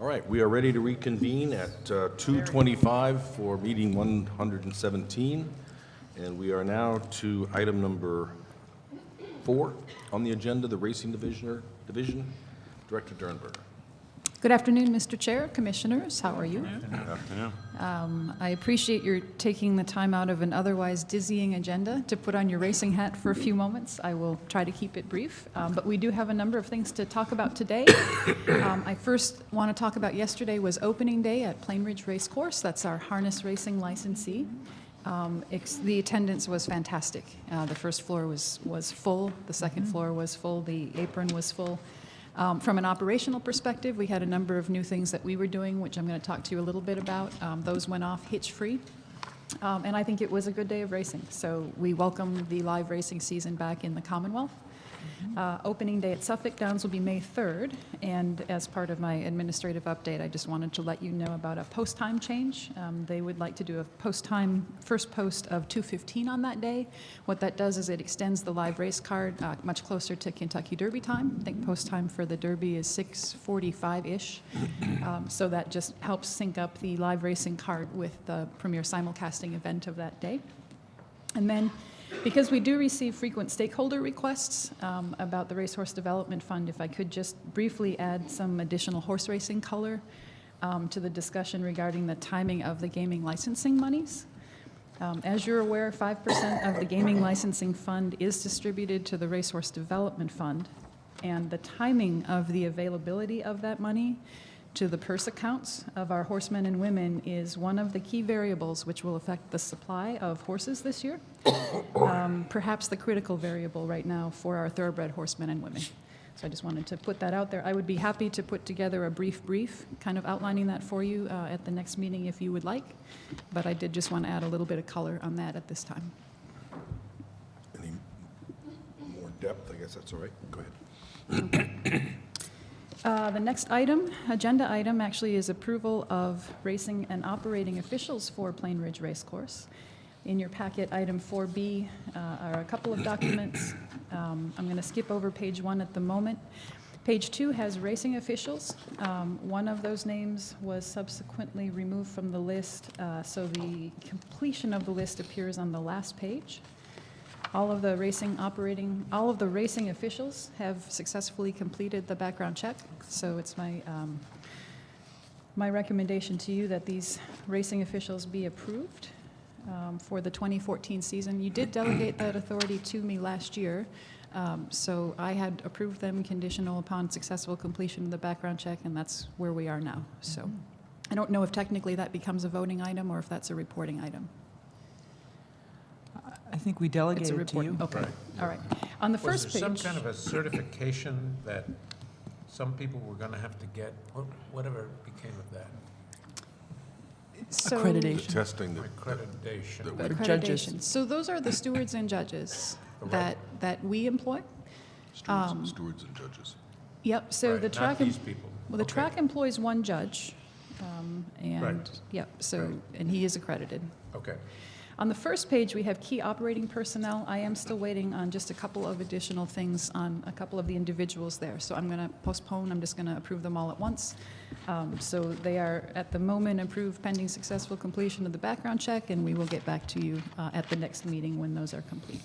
All right, we are ready to reconvene at 2:25 for meeting 117, and we are now to item number 4 on the agenda, the Racing Division. Director Dernberger. Good afternoon, Mr. Chair, Commissioners. How are you? Good afternoon. I appreciate your taking the time out of an otherwise dizzying agenda to put on your racing hat for a few moments. I will try to keep it brief, but we do have a number of things to talk about today. I first want to talk about yesterday was opening day at Plain Ridge Race Course. That's our harness racing licensee. The attendance was fantastic. The first floor was full. The second floor was full. The apron was full. From an operational perspective, we had a number of new things that we were doing, which I'm going to talk to you a little bit about. Those went off hitch-free, and I think it was a good day of racing. So we welcome the live racing season back in the Commonwealth. Opening day at Suffolk Downs will be May 3rd, and as part of my administrative update, I just wanted to let you know about a post time change. They would like to do a first post of 2:15 on that day. What that does is it extends the live race card much closer to Kentucky Derby time. I think post time for the Derby is 6:45-ish, so that just helps sync up the live racing card with the premier simulcasting event of that day. And then, because we do receive frequent stakeholder requests about the Racehorse Development Fund, if I could just briefly add some additional horse racing color to the discussion regarding the timing of the gaming licensing monies. As you're aware, 5% of the gaming licensing fund is distributed to the Racehorse Development Fund, and the timing of the availability of that money to the purse accounts of our horsemen and women is one of the key variables which will affect the supply of horses this year, perhaps the critical variable right now for our thoroughbred horsemen and women. So I just wanted to put that out there. I would be happy to put together a brief kind of outlining that for you at the next meeting if you would like, but I did just want to add a little bit of color on that at this time. Any more depth? I guess that's all right. Go ahead. Okay. The next agenda item, actually is approval of racing and operating officials for Plain Ridge Racecourse. In your packet, item 4B are a couple of documents. I'm going to skip over page 1 at the moment. Page 2 has racing officials. One of those names was subsequently removed from the list, so the completion of the list appears on the last page. All of the racing officials have successfully completed the background check, so it's my recommendation to you that these racing officials be approved for the 2014 season. You did delegate that authority to me last year, so I had approved them conditional upon successful completion of the background check, and that's where we are now. So I don't know if technically that becomes a voting item or if that's a reporting item. I think we delegated It's a to you. Okay, Right. all right. On the first Was there page. some kind of a certification that some people were going to have to get? Whatever became of that? So- The Accreditation. testing Accreditation. that For judges. Accreditation. So those are the stewards and judges Right. that we employ. stewards and judges. Yep, so Right, the not track, these people. well, the Okay. track employs one judge, and, Right. yep, so, Right. and he is accredited. Okay. On the first page, we have key operating personnel. I am still waiting on just a couple of additional things on a couple of the individuals there. So I'm going to postpone. I'm just going to approve them all at once. So they are, at the moment, approved pending successful completion of the background check, and we will get back to you at the next meeting when those are complete.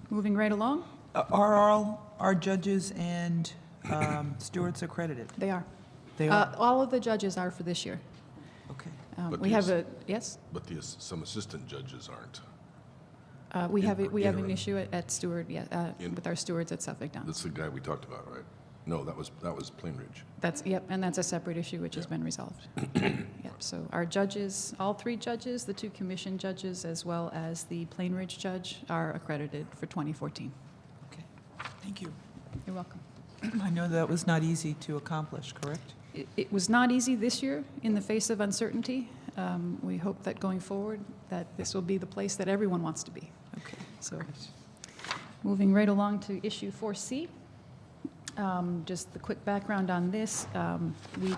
Moving right along. Are all our judges and stewards accredited? They are. They are? All of the judges are for this year. Okay. But We have these- yes? But some assistant judges aren't. We have an interim. issue at Stewart, In- with our stewards at Suffolk Downs. That's the guy we talked about, right? No, that was Plain Ridge. Yep, and that's a separate issue which has been resolved. Yep, so our judges, all 3 judges, the 2 commission judges, as well as the Plain Ridge judge, are accredited for 2014. Okay. Thank you. You're welcome. I know that was not easy to accomplish, correct? It was not easy this year in the face of uncertainty. We hope that going forward, that this will be the place that everyone wants to be. Okay. So, moving right along to issue 4C. Just the quick background on this. We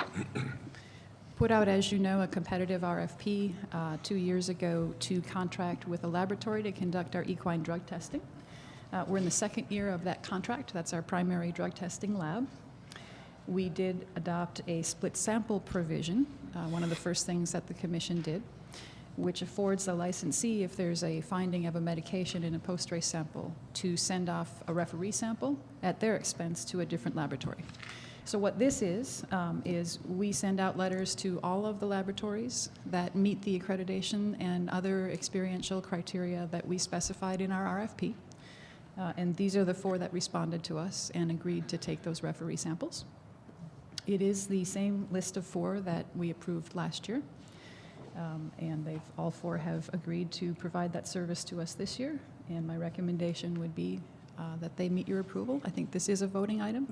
put out, as you know, a competitive RFP 2 years ago to contract with a laboratory to conduct our equine drug testing. We're in the second year of that contract. That's our primary drug testing lab. We did adopt a split sample provision, one of the first things that the commission did, which affords the licensee, if there's a finding of a medication in a post-race sample, to send off a referee sample at their expense to a different laboratory. So what this is we send out letters to all of the laboratories that meet the accreditation and other experiential criteria that we specified in our RFP. And these are the 4 that responded to us and agreed to take those referee samples. It is the same list of 4 that we approved last year. And all 4 have agreed to provide that service to us this year. And my recommendation would be that they meet your approval. I think this is a voting item.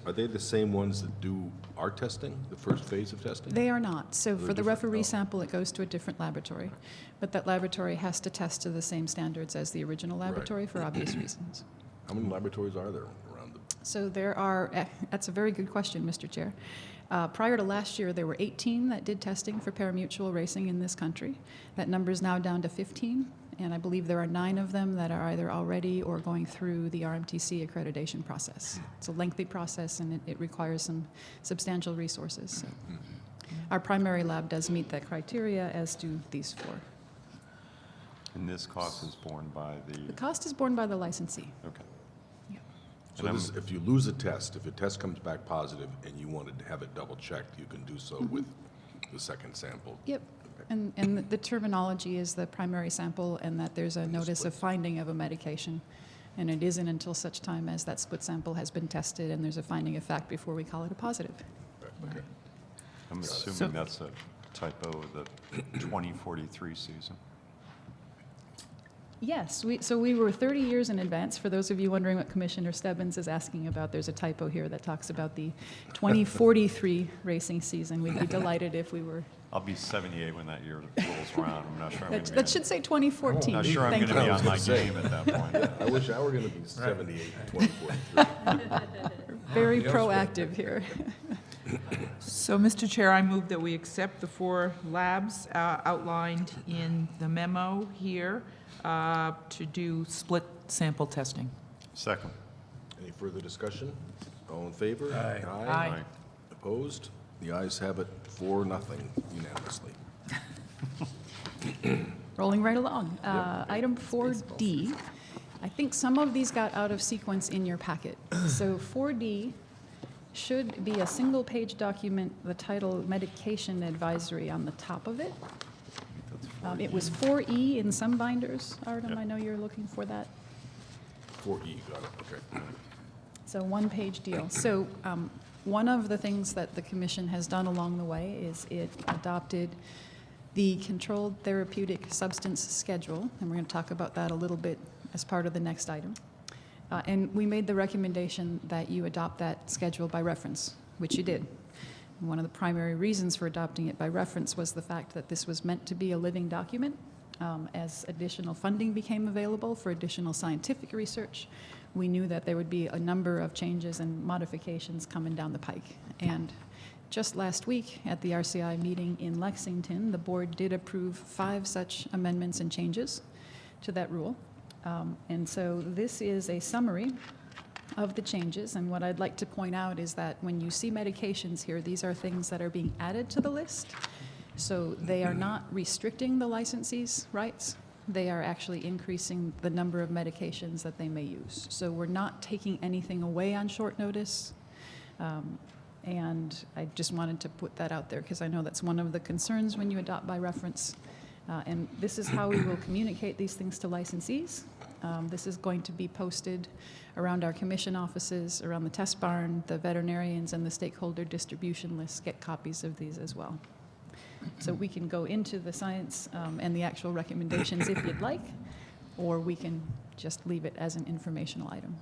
Are they the same ones that do our testing, the first phase of testing? They are not. So They're for the different? referee Oh. sample, it goes to a different laboratory. But that laboratory has to test to the same standards as the original laboratory for obvious reasons. How many laboratories are there around the? So there are, that's a very good question, Mr. Chair. Prior to last year, there were 18 that did testing for parimutuel racing in this country. That number is now down to 15, and I believe there are 9 of them that are either already or going through the RMTC accreditation process. It's a lengthy process, and it requires some substantial resources. So our primary lab does meet that criteria, as do these 4. And this cost is borne by The the, cost is borne by the licensee. okay. So And this, if you lose a test, if a test comes back positive and you wanted to have it double-checked, you can do so with the second sample? Yep. And the terminology is the primary sample, and that there's a notice of finding of a medication. And it isn't until such time as that split sample has been tested and there's a finding of fact before we call it a positive. Okay. I'm So- assuming that's a typo of the 2043 season. Yes, so we were 30 years in advance. For those of you wondering what Commissioner Stebbins is asking about, there's a typo here that talks about the 2043 racing season. We'd be delighted if we were. I'll be 78 when that year rolls around. I'm not sure I'm going to be. That should say 2014. Not sure I'm Thank going to you. be on my say. game at that point. I wish I were going to be 78 in 2043. Very Yes, proactive here. So, Mr. Chair, I move that we accept the 4 labs outlined in the memo here to do split sample testing. Second. Any further discussion? All in favor? Aye. Aye. Opposed? The ayes have it 4-0 unanimously. Rolling right along. Item 4D. I think some of these got out of sequence in your packet. So 4D should be a single-page document, the title Medication Advisory on the top of it. It was 4E in some binders. Artem, I know you're looking for that. 4E, got it, okay. So one-page deal. So one of the things that the commission has done along the way is it adopted the Controlled Therapeutic Substance Schedule, and we're going to talk about that a little bit as part of the next item. And we made the recommendation that you adopt that schedule by reference, which you did. And one of the primary reasons for adopting it by reference was the fact that this was meant to be a living document. As additional funding became available for additional scientific research, we knew that there would be a number of changes and modifications coming down the pike. And just last week at the RCI meeting in Lexington, the board did approve 5 such amendments and changes to that rule. And so this is a summary of the changes, and what I'd like to point out is that when you see medications here, these are things that are being added to the list. So they are not restricting the licensee's rights. They are actually increasing the number of medications that they may use. So we're not taking anything away on short notice. And I just wanted to put that out there because I know that's one of the concerns when you adopt by reference. And this is how we will communicate these things to licensees. This is going to be posted around our commission offices, around the test barn. The veterinarians and the stakeholder distribution lists get copies of these as well. So we can go into the science and the actual recommendations if you'd like, or we can just leave it as an informational item.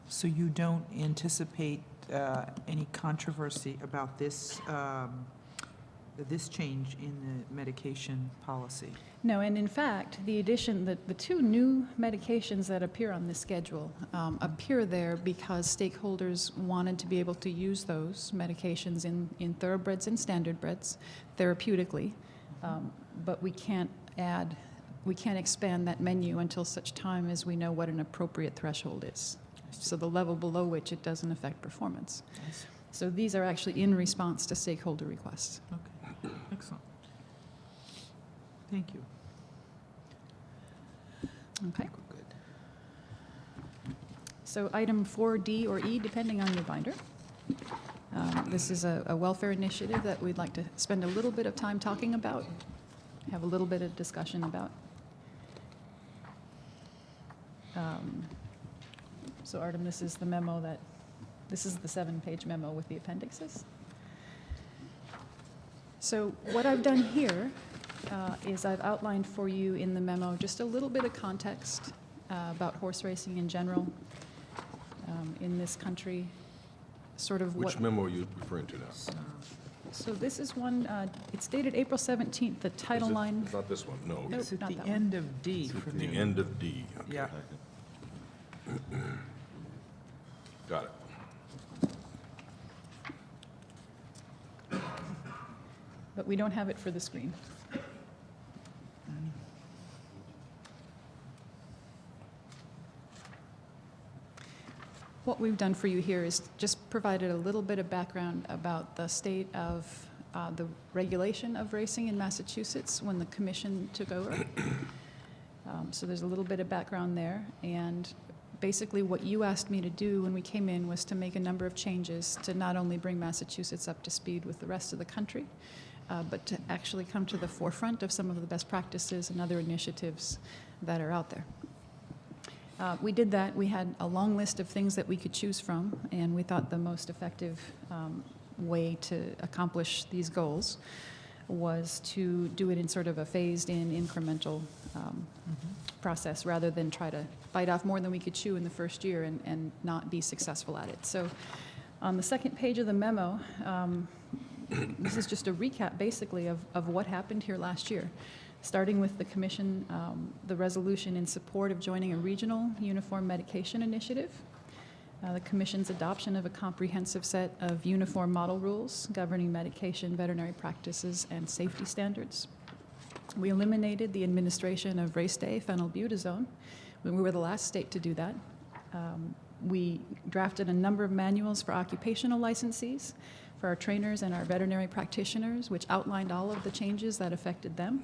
So you don't anticipate any controversy about this, this change in the medication policy? No, and in fact, the addition, the 2 new medications that appear on this schedule appear there because stakeholders wanted to be able to use those medications in thoroughbreds and standardbreds therapeutically, but we can't expand that menu until such time as we know what an appropriate threshold is. so the level below which it doesn't affect performance. I see. So these are actually in response to stakeholder requests. Okay, excellent. Thank you. Okay. Good. So item 4D or E, depending on your binder. This is a welfare initiative that we'd like to spend a little bit of time talking about, have a little bit of discussion about. So Artem, this is the memo this is the 7-page memo with the appendixes. So what I've done here is I've outlined for you in the memo just a little bit of context about horse racing in general in this country, sort of what... Which memo are you referring to now? So this is one, it's dated April 17th, the title Is it- line. It's not this one, no. Nope. It's at not the that one. end of D for The me. end of D. Okay. Yeah. Got it. But we don't have it for the screen. What we've done for you here is just provided a little bit of background about the state of the regulation of racing in Massachusetts when the commission took over. So there's a little bit of background there. And basically what you asked me to do when we came in was to make a number of changes to not only bring Massachusetts up to speed with the rest of the country, but to actually come to the forefront of some of the best practices and other initiatives that are out there. We did that. We had a long list of things that we could choose from, and we thought the most effective way to accomplish these goals was to do it in sort of a phased-in, incremental process rather than try to bite off more than we could chew in the first year and not be successful at it. So on the second page of the memo, this is just a recap, basically, of what happened here last year, starting with the commission, the resolution in support of joining a regional uniform medication initiative, the commission's adoption of a comprehensive set of uniform model rules governing medication, veterinary practices, and safety standards. We eliminated the administration of race day phenylbutazone. We were the last state to do that. We drafted a number of manuals for occupational licensees, for our trainers and our veterinary practitioners, which outlined all of the changes that affected them,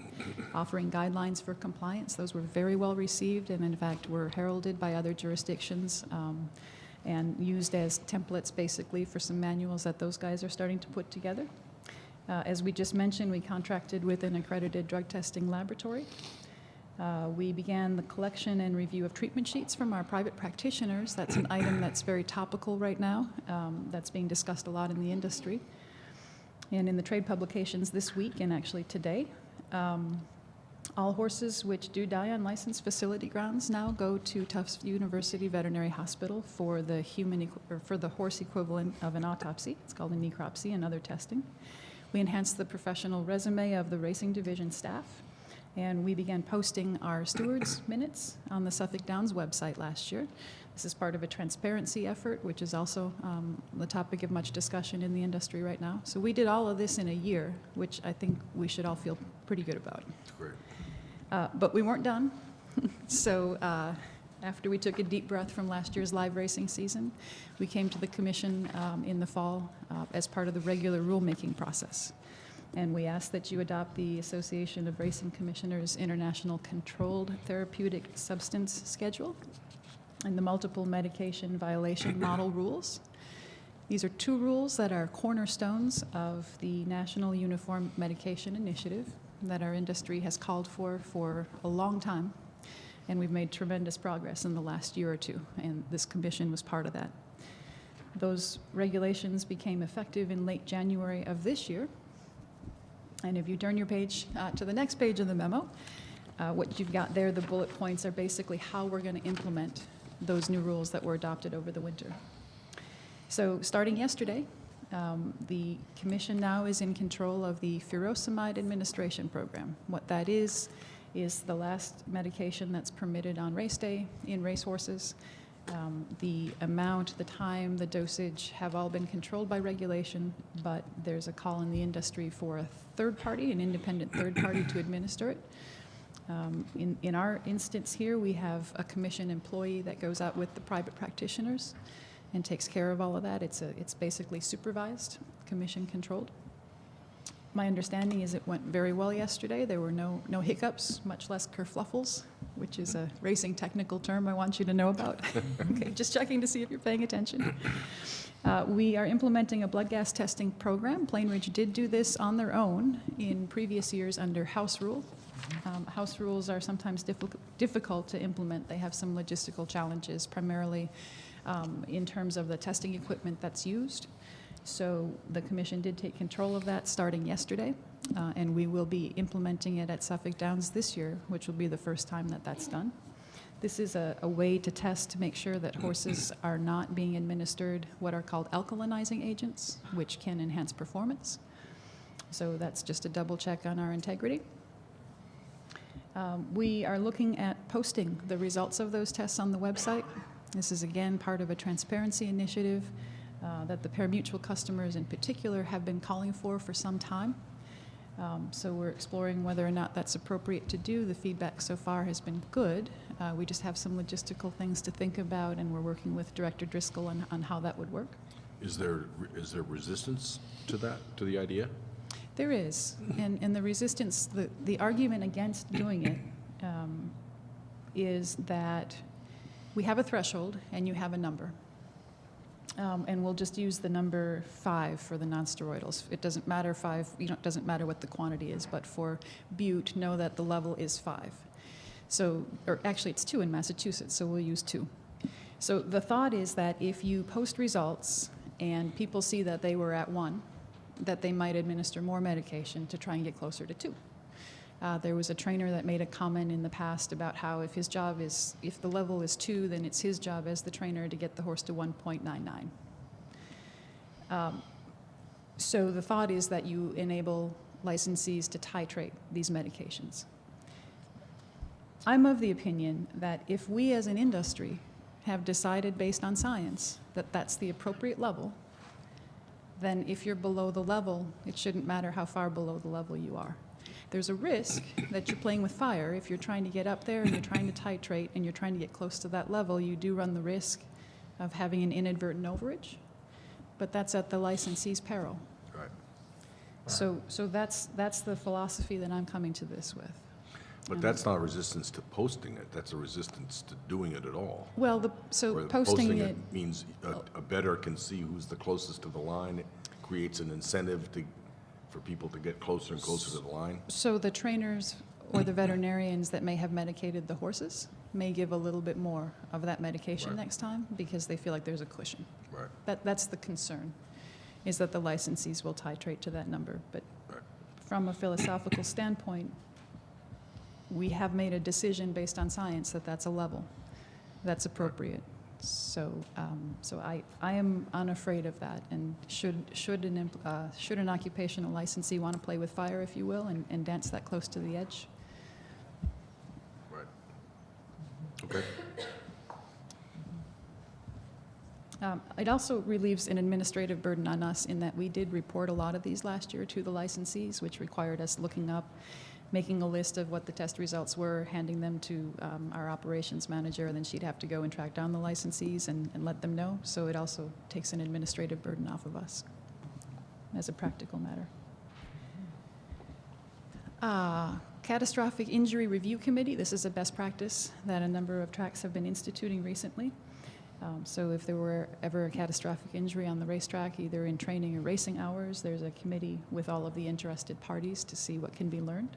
offering guidelines for compliance. Those were very well received and, in fact, were heralded by other jurisdictions and used as templates, basically, for some manuals that those guys are starting to put together. As we just mentioned, we contracted with an accredited drug testing laboratory. We began the collection and review of treatment sheets from our private practitioners. That's an item that's very topical right now. That's being discussed a lot in the industry. And in the trade publications this week, and actually today, all horses which do die on licensed facility grounds now go to Tufts University Veterinary Hospital for the horse equivalent of an autopsy. It's called a necropsy and other testing. We enhanced the professional resume of the racing division staff, and we began posting our stewards' minutes on the Suffolk Downs website last year. This is part of a transparency effort, which is also the topic of much discussion in the industry right now. So we did all of this in a year, which I think we should all feel pretty good about. That's great. But we weren't done. So after we took a deep breath from last year's live racing season, we came to the commission in the fall as part of the regular rulemaking process. And we asked that you adopt the Association of Racing Commissioners International Controlled Therapeutic Substance Schedule and the multiple medication violation model rules. These are two rules that are cornerstones of the National Uniform Medication Initiative that our industry has called for a long time. And we've made tremendous progress in the last year or two, and this commission was part of that. Those regulations became effective in late January of this year. And if you turn your page to the next page of the memo, what you've got there, the bullet points, are basically how we're going to implement those new rules that were adopted over the winter. So starting yesterday, the commission now is in control of the furosemide administration program. What that is the last medication that's permitted on race day in racehorses. The amount, the time, the dosage have all been controlled by regulation, but there's a call in the industry for a third party, an independent third party, to administer it. In our instance here, we have a commission employee that goes out with the private practitioners and takes care of all of that. It's basically supervised, commission controlled. My understanding is it went very well yesterday. There were no hiccups, much less kerfluffles, which is a racing technical term I want you to know about. Okay, just checking to see if you're paying attention. We are implementing a blood gas testing program. Plainridge did do this on their own in previous years under House rule. House rules are sometimes difficult to implement. They have some logistical challenges, primarily in terms of the testing equipment that's used. So the commission did take control of that starting yesterday, and we will be implementing it at Suffolk Downs this year, which will be the first time that that's done. This is a way to test to make sure that horses are not being administered what are called alkalinizing agents, which can enhance performance. So that's just a double check on our integrity. We are looking at posting the results of those tests on the website. This is, again, part of a transparency initiative that the pari-mutuel customers in particular have been calling for some time. So we're exploring whether or not that's appropriate to do. The feedback so far has been good. We just have some logistical things to think about, and we're working with Director Driscoll on how that would work. Is there resistance to that, to the idea? There is, and the resistance, the argument against doing it is that we have a threshold and you have a number. And we'll just use the number 5 for the nonsteroidals. It doesn't matter it doesn't matter what the quantity is, but for Butte, know that the level is 5. So, or actually it's 2 in Massachusetts, so we'll use 2. So the thought is that if you post results and people see that they were at 1, that they might administer more medication to try and get closer to 2. There was a trainer that made a comment in the past about how if the level is 2, then it's his job as the trainer to get the horse to 1.99. So the thought is that you enable licensees to titrate these medications. I'm of the opinion that if we as an industry have decided based on science that that's the appropriate level, then if you're below the level, it shouldn't matter how far below the level you are. There's a risk that you're playing with fire. If you're trying to get up there and you're trying to titrate and you're trying to get close to that level, you do run the risk of having an inadvertent overage, but that's at the licensee's peril. Right. So that's the philosophy that I'm coming to this with. But that's not a resistance to posting it, that's a resistance to doing it at all. Well, Where posting it, means a bettor can see who's the closest to the line. It creates an incentive for people to get closer and closer to the line. so the trainers or the veterinarians that may have medicated the horses may give a little bit more of that medication Right. next time because they feel like there's a cushion. Right. That's the concern, is that the licensees will titrate to that number. But Right. from a philosophical standpoint, we have made a decision based on science that that's a level that's appropriate. So I am unafraid of that. And should an occupational licensee want to play with fire, if you will, and dance that close to the edge? Right. Okay. It also relieves an administrative burden on us in that we did report a lot of these last year to the licensees, which required us looking up, making a list of what the test results were, handing them to our operations manager, and then she'd have to go and track down the licensees and let them know. So it also takes an administrative burden off of us as a practical matter. Catastrophic Injury Review Committee. This is a best practice that a number of tracks have been instituting recently. So if there were ever a catastrophic injury on the racetrack, either in training or racing hours, there's a committee with all of the interested parties to see what can be learned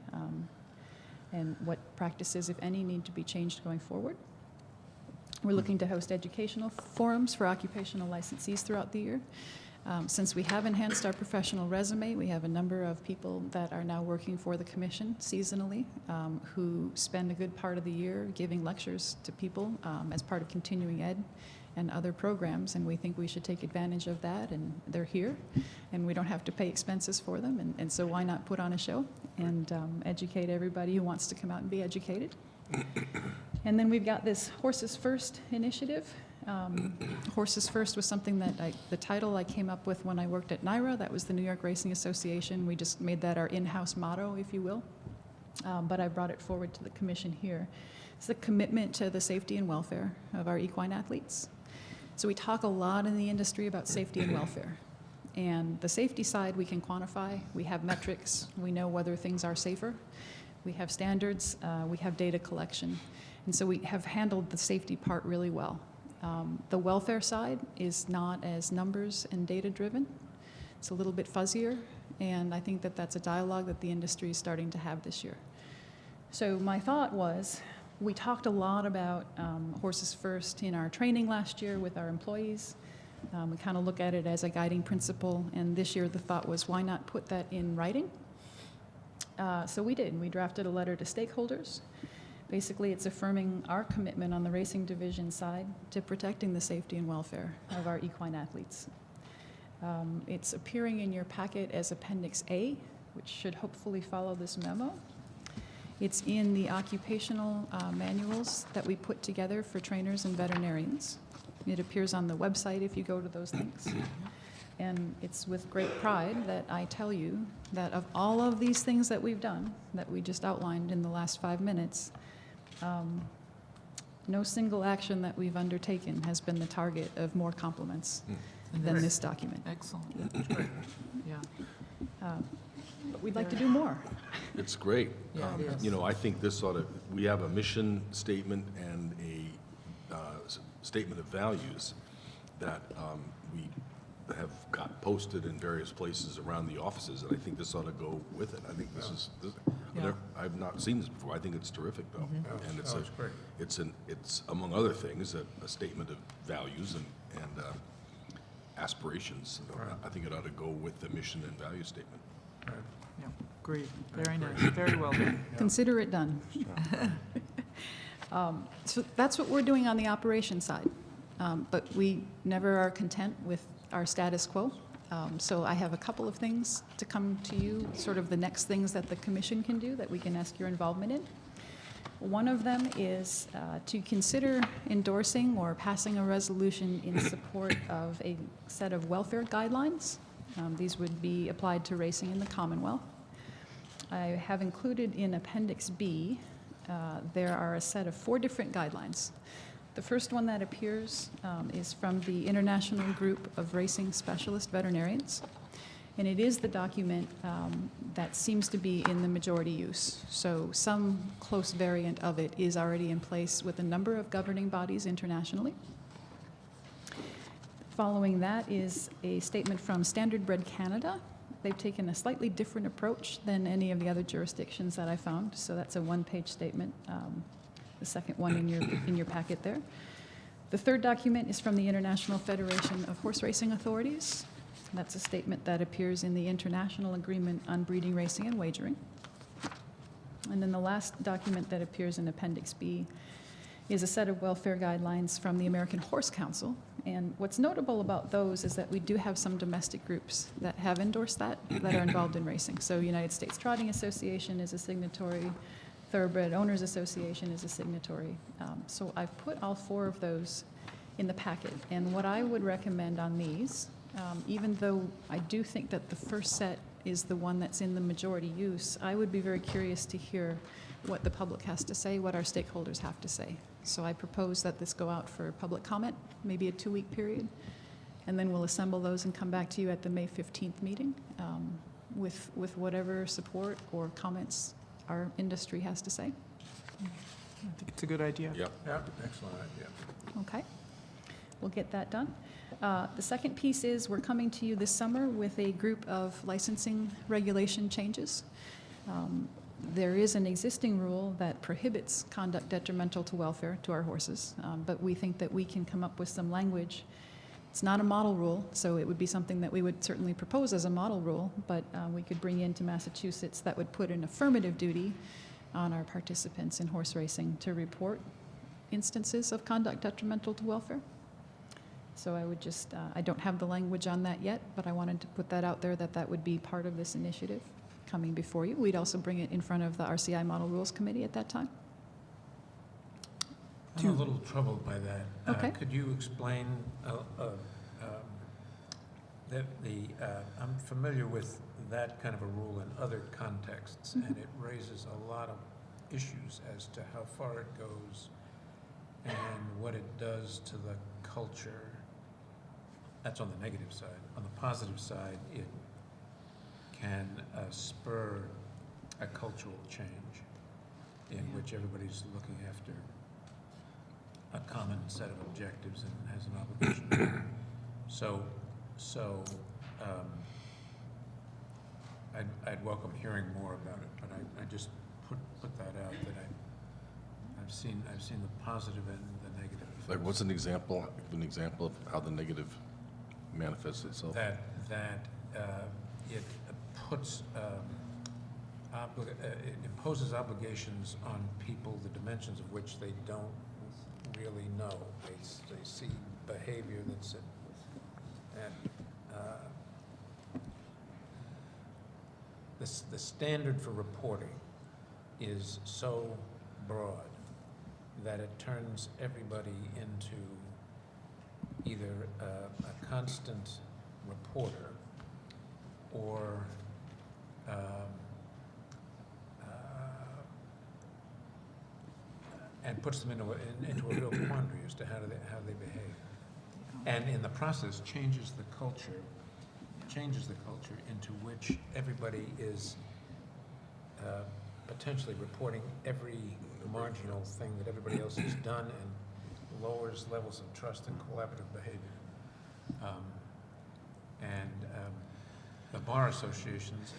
and what practices, if any, need to be changed going forward. We're looking to host educational forums for occupational licensees throughout the year. Since we have enhanced our professional resume, we have a number of people that are now working for the commission seasonally who spend a good part of the year giving lectures to people as part of continuing ed and other programs, and we think we should take advantage of that, and they're here, and we don't have to pay expenses for them, and so why not put on a show and educate everybody who wants to come out and be educated. And then we've got this Horses First initiative. Horses First was something that the title I came up with when I worked at NYRA. That was the New York Racing Association. We just made that our in-house motto, if you will. but I brought it forward to the commission here. It's the commitment to the safety and welfare of our equine athletes. So we talk a lot in the industry about safety and welfare. And the safety side we can quantify. We have metrics. We know whether things are safer. We have standards. We have data collection. And so we have handled the safety part really well. The welfare side is not as numbers and data driven. It's a little bit fuzzier. And I think that that's a dialogue that the industry is starting to have this year. So my thought was, we talked a lot about horses first in our training last year with our employees. We kind of look at it as a guiding principle, and this year the thought was, why not put that in writing? So we did. We drafted a letter to stakeholders. Basically, it's affirming our commitment on the racing division side to protecting the safety and welfare of our equine athletes. It's appearing in your packet as Appendix A, which should hopefully follow this memo. It's in the occupational manuals that we put together for trainers and veterinarians. It appears on the website if you go to those links. And it's with great pride that I tell you that of all of these things that we've done, that we just outlined in the last 5 minutes, no single action that we've undertaken has been the target of more compliments than this document. Excellent. Yeah. But we'd like to do more. It's great. Yeah, it is. You know, I think this ought to, we have a mission statement and a statement of values that we have got posted in various places around the offices, and I think this ought to go with it. I think this is, Yeah. I've not seen this before. I think it's terrific, though. Yeah, And no, it's great. it's among other things, a statement of values and aspirations. Right. I think it ought to go with the mission and value statement. Right. Yeah, great. Very nice. Very well done. Consider it done. So that's what we're doing on the operation side. But we never are content with our status quo. So I have a couple of things to come to you, sort of the next things that the commission can do that we can ask your involvement in. One of them is to consider endorsing or passing a resolution in support of a set of welfare guidelines. These would be applied to racing in the Commonwealth. I have included in Appendix B, there are a set of 4 different guidelines. The first one that appears is from the International Group of Racing Specialist Veterinarians, and it is the document that seems to be in the majority use. So some close variant of it is already in place with a number of governing bodies internationally. Following that is a statement from Standard Bred Canada. They've taken a slightly different approach than any of the other jurisdictions that I found, so that's a 1-page statement. The second one in your packet there. The third document is from the International Federation of Horse Racing Authorities. That's a statement that appears in the International Agreement on Breeding, Racing, and Wagering. And then the last document that appears in Appendix B is a set of welfare guidelines from the American Horse Council. And what's notable about those is that we do have some domestic groups that have endorsed that are involved in racing. So United States Trotting Association is a signatory. Thoroughbred Owners Association is a signatory. So I've put all 4 of those in the packet. And what I would recommend on these, even though I do think that the first set is the one that's in the majority use, I would be very curious to hear what the public has to say, what our stakeholders have to say. So I propose that this go out for public comment, maybe a 2-week period, and then we'll assemble those and come back to you at the May 15th meeting with whatever support or comments our industry has to say. I think it's a good idea. Yep. Yeah, excellent idea. Okay, we'll get that done. The second piece is we're coming to you this summer with a group of licensing regulation changes. There is an existing rule that prohibits conduct detrimental to welfare to our horses, but we think that we can come up with some language. It's not a model rule, so it would be something that we would certainly propose as a model rule, but we could bring into Massachusetts that would put an affirmative duty on our participants in horse racing to report instances of conduct detrimental to welfare. So I would just, I don't have the language on that yet, but I wanted to put that out there that would be part of this initiative coming before you. We'd also bring it in front of the RCI Model Rules Committee at that time. I'm a little troubled by that. Okay. Could you explain I'm familiar with that kind of a rule in other contexts, and it raises a lot of issues as to how far it goes and what it does to the culture. That's on the negative side. On the positive side, it can spur a cultural change in which everybody's looking after a common set of objectives and has an obligation. So I'd welcome hearing more about it, but I just put that out, that I've seen the positive and the negative Like, effects. what's an example of how the negative manifests itself? That it puts, it imposes obligations on people, the dimensions of which they don't really know. They see behavior that's the standard for reporting is so broad that it turns everybody into either a constant reporter or and puts them into a real quandary as to how they behave, and in the process changes the culture into which everybody is potentially reporting every marginal thing that everybody else has done, and lowers levels of trust and collaborative behavior. The bar associations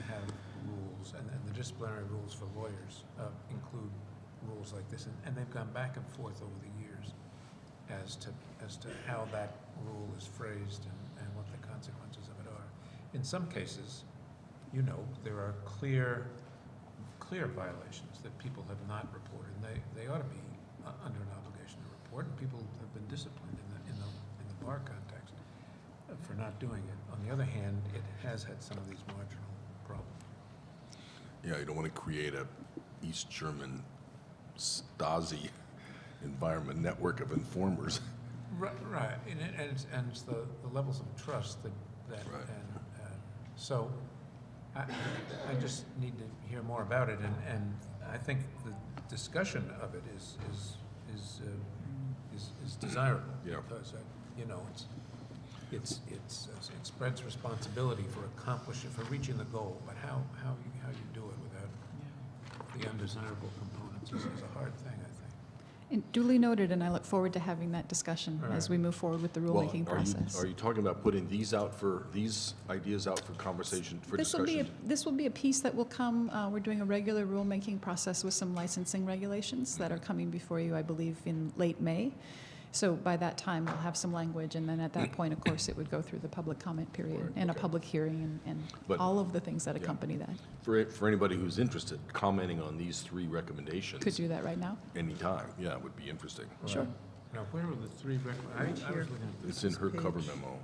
have rules, and the disciplinary rules for lawyers include rules like this, and they've gone back and forth over the years as to how that rule is phrased and what the consequences of it are. In some cases, there are clear violations that people have not reported, and they ought to be under an obligation to report, and people have been disciplined in the bar context for not doing it. On the other hand, it has had some of these marginal problems. Yeah, you don't want to create a East German Stasi environment, network of informers. Right, and it's the levels of trust that Right. and so I just need to hear more about it, and I think the discussion of it is desirable. Yeah. Because it spreads responsibility for reaching the goal, but how you do it without the undesirable components is a hard thing, I think. And duly noted, and I look forward to having that discussion as we move forward with the rulemaking process. Are you talking about putting these ideas out for conversation, for discussion? This will be a piece that will come, we're doing a regular rulemaking process with some licensing regulations that are coming before you, I believe, in late May. So by that time, we'll have some language, and then at that point, of course, it would go through the public comment period Right, and a okay. public hearing and But- all of the things that Yeah. accompany that. For anybody who's interested, commenting on these three recommendations. Could do that right now? Anytime, yeah, would be interesting. Sure. Now, where are the three I was looking at this. It's in her cover Page. memo.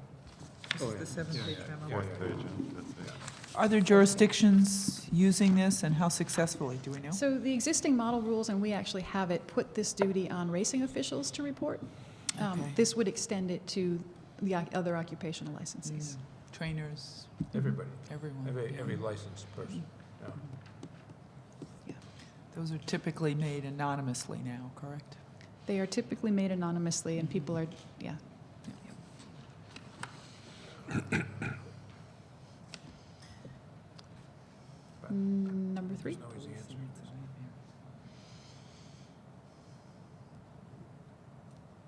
This is the seventh-page memo. Fourth page, that's it. Are there jurisdictions using this, and how successfully, do we know? So the existing model rules, and we actually have it, put this duty on racing officials to report. Okay. This would extend it to the other occupational licensees. Trainers, Everybody, everyone. every licensed person. Yeah. Those are typically made anonymously now, correct? They are typically made anonymously, and people are, yeah. Number three? There's no easy answer.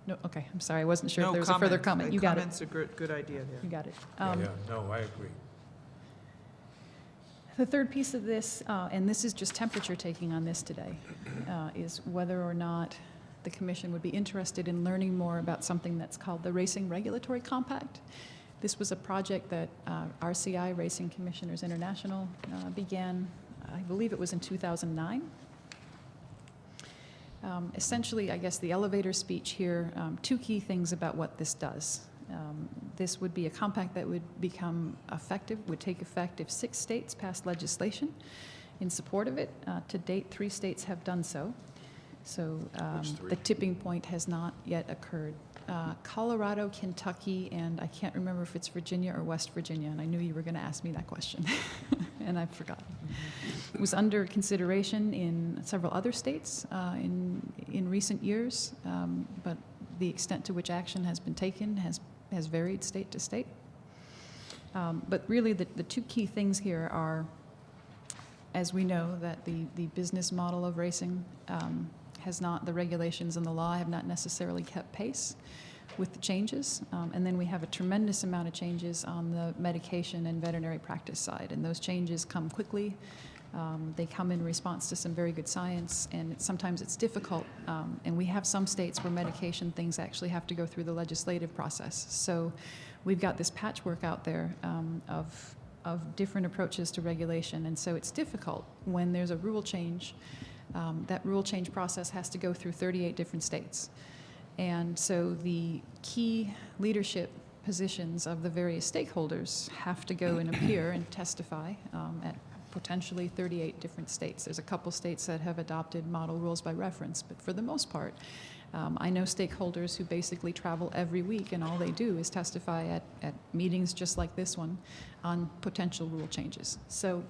No, okay, I'm sorry, I wasn't sure if No there was a further comments. comment. You got it, Comments are good idea you there. got it. No, I agree. The third piece of this, and this is just temperature taking on this today, is whether or not the commission would be interested in learning more about something that's called the Racing Regulatory Compact. This was a project that RCI, Racing Commissioners International, began, I believe it was in 2009. Essentially, I guess the elevator speech here, two key things about what this does. This would be a compact that would become effective, would take effect if 6 states passed legislation in support of it. To date, 3 states have done so. So Which three? the tipping point has not yet occurred. Colorado, Kentucky, and I can't remember if it's Virginia or West Virginia, and I knew you were going to ask me that question, and I forgot. It was under consideration in several other states in recent years, but the extent to which action has been taken has varied state to state. But really, the two key things here are, as we know, that the business model of racing the regulations and the law have not necessarily kept pace with the changes. And then we have a tremendous amount of changes on the medication and veterinary practice side. And those changes come quickly. They come in response to some very good science, and sometimes it's difficult. And we have some states where medication things actually have to go through the legislative process. So we've got this patchwork out there of different approaches to regulation. And so it's difficult when there's a rule change. That rule change process has to go through 38 different states. And so the key leadership positions of the various stakeholders have to go and appear and testify at potentially 38 different states. There's a couple states that have adopted model rules by reference, but for the most part, I know stakeholders who basically travel every week, and all they do is testify at meetings just like this one on potential rule changes. So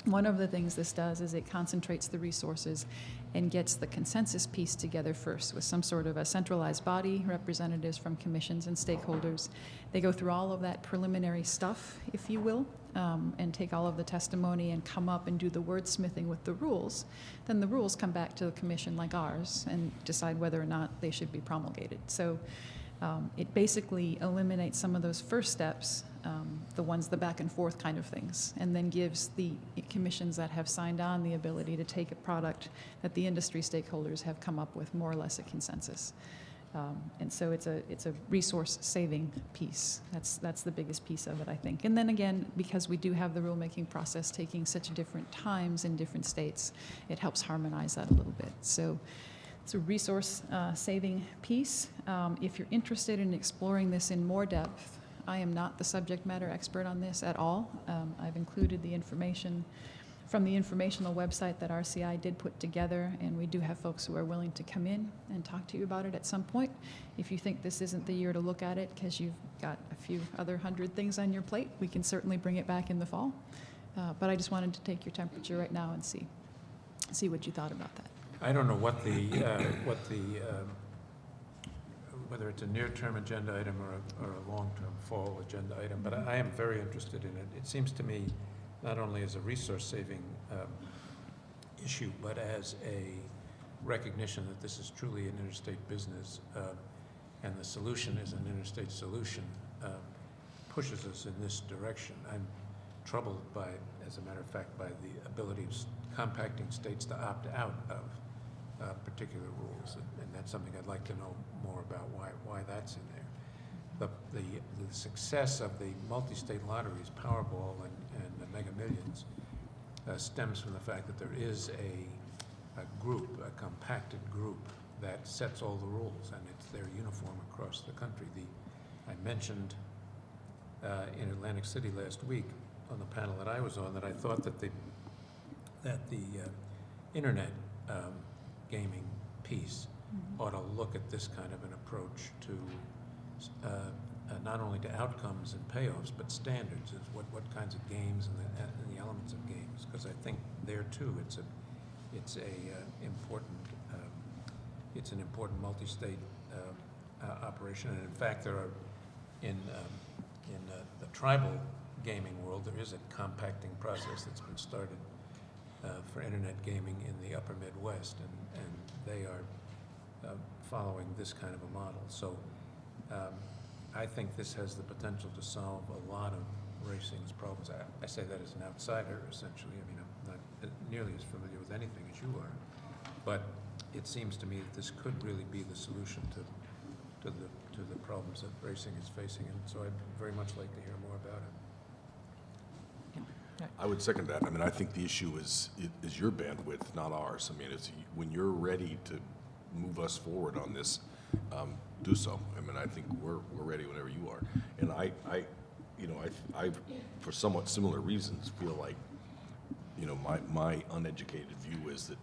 one of the things this does is it concentrates the resources and gets the consensus piece together first with some sort of a centralized body, representatives from commissions and stakeholders. They go through all of that preliminary stuff, if you will, and take all of the testimony and come up and do the wordsmithing with the rules. Then the rules come back to the commission like ours and decide whether or not they should be promulgated. So it basically eliminates some of those first steps, the back and forth kind of things, and then gives the commissions that have signed on the ability to take a product that the industry stakeholders have come up with more or less a consensus. And so it's a resource saving piece. That's the biggest piece of it, I think. And then again, because we do have the rulemaking process taking such different times in different states, it helps harmonize that a little bit. So it's a resource saving piece. If you're interested in exploring this in more depth, I am not the subject matter expert on this at all. I've included the information from the informational website that RCI did put together, and we do have folks who are willing to come in and talk to you about it at some point. If you think this isn't the year to look at it because you've got a few other 100 things on your plate, we can certainly bring it back in the fall. But I just wanted to take your temperature right now and see what you thought about that. I don't know whether it's a near-term agenda item or a long-term fall agenda item, but I am very interested in it. It seems to me not only as a resource-saving issue, but as a recognition that this is truly an interstate business, and the solution is an interstate solution, pushes us in this direction. I'm troubled by, as a matter of fact, by the ability of compacting states to opt out of particular rules, and that's something I'd like to know more about, why that's in there. The success of the multi-state lotteries, Powerball and the Mega Millions, stems from the fact that there is a group, a compacted group, that sets all the rules, and they're uniform across the country. I mentioned in Atlantic City last week on the panel that I was on that I thought that the internet gaming piece ought to look at this kind of an approach to not only to outcomes and payoffs, but standards, is what kinds of games and the elements of games. Because I think there too, it's an important multi-state operation. And in fact, there are in the tribal gaming world, there is a compacting process that's been started for internet gaming in the upper Midwest, and they are following this kind of a model. So I think this has the potential to solve a lot of racing's problems. I say that as an outsider, essentially. I mean, I'm not nearly as familiar with anything as you are, but it seems to me that this could really be the solution to the problems that racing is facing, and so I'd very much like to hear more about it. I would second that. I mean, I think the issue is your bandwidth, not ours. I mean, it's when you're ready to move us forward on this, do so. I mean, I think we're ready whenever you are. And I for somewhat similar reasons, feel like, my uneducated view is that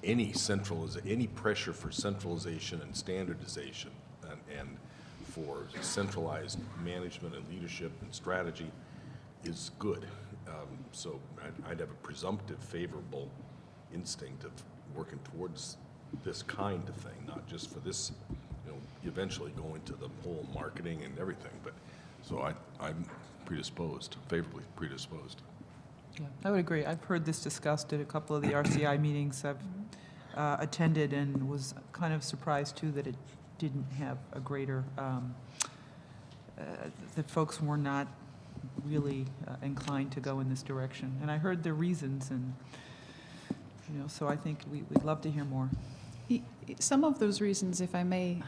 any pressure for centralization and standardization and and for centralized management and leadership and strategy is good. So I'd have a presumptive favorable instinct of working towards this kind of thing, not just for this, eventually going to the whole marketing and everything, but, so I'm predisposed, favorably predisposed. Yeah, I would agree. I've heard this discussed at a couple of the RCI meetings I've attended, and was kind of surprised, too, that it didn't have a greater, that folks were not really inclined to go in this direction. And I heard the reasons, and, so I think we'd love to hear more. Some of those reasons, if I may,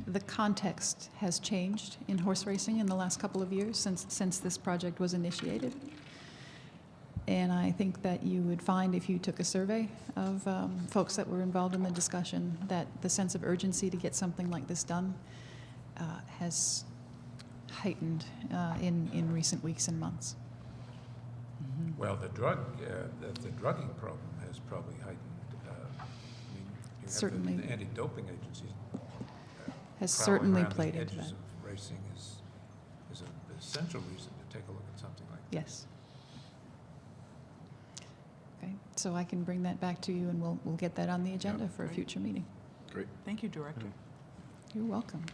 the context has changed in horse racing in the last couple of years since this project was initiated. And I think that you would find, if you took a survey of folks that were involved in the discussion, that the sense of urgency to get something like this done has heightened in recent weeks and months. Well, the drugging problem has probably heightened. You have Certainly. the anti-doping agencies Has prowling certainly around the played into edges that. of racing is an essential reason to take a look at something like that. Yes. Okay, so I can bring that back to you, and we'll get that on the agenda for a future meeting. Great. Thank you, Director. You're welcome.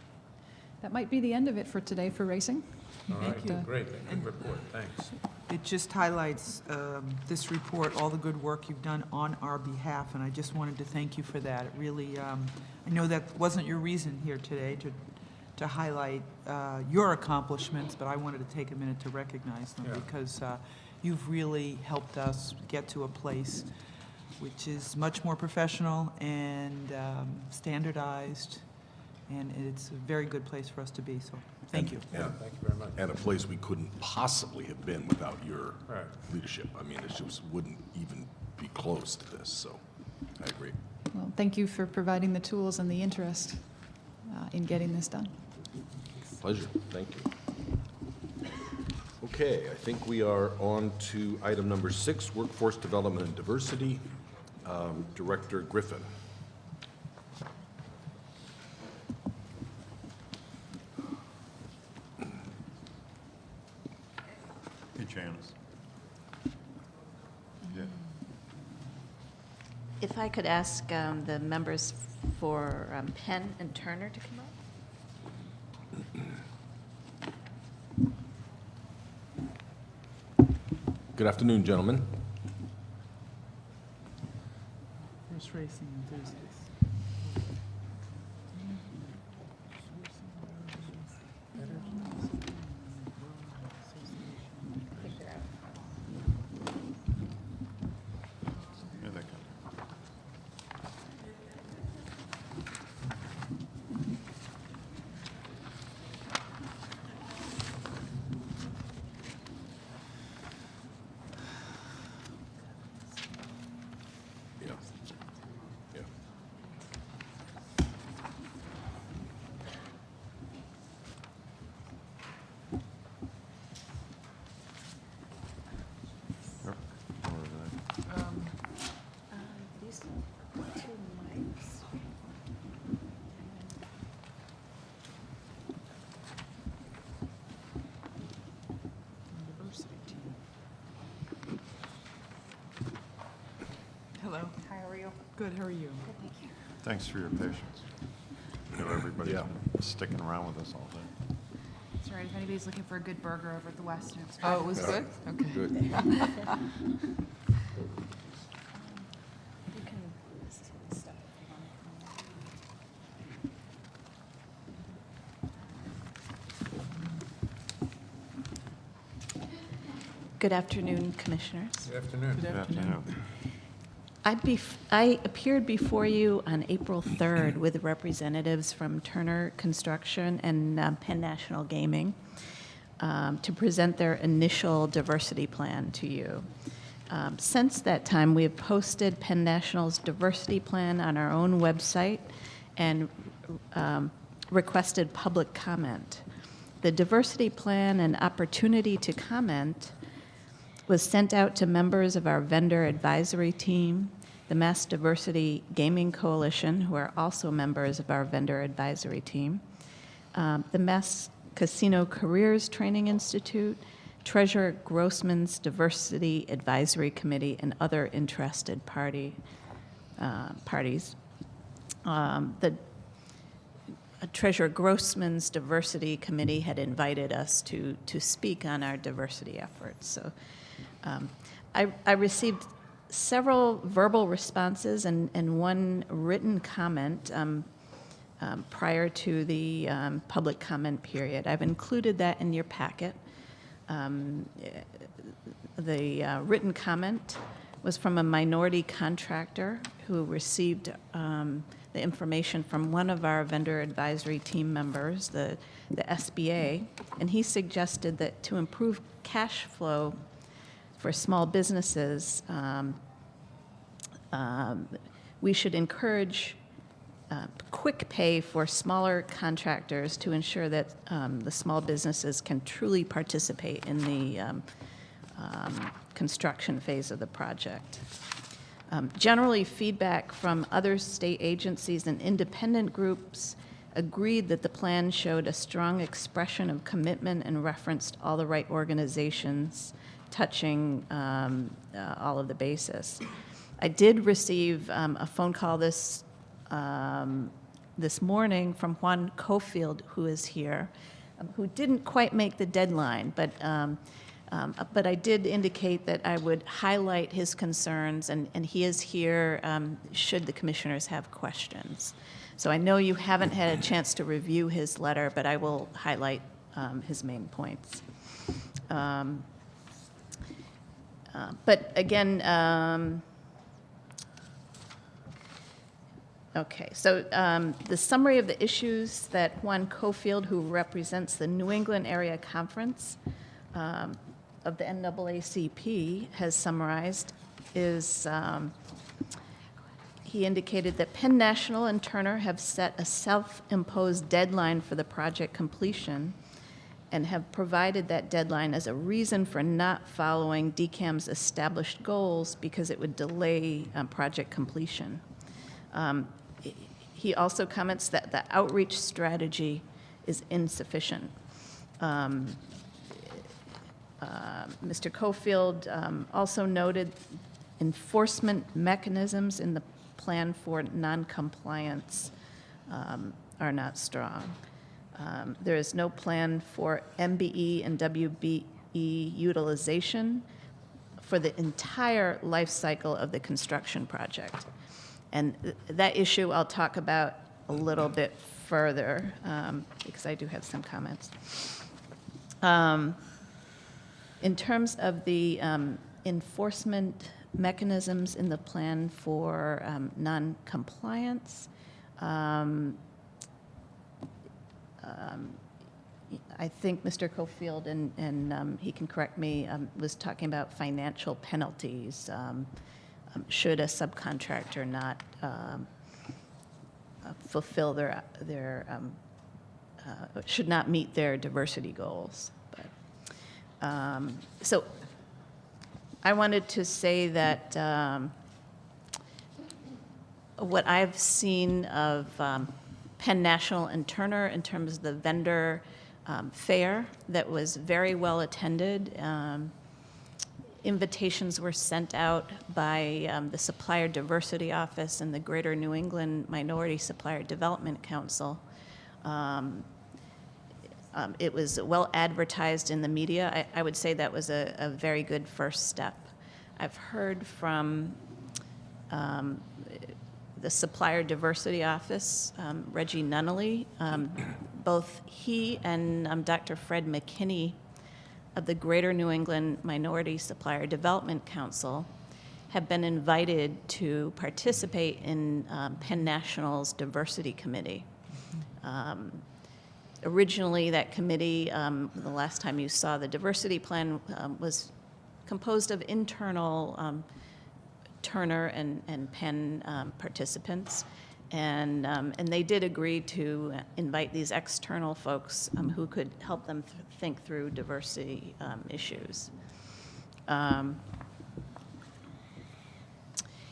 That might be the end of it for today for racing. All right, you. great, good report, thanks. It just highlights, this report, all the good work you've done on our behalf, and I just wanted to thank you for that. It really, I know that wasn't your reason here today to highlight your accomplishments, but I wanted to take a minute to recognize them, Yeah. because you've really helped us get to a place which is much more professional and standardized, and it's a very good place for us to be, so thank you. Yeah, thank you very much. And a place we couldn't possibly have been without your Right. leadership. I mean, it just wouldn't even be close to this, so I agree. Well, thank you for providing the tools and the interest in getting this done. Pleasure, thank you. Okay, I think we are on to item number 6, Workforce Development and Diversity. Director Griffin. Hey, Janice. Yeah. If I could ask the members for Penn and Turner to come up? Good afternoon, gentlemen. Horse racing enthusiasts. Yeah, that kind Yeah. Yeah. of. These two mics. Diversity team. Hello. How are you? Good, how are you? Thanks for your patience. I know everybody's Yeah. been sticking around with us all day. Sorry, if anybody's looking for a good burger over at the Western, it's Oh, it was good? Okay. Good. You can step if you want. Good afternoon, Commissioners. Good afternoon. Good afternoon. I appeared before you on April 3rd with representatives from Turner Construction and Penn National Gaming to present their initial diversity plan to you. Since that time, we have posted Penn National's diversity plan on our own website and requested public comment. The diversity plan and opportunity to comment was sent out to members of our vendor advisory team the Mass Diversity Gaming Coalition, who are also members of our vendor advisory team, the Mass Casino Careers Training Institute, Treasurer Grossman's Diversity Advisory Committee, and other interested parties. The Treasurer Grossman's Diversity Committee had invited us to speak on our diversity efforts. So I received several verbal responses and one written comment prior to the public comment period. I've included that in your packet. The written comment was from a minority contractor who received the information from one of our vendor advisory team members, the SBA, and he suggested that to improve cash flow for small businesses, we should encourage quick pay for smaller contractors to ensure that the small businesses can truly participate in the construction phase of the project. Generally, feedback from other state agencies and independent groups agreed that the plan showed a strong expression of commitment and referenced all the right organizations touching all of the bases. I did receive a phone call this morning from Juan Cofield, who is here, who didn't quite make the deadline, but I did indicate that I would highlight his concerns, and he is here should the commissioners have questions. So I know you haven't had a chance to review his letter, but I will highlight his main points. But again, okay, so the summary of the issues that Juan Cofield, who represents the New England Area Conference of the NAACP, has summarized is he indicated that Penn National and Turner have set a self-imposed deadline for the project completion and have provided that deadline as a reason for not following DCAM's established goals because it would delay project completion. He also comments that the outreach strategy is insufficient. Mr. Cofield also noted enforcement mechanisms in the plan for noncompliance are not strong. There is no plan for MBE and WBE utilization for the entire life cycle of the construction project. And that issue I'll talk about a little bit further because I do have some comments. In terms of the enforcement mechanisms in the plan for non-compliance, I think Mr. Cofield, and he can correct me, was talking about financial penalties should a subcontractor not fulfill should not meet their diversity goals. So I wanted to say that what I've seen of Penn National and Turner in terms of the vendor fair that was very well attended. Invitations were sent out by the Supplier Diversity Office and the Greater New England Minority Supplier Development Council. It was well advertised in the media. I would say that was a very good first step. I've heard from the Supplier Diversity Office, Reggie Nunnally. Both he and Dr. Fred McKinney of the Greater New England Minority Supplier Development Council have been invited to participate in Penn National's Diversity Committee. Originally, that committee, the last time you saw the diversity plan, was composed of internal Turner and Penn participants, and they did agree to invite these external folks who could help them think through diversity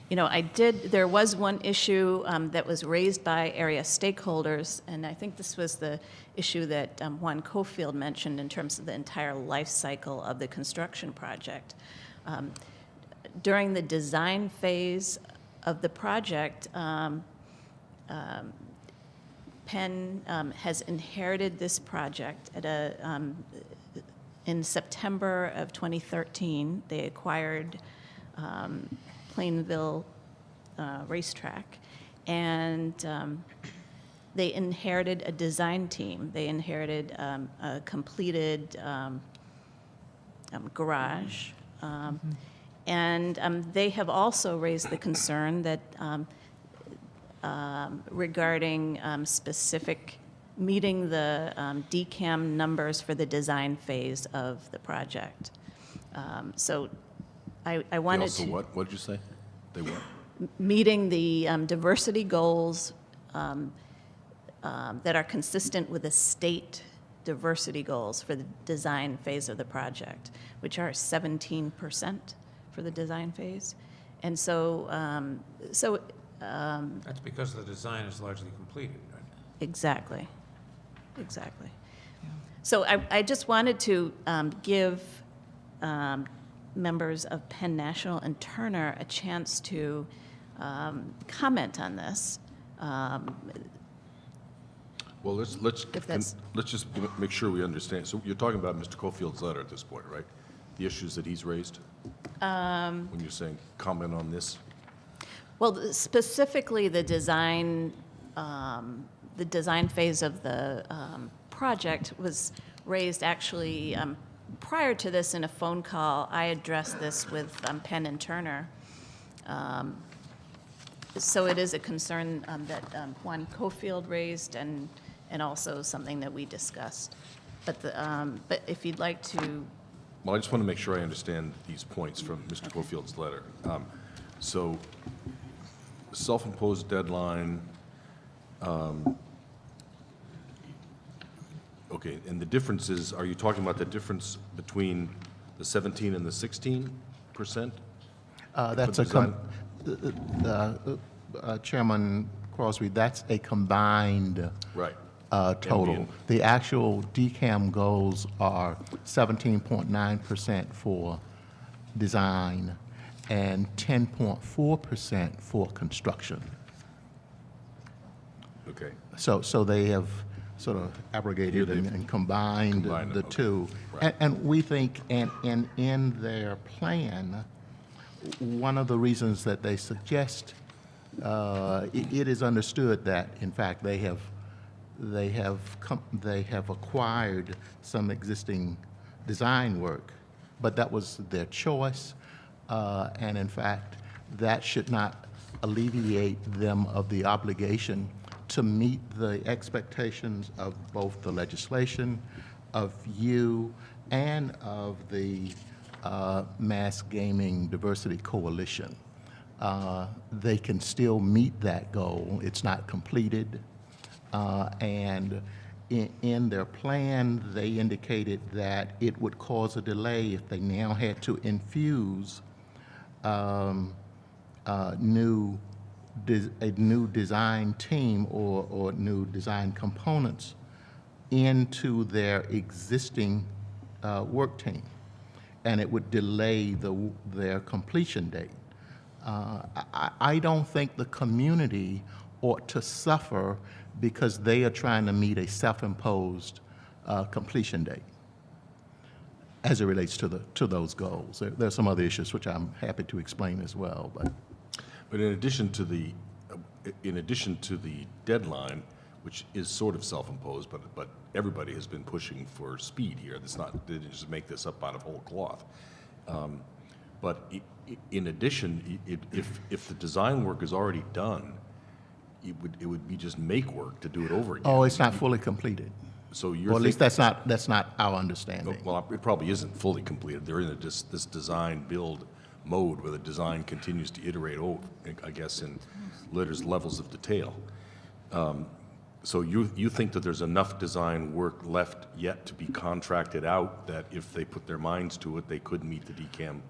There was one issue that was raised by area stakeholders, and I think this was the issue that Juan Cofield mentioned in terms of the entire life cycle of the construction project. During the design phase of the project, Penn has inherited this project in September of 2013. They acquired Plainville Racetrack, and they inherited a design team. They inherited a completed garage, and they have also raised the concern that regarding specific meeting the DCAM numbers for the design phase of the project. So I They wanted also to... what? What did you say? They what? Meeting the diversity goals that are consistent with the state diversity goals for the design phase of the project, which are 17% for the design phase. And so, That's because the design is largely completed, right? exactly. So I just wanted to give members of Penn National and Turner a chance to comment on this. Well, let's If that's- just make sure we understand. So you're talking about Mr. Cofield's letter at this point, right? The issues that he's raised? When you're saying comment on this? Well, specifically the design phase of the project was raised actually prior to this in a phone call. I addressed this with Penn and Turner. So it is a concern that Juan Cofield raised and also something that we discussed. But if you'd like to... Well, I just want to make sure I understand these points from Mr. Cofield's letter. So, self-imposed deadline, okay, and the differences, are you talking about the difference between the 17 and the 16%? That's For a, design? Chairman Crosby, that's a combined Right. total. MBN. The actual DCAM goals are 17.9% for design and 10.4% for construction. Okay. So they have sort of abrogated Yeah, they've and combined combined the them, okay. two. Right. And we think, and in their plan, one of the reasons that they suggest, it is understood that, in fact, they have acquired some existing design work, but that was their choice, and in fact, that should not alleviate them of the obligation to meet the expectations of both the legislation, of you, and of the Mass Gaming Diversity Coalition. They can still meet that goal. It's not completed. And in their plan, they indicated that it would cause a delay if they now had to infuse a new design team or new design components into their existing work team, and it would delay their completion date. I don't think the community ought to suffer because they are trying to meet a self-imposed completion date as it relates to those goals. There are some other issues which I'm happy to explain as well, but. But in addition to the deadline, which is sort of self-imposed, but everybody has been pushing for speed here. They didn't just make this up out of whole cloth. But in addition, if the design work is already done, it would be just make work to do it over again. Oh, it's not fully completed. So you're Or at least thinking- that's not our understanding. Well, it probably isn't fully completed. They're in this design build mode where the design continues to iterate over, I guess, in levels of detail. So you think that there's enough design work left yet to be contracted out that if they put their minds to it, they could meet the DCAM?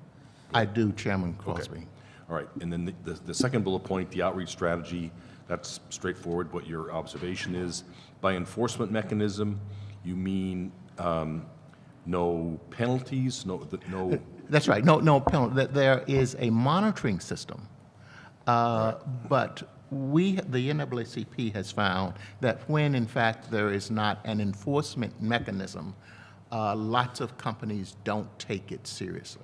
I do, Chairman Crosby. All right, and then the second bullet point, the outreach strategy, that's straightforward, what your observation is. By enforcement mechanism, you mean no penalties, no, That's right, no penalty. That there is a monitoring system, but the NAACP has found that when in fact there is not an enforcement mechanism, lots of companies don't take it seriously.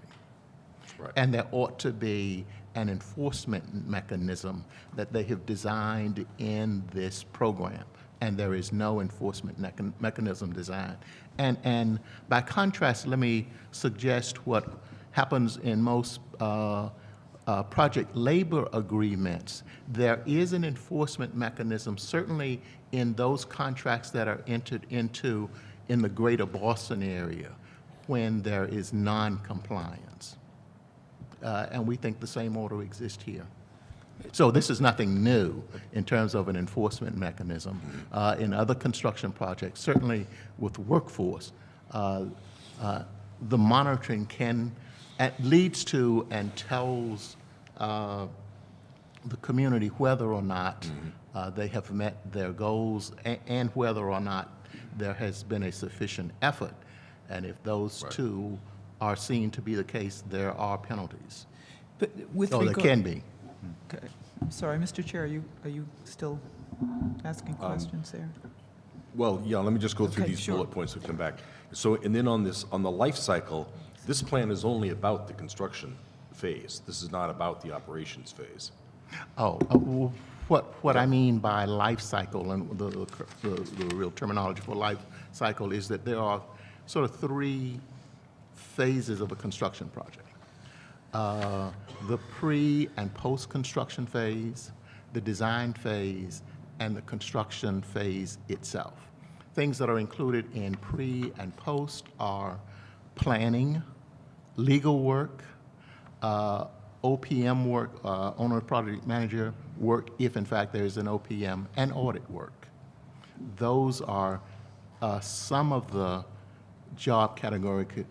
right. And there ought to be an enforcement mechanism that they have designed in this program, and there is no enforcement mechanism designed. And by contrast, let me suggest what happens in most project labor agreements. There is an enforcement mechanism, certainly in those contracts that are entered into in the greater Boston area when there is non-compliance. And we think the same order exists here. So this is nothing new in terms of an enforcement mechanism. In other construction projects, certainly with workforce, the monitoring leads to and tells the community whether or not they have met their goals and whether or not there has been a sufficient effort. And if those two are seen to be the case, there are penalties. But with Oh, there regard, can be. okay. Sorry, Mr. Chair, are you still asking questions there? Well, yeah, let me just go through Okay, these sure. bullet points and come back. So, and then on the life cycle, this plan is only about the construction phase. This is not about the operations phase. Well, what I mean by life cycle, and the real terminology for life cycle, is that there are sort of three phases of a construction project. The pre- and post-construction phase, the design phase, and the construction phase itself. Things that are included in pre and post are planning, legal work, OPM work, owner project manager work, if in fact there is an OPM, and audit work. Those are some of the job categories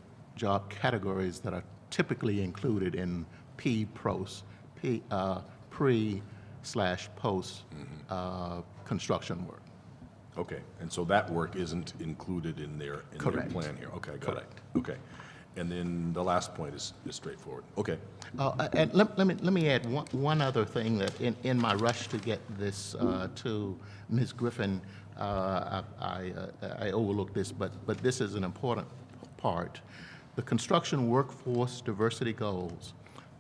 that are typically included in pre/post construction work. Okay, and so that work isn't included in their Correct. plan here? Okay, got it. Okay, and then the last point is straightforward. Okay, And let me add one other thing that in my rush to get this to Ms. Griffin, I overlooked this, but this is an important part. The construction workforce diversity goals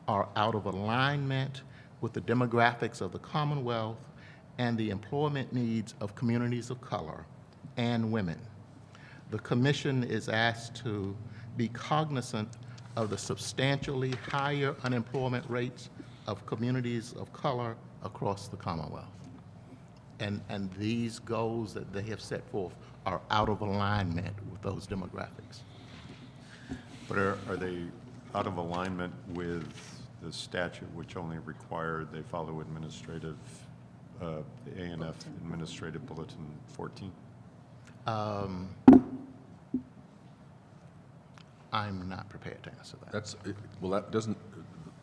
are out of alignment with the demographics of the Commonwealth and the employment needs of communities of color and women. The Commission is asked to be cognizant of the substantially higher unemployment rates of communities of color across the Commonwealth. And these goals that they have set forth are out of alignment with those demographics. But are they out of alignment with the statute, which only required they follow administrative, the ANF Administrative Bulletin 14? I'm not prepared to answer that.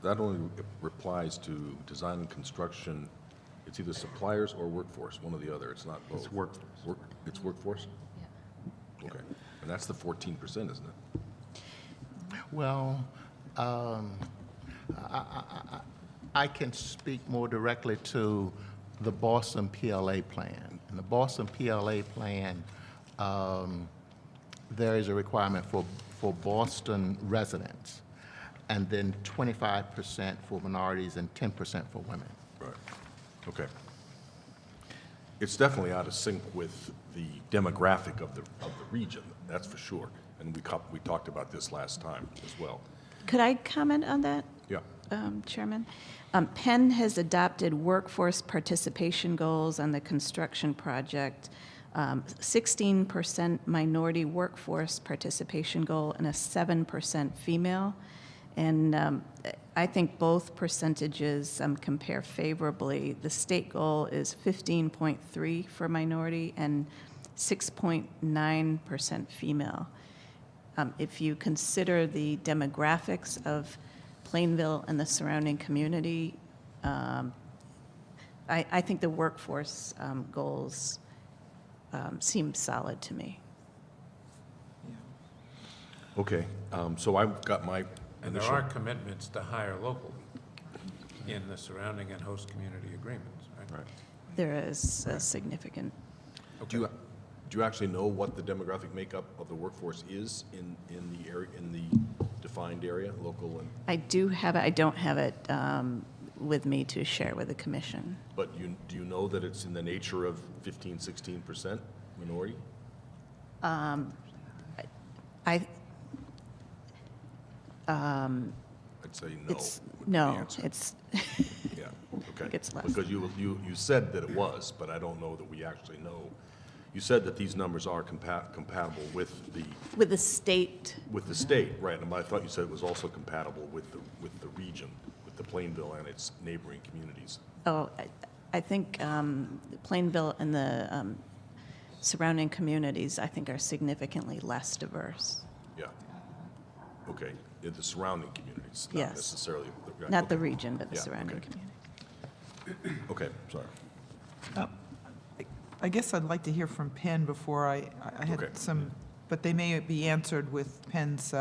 that only applies to design and construction. It's either suppliers or workforce, one or the other. It's not both. It's workforce. It's workforce? Yeah. Okay, and that's the 14%, isn't it? Well, I can speak more directly to the Boston PLA plan. In the Boston PLA plan, there is a requirement for Boston residents, and then 25% for minorities and 10% for women. Right, okay. It's definitely out of sync with the demographic of the region, that's for sure. And we talked about this last time as well. Could I comment on that, Yeah, Chairman? Penn has adopted workforce participation goals on the construction project, 16% minority workforce participation goal and a 7% female. And I think both percentages compare favorably. The state goal is 15.3 for minority and 6.9% female. If you consider the demographics of Plainville and the surrounding community. I think the workforce goals seem solid to me. Okay, so I've got my And there initial. are commitments to hire locally in the surrounding and host community agreements, right? Right. There is a significant, Do you actually know what the demographic makeup of the workforce is in the area, in the defined area, local and, I do have it, I don't have it with me to share with the commission. but do you know that it's in the nature of 15, 16% minority? I, I'd say no. it's, would be the no, answer. it's, Yeah, okay. it's less. Because you said that it was, but I don't know that we actually know. You said that these numbers are compatible with the with the state, state, right? And I thought you said it was also compatible with the region, with the Plainville and its neighboring communities. I think Plainville and the surrounding communities, I think, are significantly less diverse. Yeah. Okay, in the surrounding communities, not Yes. necessarily. Not the region, but the Yeah, surrounding okay. community. Okay, sorry. I guess I'd like to hear from Penn before I Okay. had some, but they may be answered with Penn's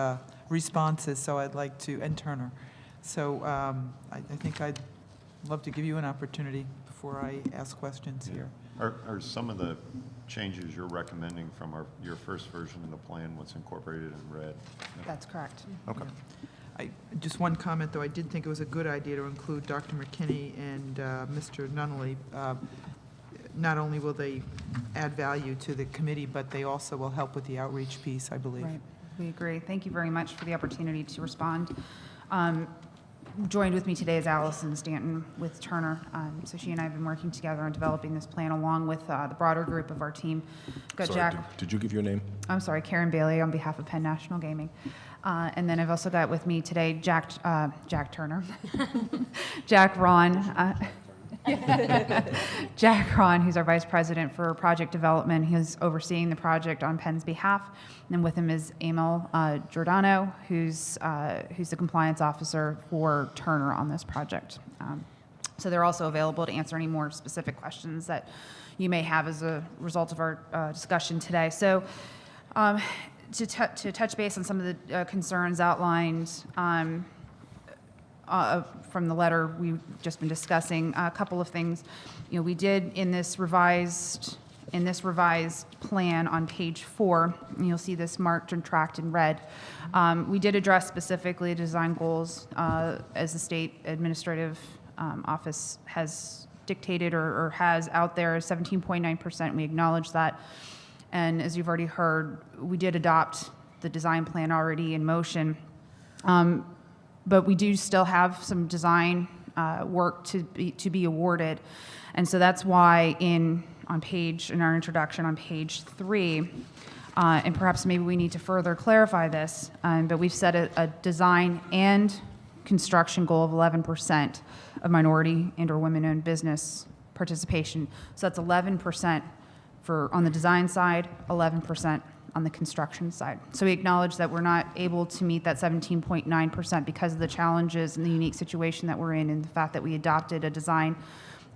responses, so I'd like to, and Turner. So I think I'd love to give you an opportunity before I ask questions here. Are some of the changes you're recommending from your first version of the plan what's incorporated in red? That's correct. Okay. Just one comment, though, I did think it was a good idea to include Dr. McKinney and Mr. Nunnally. Not only will they add value to the committee, but they also will help with the outreach piece, I believe. Right, we agree. Thank you very much for the opportunity to respond. Joined with me today is Allison Stanton with Turner. So she and I have been working together on developing this plan along with the broader group of our team. Got Sorry, Jack, did you give your name? I'm sorry, Karen Bailey on behalf of Penn National Gaming. And then I've also got with me today Jack Turner, Jack Ron, Jack Ron, who's our Vice President for Project Development. He's overseeing the project on Penn's behalf. And with him is Emil Giordano, who's the Compliance Officer for Turner on this project. So they're also available to answer any more specific questions that you may have as a result of our discussion today. So to touch base on some of the concerns outlined from the letter we've just been discussing, a couple of things. You know, we did in this revised plan on page 4, and you'll see this marked and tracked in red. We did address specifically design goals as the state administrative office has dictated or has out there, 17.9%. We acknowledge that. And as you've already heard, we did adopt the design plan already in motion. But we do still have some design work to be awarded. And so that's why in our introduction on page 3, and perhaps maybe we need to further clarify this, but we've set a design and construction goal of 11% of minority and or women-owned business participation. So that's 11% on the design side, 11% on the construction side. So we acknowledge that we're not able to meet that 17.9% because of the challenges and the unique situation that we're in, and the fact that we adopted a design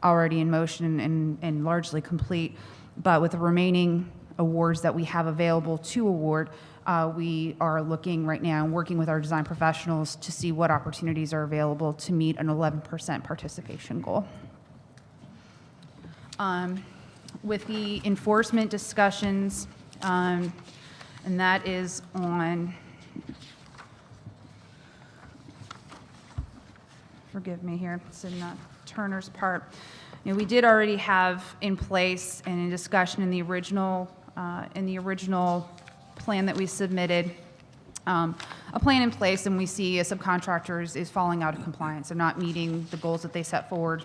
already in motion and largely complete. But with the remaining awards that we have available to award, we are looking right now and working with our design professionals to see what opportunities are available to meet an 11% participation goal. With the enforcement discussions, and that is on, forgive me here, it's in Turner's part. You know, we did already have in place and in discussion in the original plan that we submitted, a plan in place, and we see a subcontractor is falling out of compliance. They're not meeting the goals that they set forward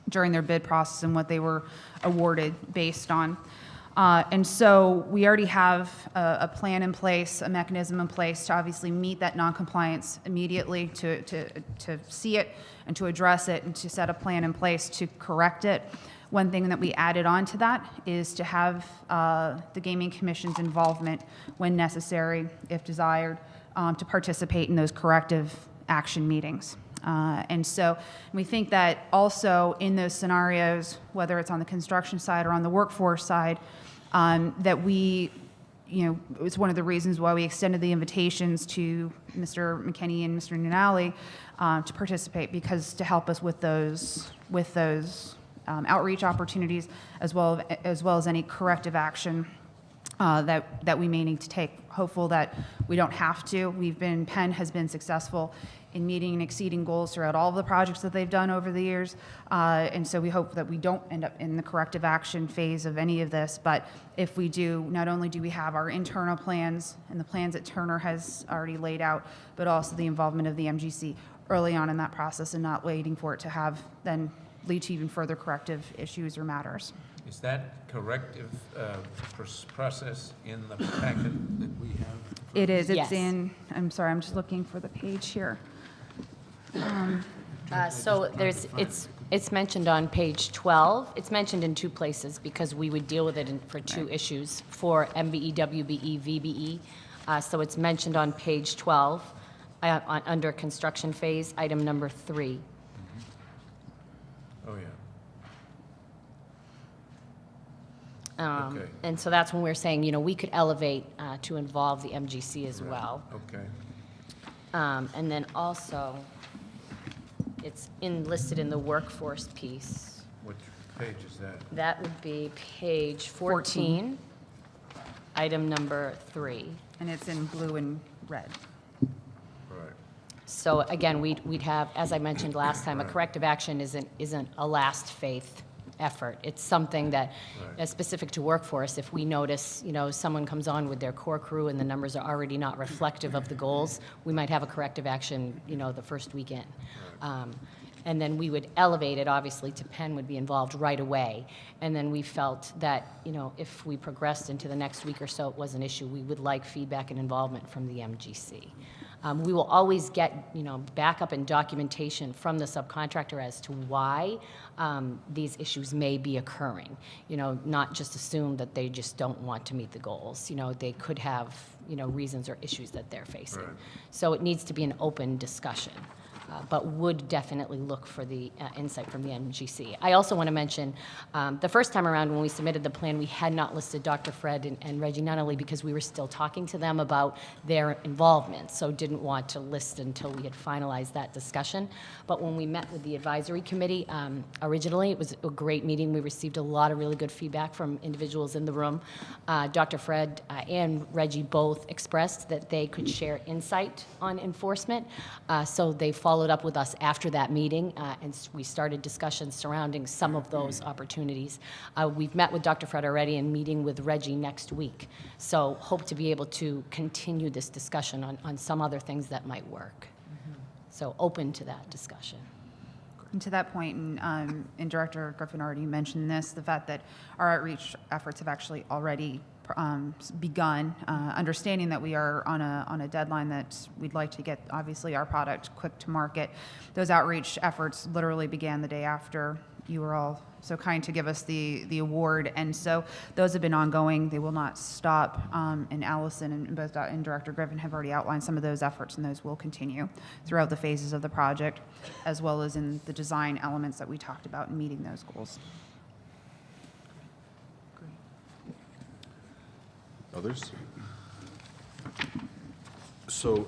during their bid process and what they were awarded based on. And so we already have a plan in place, a mechanism in place to obviously meet that noncompliance immediately, to see it and to address it and to set a plan in place to correct it. One thing that we added on to that is to have the Gaming Commission's involvement when necessary, if desired, to participate in those corrective action meetings. And so we think that also in those scenarios, whether it's on the construction side or on the workforce side, that we, it's one of the reasons why we extended the invitations to Mr. McKinney and Mr. Nunali to participate, because to help us with those outreach opportunities, as well as any corrective action that we may need to take. Hopeful that we don't have to. Penn has been successful in meeting and exceeding goals throughout all of the projects that they've done over the years. And so we hope that we don't end up in the corrective action phase of any of this. But if we do, not only do we have our internal plans and the plans that Turner has already laid out, but also the involvement of the MGC early on in that process and not waiting for it to have then lead to even further corrective issues or matters. Is that corrective process in the packet that we have? It is. Yes. It's in, I'm sorry, I'm just looking for the page here. So it's mentioned on page 12. It's mentioned in two places because we would deal with it for two issues, for MBE, WBE, VBE. So it's mentioned on page 12 under construction phase, item number 3. Oh, yeah. Okay. And so that's when we're saying, we could elevate to involve the MGC as well. Okay. And then also, it's listed in the workforce piece. Which page is that? That would be page 14, item number 3. And it's in blue and red. Right. So again, we'd have, as I mentioned last time, a corrective action isn't a last faith effort. It's something that is specific to workforce. If we notice, someone comes on with their core crew and the numbers are already not reflective of the goals, we might have a corrective action, the first weekend. And then we would elevate it, obviously, to Penn would be involved right away. And then we felt that, if we progressed into the next week or so, it was an issue, we would like feedback and involvement from the MGC. We will always get, backup and documentation from the subcontractor as to why these issues may be occurring. Not just assume that they just don't want to meet the goals. They could have, reasons or issues that they're facing. Right. So it needs to be an open discussion. But would definitely look for the insight from the MGC. I also want to mention, the first time around when we submitted the plan, we had not listed Dr. Fred and Reggie Nunnally because we were still talking to them about their involvement, so didn't want to list until we had finalized that discussion. But when we met with the advisory committee, originally, it was a great meeting. We received a lot of really good feedback from individuals in the room. Dr. Fred and Reggie both expressed that they could share insight on enforcement, so they followed up with us after that meeting, and we started discussions surrounding some of those opportunities. We've met with Dr. Fred already and meeting with Reggie next week, so hope to be able to continue this discussion on some other things that might work. So open to that discussion. And to that point, and Director Griffin already mentioned this, the fact that our outreach efforts have actually already begun, understanding that we are on a deadline that we'd like to get, obviously, our product quick to market. Those outreach efforts literally began the day after you were all so kind to give us the award, and so those have been ongoing. They will not stop, and Allison and both and Director Griffin have already outlined some of those efforts, and those will continue throughout the phases of the project, as well as in the design elements that we talked about in meeting those goals. Others? So,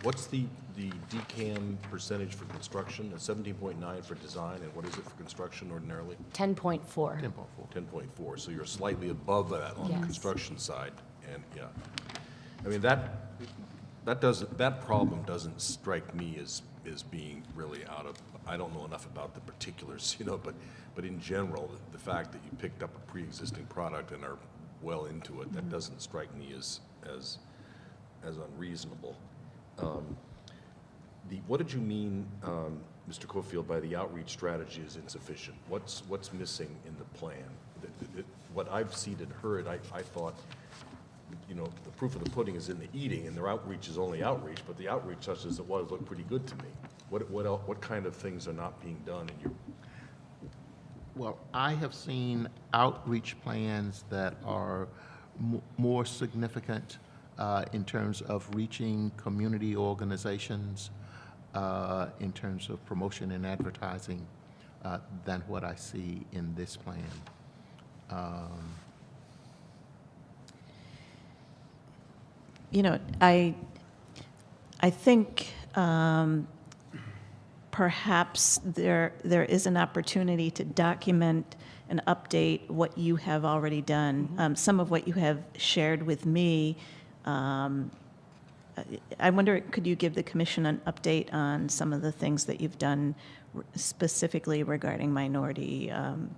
what's the DCAM percentage for construction? 17.9 for design, and what is it for construction ordinarily? 10.4. 10.4, so you're slightly above that on the Yes. construction side, and, yeah. I mean, that problem doesn't strike me as being really out of, I don't know enough about the particulars, but in general, the fact that you picked up a pre-existing product and are well into it, that doesn't strike me as unreasonable. What did you mean, Mr. Cofield, by the outreach strategy is insufficient? What's missing in the plan? What I've seen and heard, I thought, the proof of the pudding is in the eating, and their outreach is only outreach, but the outreach, such as it was, looked pretty good to me. What kind of things are not being done in your? Well, I have seen outreach plans that are more significant in terms of reaching community organizations, in terms of promotion and advertising, than what I see in this plan. You know, I think perhaps there is an opportunity to document and update what you have already done. Some of what you have shared with me, I wonder, could you give the commission an update on some of the things that you've done specifically regarding minority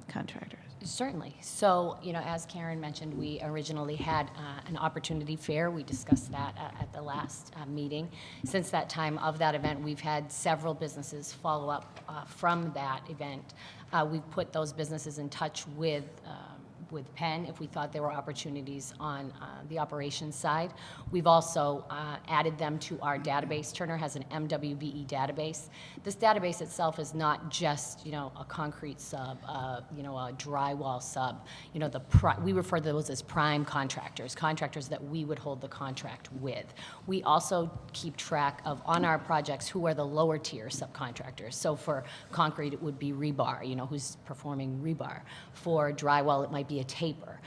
contractors? Certainly. So, as Karen mentioned, we originally had an opportunity fair. We discussed that at the last meeting. Since that time of that event, we've had several businesses follow up from that event. We've put those businesses in touch with Penn if we thought there were opportunities on the operations side. We've also added them to our database. Turner has an MWBE database. This database itself is not just, a concrete sub, a drywall sub. We refer to those as prime contractors, contractors that we would hold the contract with. We also keep track of, on our projects, who are the lower tier subcontractors. So for concrete, it would be rebar, who's performing rebar. For drywall, it might be a taper.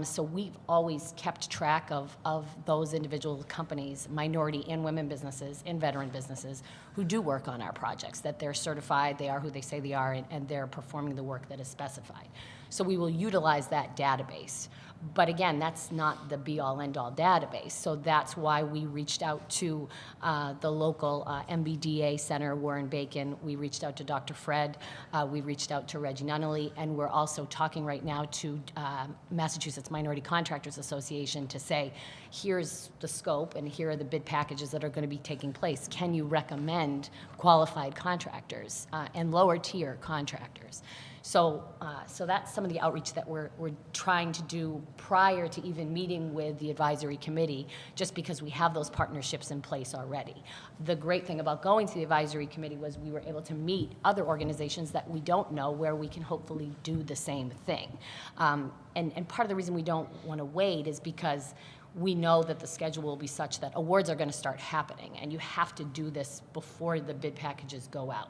So we've always kept track of those individual companies, minority and women businesses and veteran businesses, who do work on our projects, that they're certified, they are who they say they are, and they're performing the work that is specified. So we will utilize that database. But again, that's not the be-all, end-all database. So that's why we reached out to the local MBDA Center, Warren Bacon. We reached out to Dr. Fred. We reached out to Reggie Nunnally. And we're also talking right now to Massachusetts Minority Contractors Association to say, here's the scope and here are the bid packages that are going to be taking place. Can you recommend qualified contractors and lower tier contractors? So that's some of the outreach that we're trying to do prior to even meeting with the advisory committee, just because we have those partnerships in place already. The great thing about going to the advisory committee was we were able to meet other organizations that we don't know, where we can hopefully do the same thing. And part of the reason we don't want to wait is because we know that the schedule will be such that awards are going to start happening, and you have to do this before the bid packages go out.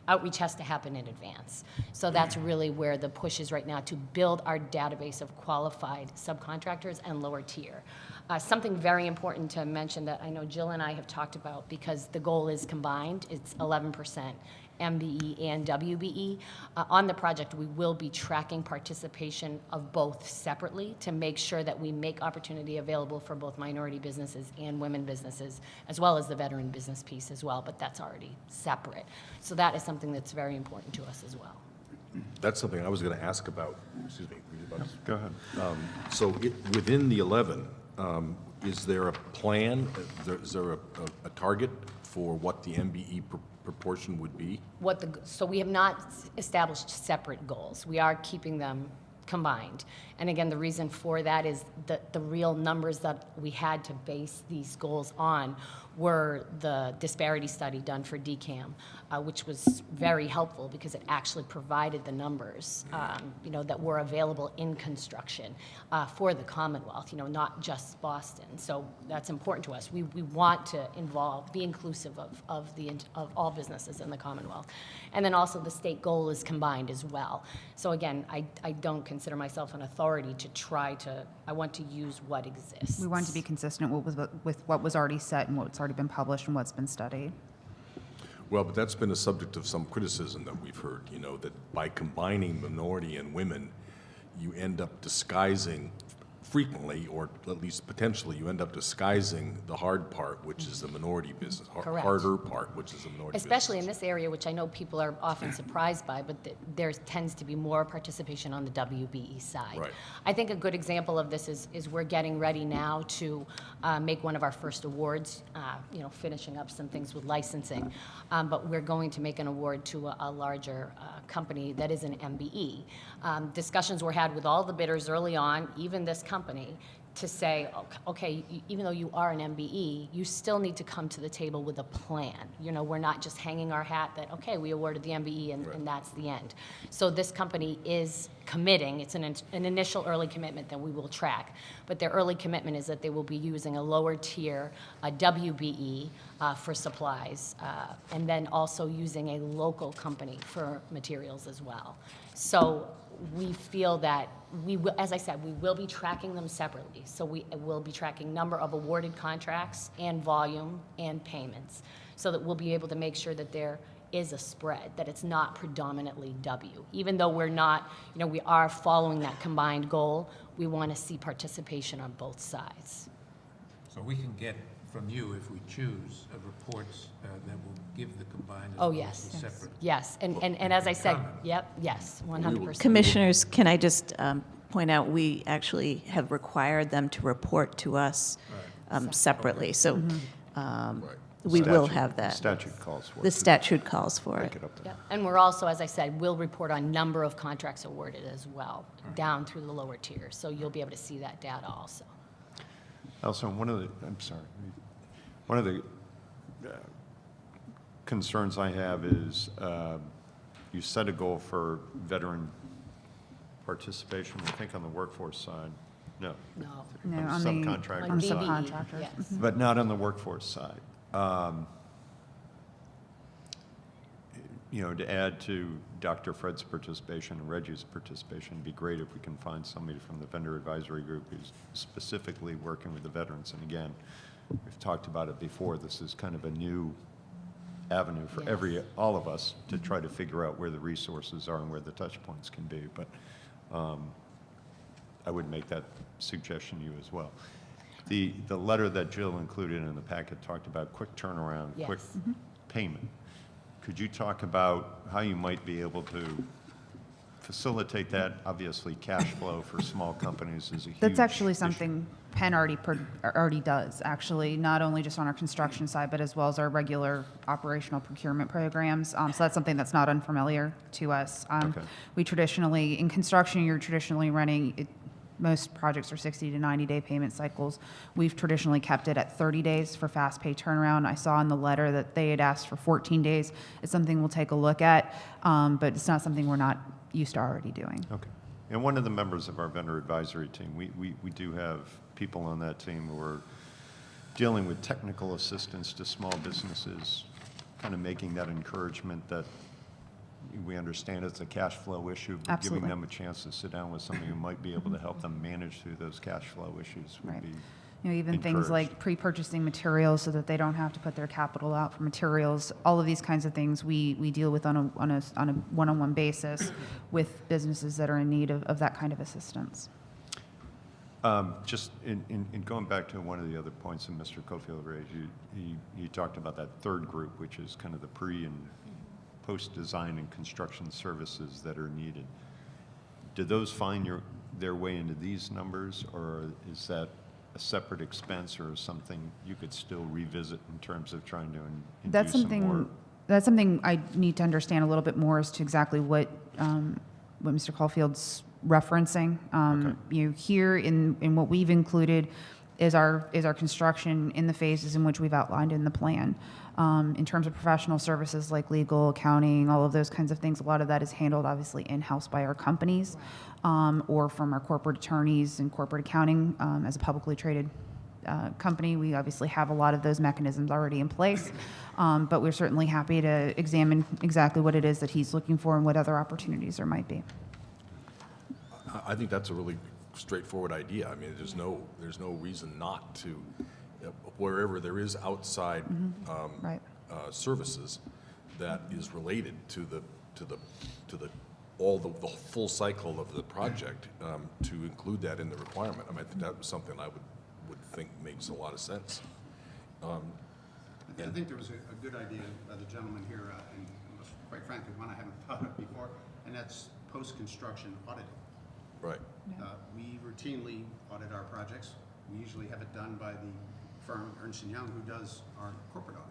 Outreach has to happen in advance. So that's really where the push is right now, to build our database of qualified subcontractors and lower tier. Something very important to mention that I know Jill and I have talked about, because the goal is combined, it's 11%. MBE and WBE. On the project, we will be tracking participation of both separately to make sure that we make opportunity available for both minority businesses and women businesses, as well as the veteran business piece as well, but that's already separate. So that is something that's very important to us as well. That's something I was going to ask about. Excuse me. were you about to- Go ahead. So within the 11, is there a plan, is there a target for what the MBE proportion would be? So we have not established separate goals. We are keeping them combined. And again, the reason for that is that the real numbers that we had to base these goals on were the disparity study done for DCAM, which was very helpful because it actually provided the numbers, that were available in construction for the Commonwealth, not just Boston. So that's important to us. We want to be inclusive of all businesses in the Commonwealth. And then also the state goal is combined as well. So again, I don't consider myself an authority to I want to use what exists. We want to be consistent with what was already set and what's already been published and what's been studied. Well, but that's been a subject of some criticism that we've heard, that by combining minority and women, you end up disguising frequently, or at least potentially, you end up disguising the hard part, which is the minority business, Correct. harder part, which is the minority Especially in business. this area, which I know people are often surprised by, but there tends to be more participation on the WBE side. Right. I think a good example of this is we're getting ready now to make one of our first awards, finishing up some things with licensing, but we're going to make an award to a larger company that is an MBE. Discussions were had with all the bidders early on, even this company, to say, okay, even though you are an MBE, you still need to come to the table with a plan. You know, we're not just hanging our hat that, okay, we awarded the MBE and that's the end. So this company is committing, it's an initial early commitment that we will track, but their early commitment is that they will be using a lower tier, a WBE for supplies, and then also using a local company for materials as well. So we feel that we will, as I said, we will be tracking them separately. So we will be tracking number of awarded contracts and volume and payments, so that we'll be able to make sure that there is a spread, that it's not predominantly W. Even though we're not, you know, we are following that combined goal, we want to see participation on both sides. So we can get from you, if we choose, reports that will give the combined as Oh, well yes. as the separate. Yes, and as I said, Comment. yep, yes, 100%. Commissioners, can I just point out, we actually have required them to report to us separately, so we will Statute- have that. Statute calls for it. The statute calls for Break it. it up to Yep. And we're also, as I said, we'll report on number of contracts awarded as well, down through the lower tiers. So you'll be able to see that data also. Also, one of the concerns I have is you set a goal for veteran participation, I think on the workforce side. No. No. No, On the on the subcontractor On side. VBE, subcontractors. yes. But not on the workforce side. You know, to add to Dr. Fred's participation and Reggie's participation, it'd be great if we can find somebody from the vendor advisory group who's specifically working with the veterans. And again, we've talked about it before, this is kind of a new avenue for Yes. all of us to try to figure out where the resources are and where the touch points can be. But I would make that suggestion to you as well. The letter that Jill included in the packet talked about quick turnaround, quick Yes. payment. Could you talk about how you might be able to facilitate that? Obviously, cash flow for small companies is a huge That's actually issue. something Penn already does, actually, not only just on our construction side, but as well as our regular operational procurement programs. So that's something that's not unfamiliar to us. Okay. We traditionally, in construction, you're traditionally running, most projects are 60 to 90-day payment cycles. We've traditionally kept it at 30 days for fast pay turnaround. I saw in the letter that they had asked for 14 days. It's something we'll take a look at, but it's not something we're not used to already doing. Okay. And one of the members of our vendor advisory team, we do have people on that team who are dealing with technical assistance to small businesses, kind of making that encouragement that we understand it's a cash flow issue, but Absolutely. giving them a chance to sit down with somebody who might be able to help them manage through those cash flow issues would Right. be You know, even things like encouraged. pre-purchasing materials so that they don't have to put their capital out for materials. All of these kinds of things we deal with on a one-on-one basis with businesses that are in need of that kind of assistance. Just in going back to one of the other points that Mr. Cofield raised, you talked about that third group, which is kind of the pre and post-design and construction services that are needed. Do those find their way into these numbers, or is that a separate expense or something you could still revisit in terms of trying to That's induce some more? something I need to understand a little bit more as to exactly what Mr. Caulfield's referencing. Okay. You know, here in what we've included is our construction in the phases in which we've outlined in the plan. In terms of professional services like legal, accounting, all of those kinds of things, a lot of that is handled obviously in-house by our companies or from our corporate attorneys and corporate accounting. As a publicly traded company, we obviously have a lot of those mechanisms already in place, but we're certainly happy to examine exactly what it is that he's looking for and what other opportunities there might be. I think that's a really straightforward idea. I mean, there's no reason not to, wherever there is outside Right. services that is related to the full cycle of the project, to include that in the requirement. I mean, I think that was something I would think makes a lot of sense. I think there was a good idea by the gentleman here, and quite frankly, one I haven't thought of before, and that's post-construction auditing. Right. We routinely audit our projects. We usually have it done by the firm Ernst & Young, who does our corporate audit.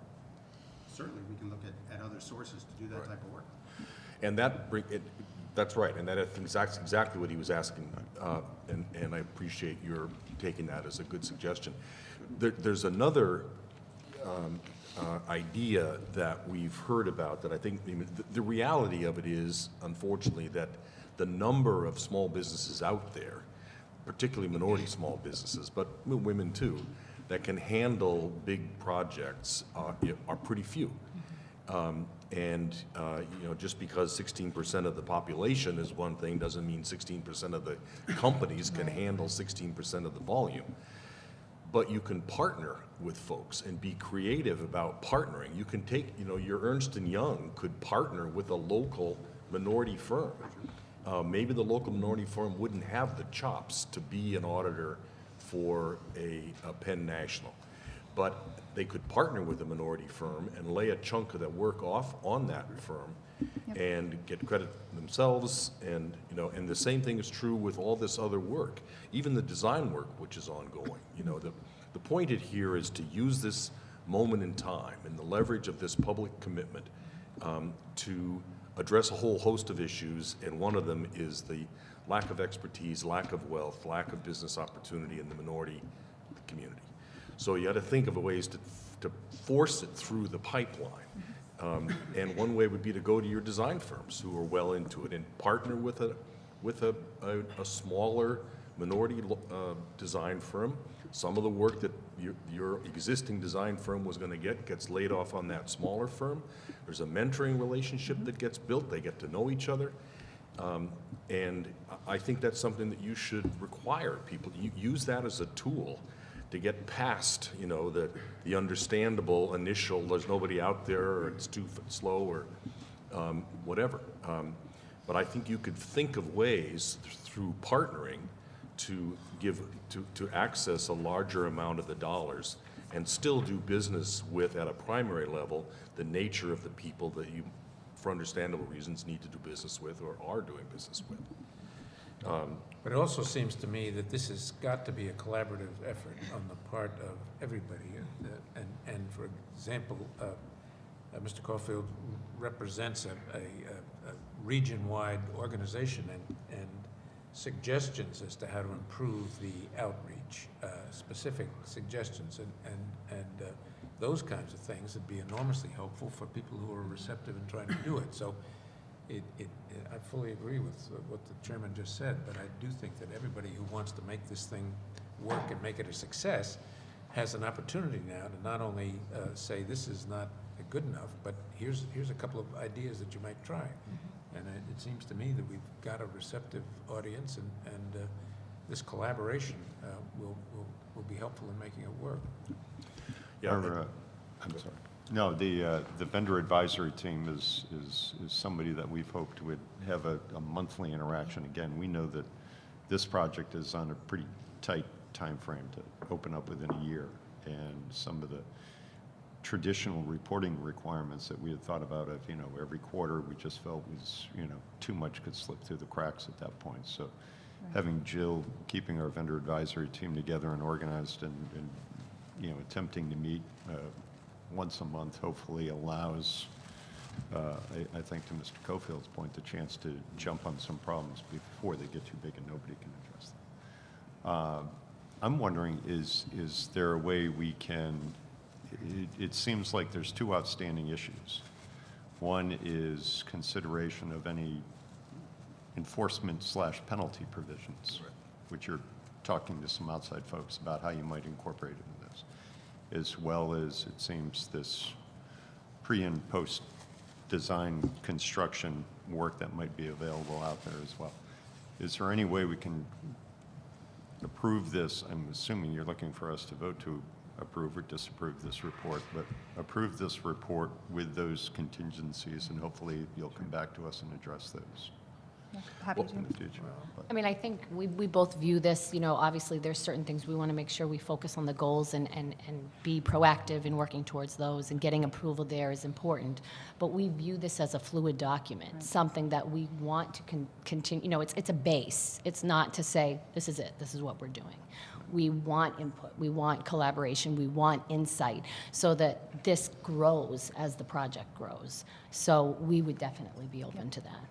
Certainly, we can look at other sources to do that Right. type of work. And that That's right, and that's exactly what he was asking, and I appreciate your taking that as a good suggestion. There's another idea that we've heard about that I think, I mean, the reality of it is, unfortunately, that the number of small businesses out there, particularly minority small businesses, but women too, that can handle big projects are pretty few. Just because 16% of the population is one thing doesn't mean 16% of the companies can handle 16% of the volume. But you can partner with folks and be creative about partnering. You can take, your Ernst & Young could partner with a local minority firm. Maybe the local minority firm wouldn't have the chops to be an auditor for a Penn National. But they could partner with a minority firm and lay a chunk of that work off on that firm and get credit themselves. And, and the same thing is true with all this other work, even the design work, which is ongoing. The point here is to use this moment in time and the leverage of this public commitment to address a whole host of issues, and one of them is the lack of expertise, lack of wealth, lack of business opportunity in the minority community. So you got to think of ways to force it through the pipeline. And one way would be to go to your design firms who are well into it and partner with a smaller minority design firm. Some of the work that your existing design firm was going to get gets laid off on that smaller firm. There's a mentoring relationship that gets built. They get to know each other. And I think that's something that you should require people. You use that as a tool to get past, the understandable initial, there's nobody out there, or it's too slow, or whatever. But I think you could think of ways through partnering to access a larger amount of the dollars and still do business with, at a primary level, the nature of the people that you, for understandable reasons, need to do business with or are doing business with. But it also seems to me that this has got to be a collaborative effort on the part of everybody. And for example, Mr. Caulfield represents a region-wide organization, and suggestions as to how to improve the outreach, specific suggestions, and those kinds of things would be enormously helpful for people who are receptive and trying to do it. So I fully agree with what the chairman just said, but I do think that everybody who wants to make this thing work and make it a success has an opportunity now to not only say this is not good enough, but here's a couple of ideas that you might try. And it seems to me that we've got a receptive audience, and this collaboration will be helpful in making it work. Yeah, I'm sorry. No, the vendor advisory team is somebody that we've hoped would have a monthly interaction. Again, we know that this project is on a pretty tight time frame to open up within a year, and some of the traditional reporting requirements that we had thought about of, every quarter, we just felt was, too much could slip through the cracks at that point. So having Jill keeping our vendor advisory team together and organized and attempting to meet once a month hopefully allows, I think to Mr. Cofield's point, the chance to jump on some problems before they get too big and nobody can address them. I'm wondering, is there a way we can, it seems like there's two outstanding issues. One is consideration of any enforcement/penalty provisions, which you're talking to some outside folks about how you might incorporate it in this, as well as, it seems, this pre- and post-design construction work that might be available out there as well. Is there any way we can approve this? I'm assuming you're looking for us to vote to approve or disapprove this report, but approve this report with those contingencies, and hopefully you'll come back to us and address those Happy to. in the future. I mean, I think we both view this, obviously there's certain things we want to make sure we focus on the goals and be proactive in working towards those, and getting approval there is important. But we view this as a fluid document, something that we want to continue, it's a base. It's not to say, this is it, this is what we're doing. We want input, we want collaboration, we want insight, so that this grows as the project grows. So we would definitely be open to that.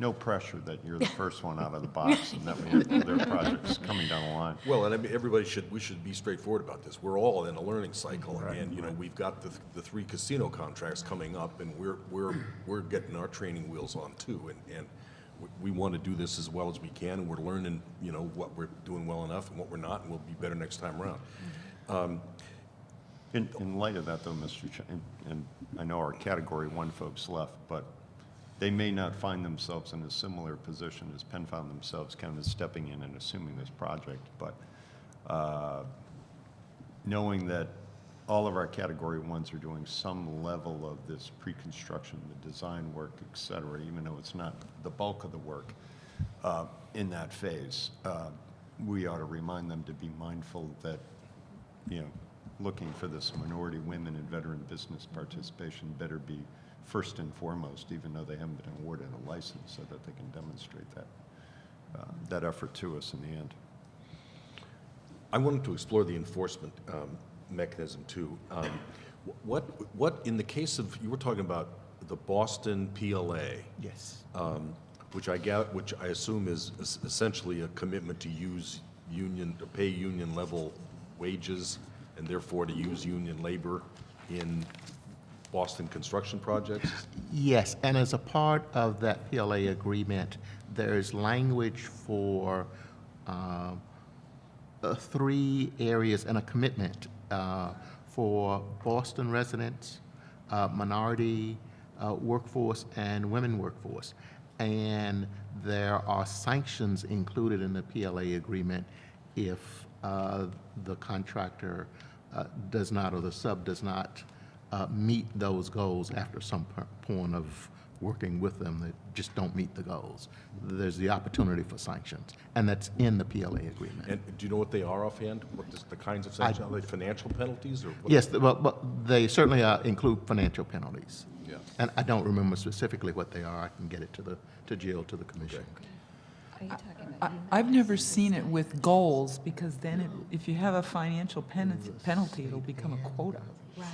no pressure that you're the first one out of the box and that we have other projects coming down the line. Well, and I mean, we should be straightforward about this. We're all in a learning cycle, and, you know, we've got the 3 casino contracts coming up, and we're getting our training wheels on too, and we want to do this as well as we can, and we're learning, you know, what we're doing well enough and what we're not, and we'll be better next time around. In light of that, though, Mr. and I know our Category 1 folks left, but they may not find themselves in a similar position as Penn found themselves, kind of stepping in and assuming this project. But knowing that all of our Category 1s are doing some level of this pre-construction, the design work, et cetera, even though it's not the bulk of the work in that phase, we ought to remind them to be mindful that, you know, looking for this minority women and veteran business participation better be first and foremost, even though they haven't been awarded a license, so that they can demonstrate that effort to us in the end. I wanted to explore the enforcement mechanism too. What in the case of, you were talking about the Boston PLA, Yes. which I assume is essentially a commitment to pay union level wages, and therefore to use union labor in Boston construction projects? Yes, and as a part of that PLA agreement, there is language for 3 areas and a commitment for Boston residents, minority workforce, and women workforce. And there are sanctions included in the PLA agreement if the contractor does not, or the sub does not meet those goals after some point of working with them that just don't meet the goals. There's the opportunity for sanctions, and that's in the PLA agreement. And do you know what they are offhand? The kinds of sanctions? Are they financial penalties or what? Yes, but they certainly include financial penalties. Yeah. And I don't remember specifically what they are. I can get it to Jill, to the commission. I've never seen it with goals, because then if you have a financial penalty, it'll become a quota. Right.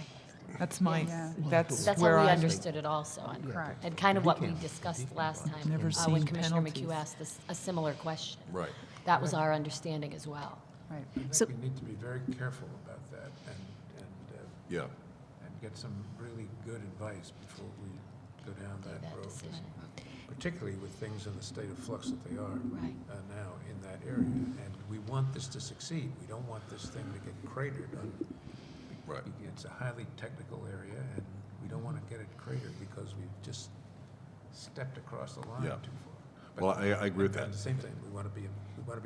That's That's where how we I understood it also. And- Correct. And kind of what we discussed last time. Never When seen Commissioner penalties. McHugh asked a similar question. Right. That was our understanding as well. Right. I So- think we need to be very careful about that Yeah. and get some really good advice before we go down that that road. decision. Particularly with things in the state of flux that they are Right. now in that area. And we want this to succeed. We don't want this thing to get cratered. Right. It's a highly technical area, and we don't want to get it cratered because we've just stepped across the line Yeah. too far. Well, I agree with And that. the same thing, we want to be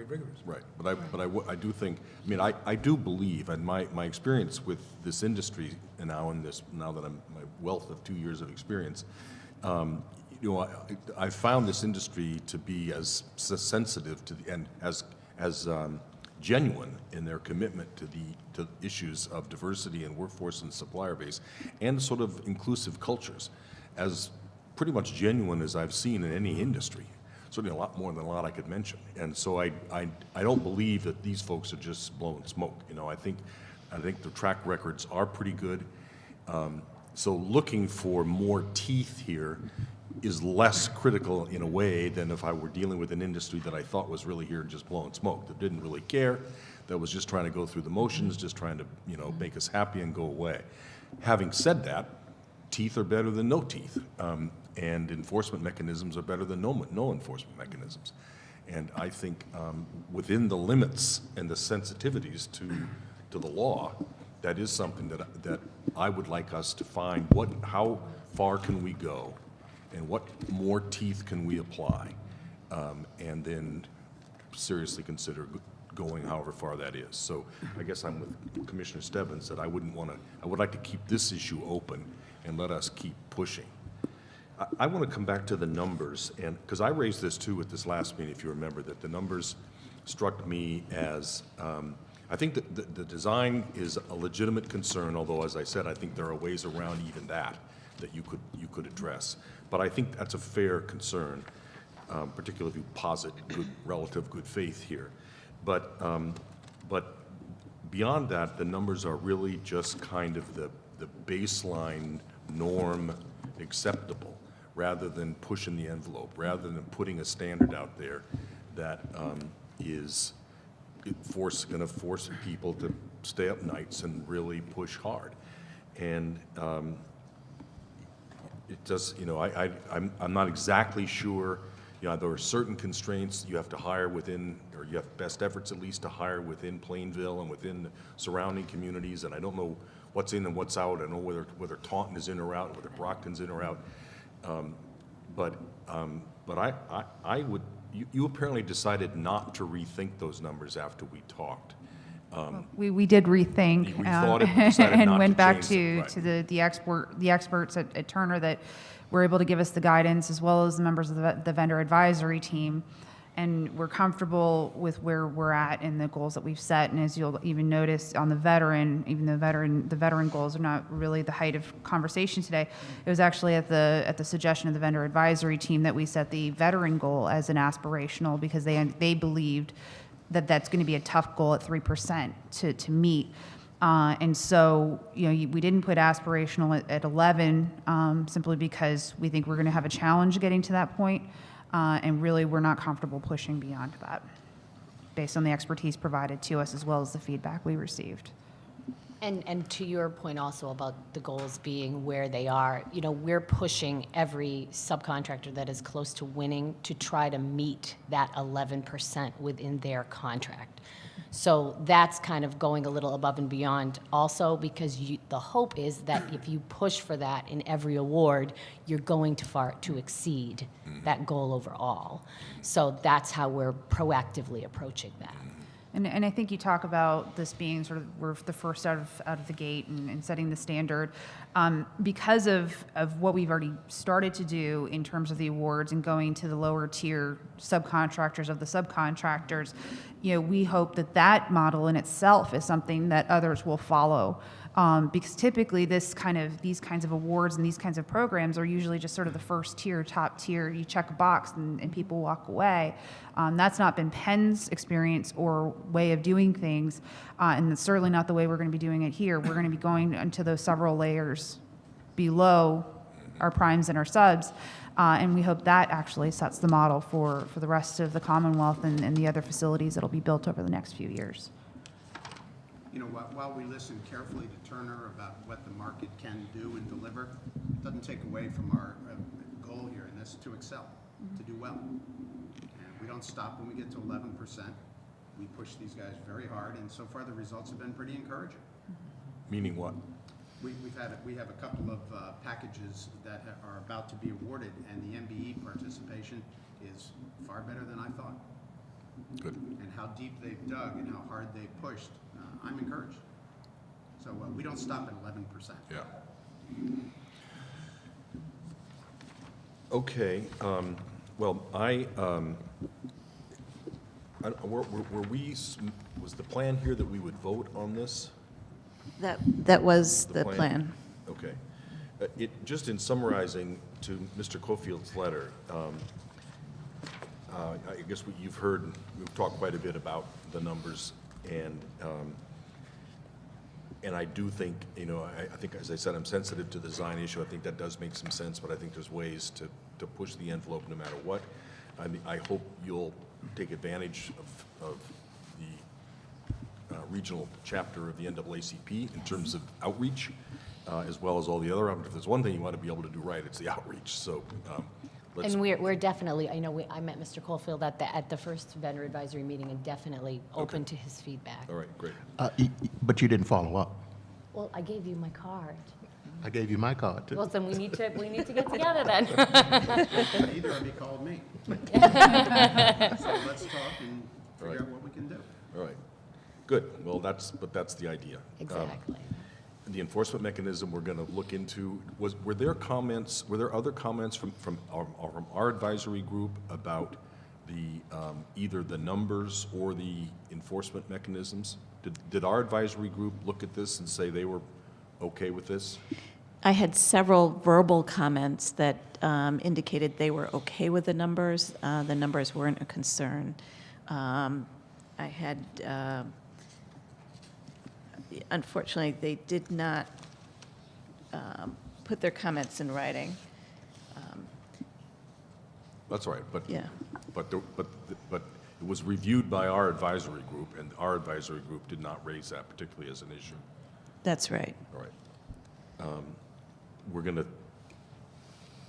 rigorous. Right, but I do think, I mean, I do believe, and my experience with this industry now that I'm my wealth of 2 years of experience, you know, I found this industry to be as sensitive to and as genuine in their commitment to issues of diversity and workforce and supplier base, and sort of inclusive cultures, as pretty much genuine as I've seen in any industry. Certainly a lot more than a lot I could mention. And so I don't believe that these folks are just blowing smoke. You know, I think the track records are pretty good. So looking for more teeth here is less critical in a way than if I were dealing with an industry that I thought was really here just blowing smoke, that didn't really care, that was just trying to go through the motions, just trying to, you know, make us happy and go away. Having said that, teeth are better than no teeth, and enforcement mechanisms are better than no enforcement mechanisms. And I think within the limits and the sensitivities to the law, that is something that I would like us to find. How far can we go, and what more teeth can we apply, and then seriously consider going however far that is. So I guess I'm with Commissioner Stebbins that I would like to keep this issue open and let us keep pushing. I want to come back to the numbers, and because I raised this too at this last meeting, if you remember, that the numbers struck me as, I think that the design is a legitimate concern, although as I said, I think there are ways around even that you could address. But I think that's a fair concern, particularly if you posit relative good faith here. But beyond that, the numbers are really just kind of the baseline norm acceptable, rather than pushing the envelope, rather than putting a standard out there that is going to force people to stay up nights and really push hard. And it does, you know, I'm not exactly sure, you know, there are certain constraints you have to hire within, or you have best efforts at least to hire within Plainville and within the surrounding communities, and I don't know what's in and what's out. I don't know whether Taunton is in or out, whether Brockton's in or out. But I would, you apparently decided not to rethink those numbers after we talked. We did rethink You rethought it, but decided and not went to back change to it, right. the experts at Turner that were able to give us the guidance, as well as the members of the vendor advisory team. And we're comfortable with where we're at and the goals that we've set. And as you'll even notice on the veteran, even though the veteran goals are not really the height of conversation today, it was actually at the suggestion of the vendor advisory team that we set the veteran goal as an aspirational, because they believed that that's going to be a tough goal at 3% to meet. And so, you know, we didn't put aspirational at 11 simply because we think we're going to have a challenge getting to that point. And really, we're not comfortable pushing beyond that based on the expertise provided to us as well as the feedback we received. And to your point also about the goals being where they are, you know, we're pushing every subcontractor that is close to winning to try to meet that 11% within their contract. So that's kind of going a little above and beyond also, because the hope is that if you push for that in every award, you're going to exceed that goal overall. So that's how we're proactively approaching that. And I think you talk about this being sort of, we're the first out of the gate and setting the standard. Because of what we've already started to do in terms of the awards and going to the lower tier subcontractors of the subcontractors, you know, we hope that model in itself is something that others will follow. Because typically these kinds of awards and these kinds of programs are usually just sort of the first tier, top tier. You check a box and people walk away. That's not been Penn's experience or way of doing things, and it's certainly not the way we're going to be doing it here. We're going to be going into those several layers below our primes and our subs, and we hope that actually sets the model for the rest of the Commonwealth and the other facilities that will be built over the next few years. You know, while we listen carefully to Turner about what the market can do and deliver, it doesn't take away from our goal here, and that's to excel, to do well. And we don't stop when we get to 11%. We push these guys very hard, and so far the results have been pretty encouraging. Meaning what? We have a couple of packages that are about to be awarded, and the MBE participation is far better than I thought. Good. And how deep they've dug and how hard they've pushed, I'm encouraged. So we don't stop at 11%. Yeah. Okay, well, was the plan here that we would vote on this? That was the plan. Okay. Just in summarizing to Mr. Cofield's letter, I guess you've heard, we've talked quite a bit about the numbers, and I do think, you know, I think, as I said, I'm sensitive to the design issue. I think that does make some sense, but I think there's ways to push the envelope no matter what. I hope you'll take advantage of the regional chapter of the NAACP in terms of outreach, as well as all the other. If there's one thing you want to be able to do right, it's the outreach. So let's. And we're definitely, I know I met Mr. Caulfield at the first vendor advisory meeting, and definitely open to his feedback. All right, great. But you didn't follow up. Well, I gave you my card. I gave you my card, too. Well, then we need to get together then. Neither of you called me. So let's talk and figure out what we can do. All right, good. Well, that's the idea. Exactly. The enforcement mechanism we're going to look into, were there other comments from our advisory group about either the numbers or the enforcement mechanisms? Did our advisory group look at this and say they were okay with this? I had several verbal comments that indicated they were okay with the numbers. The numbers weren't a concern. I had, unfortunately, they did not put their comments in writing. That's right, but, Yeah. but it was reviewed by our advisory group, and our advisory group did not raise that particularly as an issue. That's right. All right.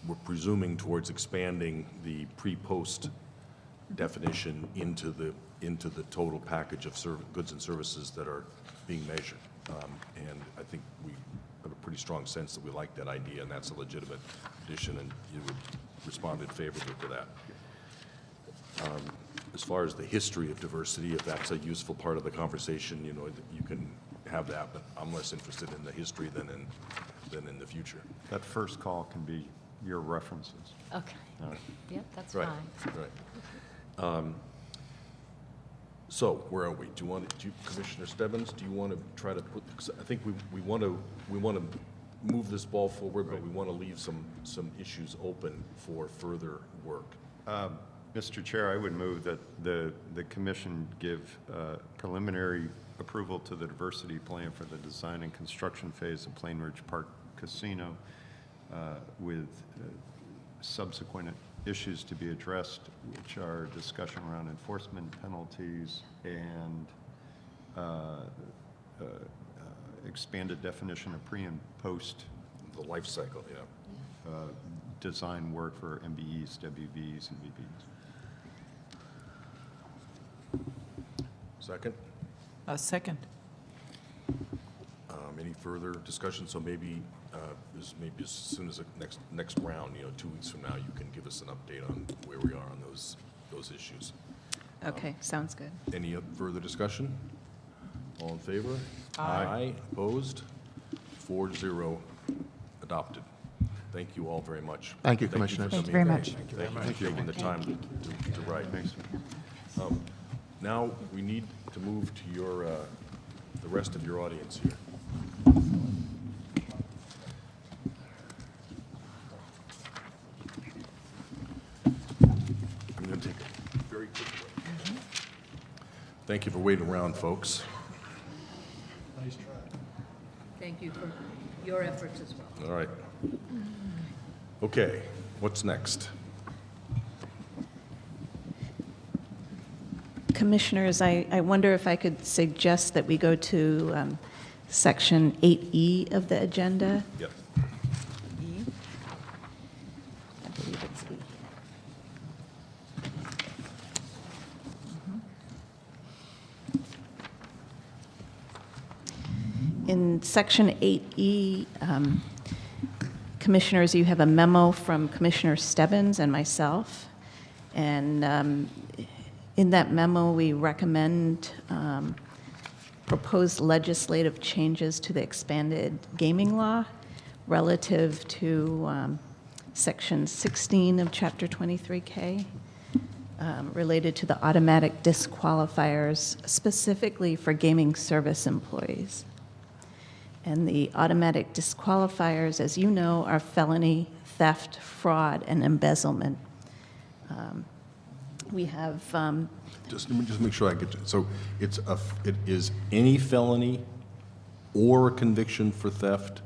We're presuming towards expanding the pre-post definition into the total package of goods and services that are being measured. And I think we have a pretty strong sense that we like that idea, and that's a legitimate addition, and you would responded favorably to that. As far as the history of diversity, if that's a useful part of the conversation, you know, you can have that, but I'm less interested in the history than in the future. That first call can be your references. Okay. All right. Yep, that's Right, fine. right. So where are we? Commissioner Stebbins, do you want to try to put, 'cause I think we want to move this ball forward, but we want to leave some issues open for further work. Mr. Chair, I would move that the commission give preliminary approval to the diversity plan for the design and construction phase of Plain Ridge Park Casino with subsequent issues to be addressed, which are discussion around enforcement penalties and expanded definition of pre and post The life cycle, yeah. design work for MBEs, WBs, and VBs. Second? Second. Any further discussion? So maybe as soon as the next round, 2 weeks from now, you can give us an update on where we are on those issues. Okay, sounds good. Any further discussion? All in favor? Aye. Opposed? 4-0 adopted. Thank you all very much. Thank you, for Commissioners. Thank you coming. very much. Thank you for taking the time to write. Now, we need to move to the rest of your audience here. I'm going to take a very quick break. Thank you for waiting around, folks. Thank you for your efforts as well. All right. Okay, what's next? Commissioners, I wonder if I could suggest that we go to Section 8E of the agenda. Yep. I believe it's E. In Section 8E, Commissioners, you have a memo from Commissioner Stebbins and myself, and in that memo, we recommend proposed legislative changes to the expanded gaming law relative to Section 16 of Chapter 23K, related to the automatic disqualifiers specifically for gaming service employees. And the automatic disqualifiers, as you know, are felony, theft, fraud, and embezzlement. We have, Let me just make sure I get you. So it is any felony or a conviction for theft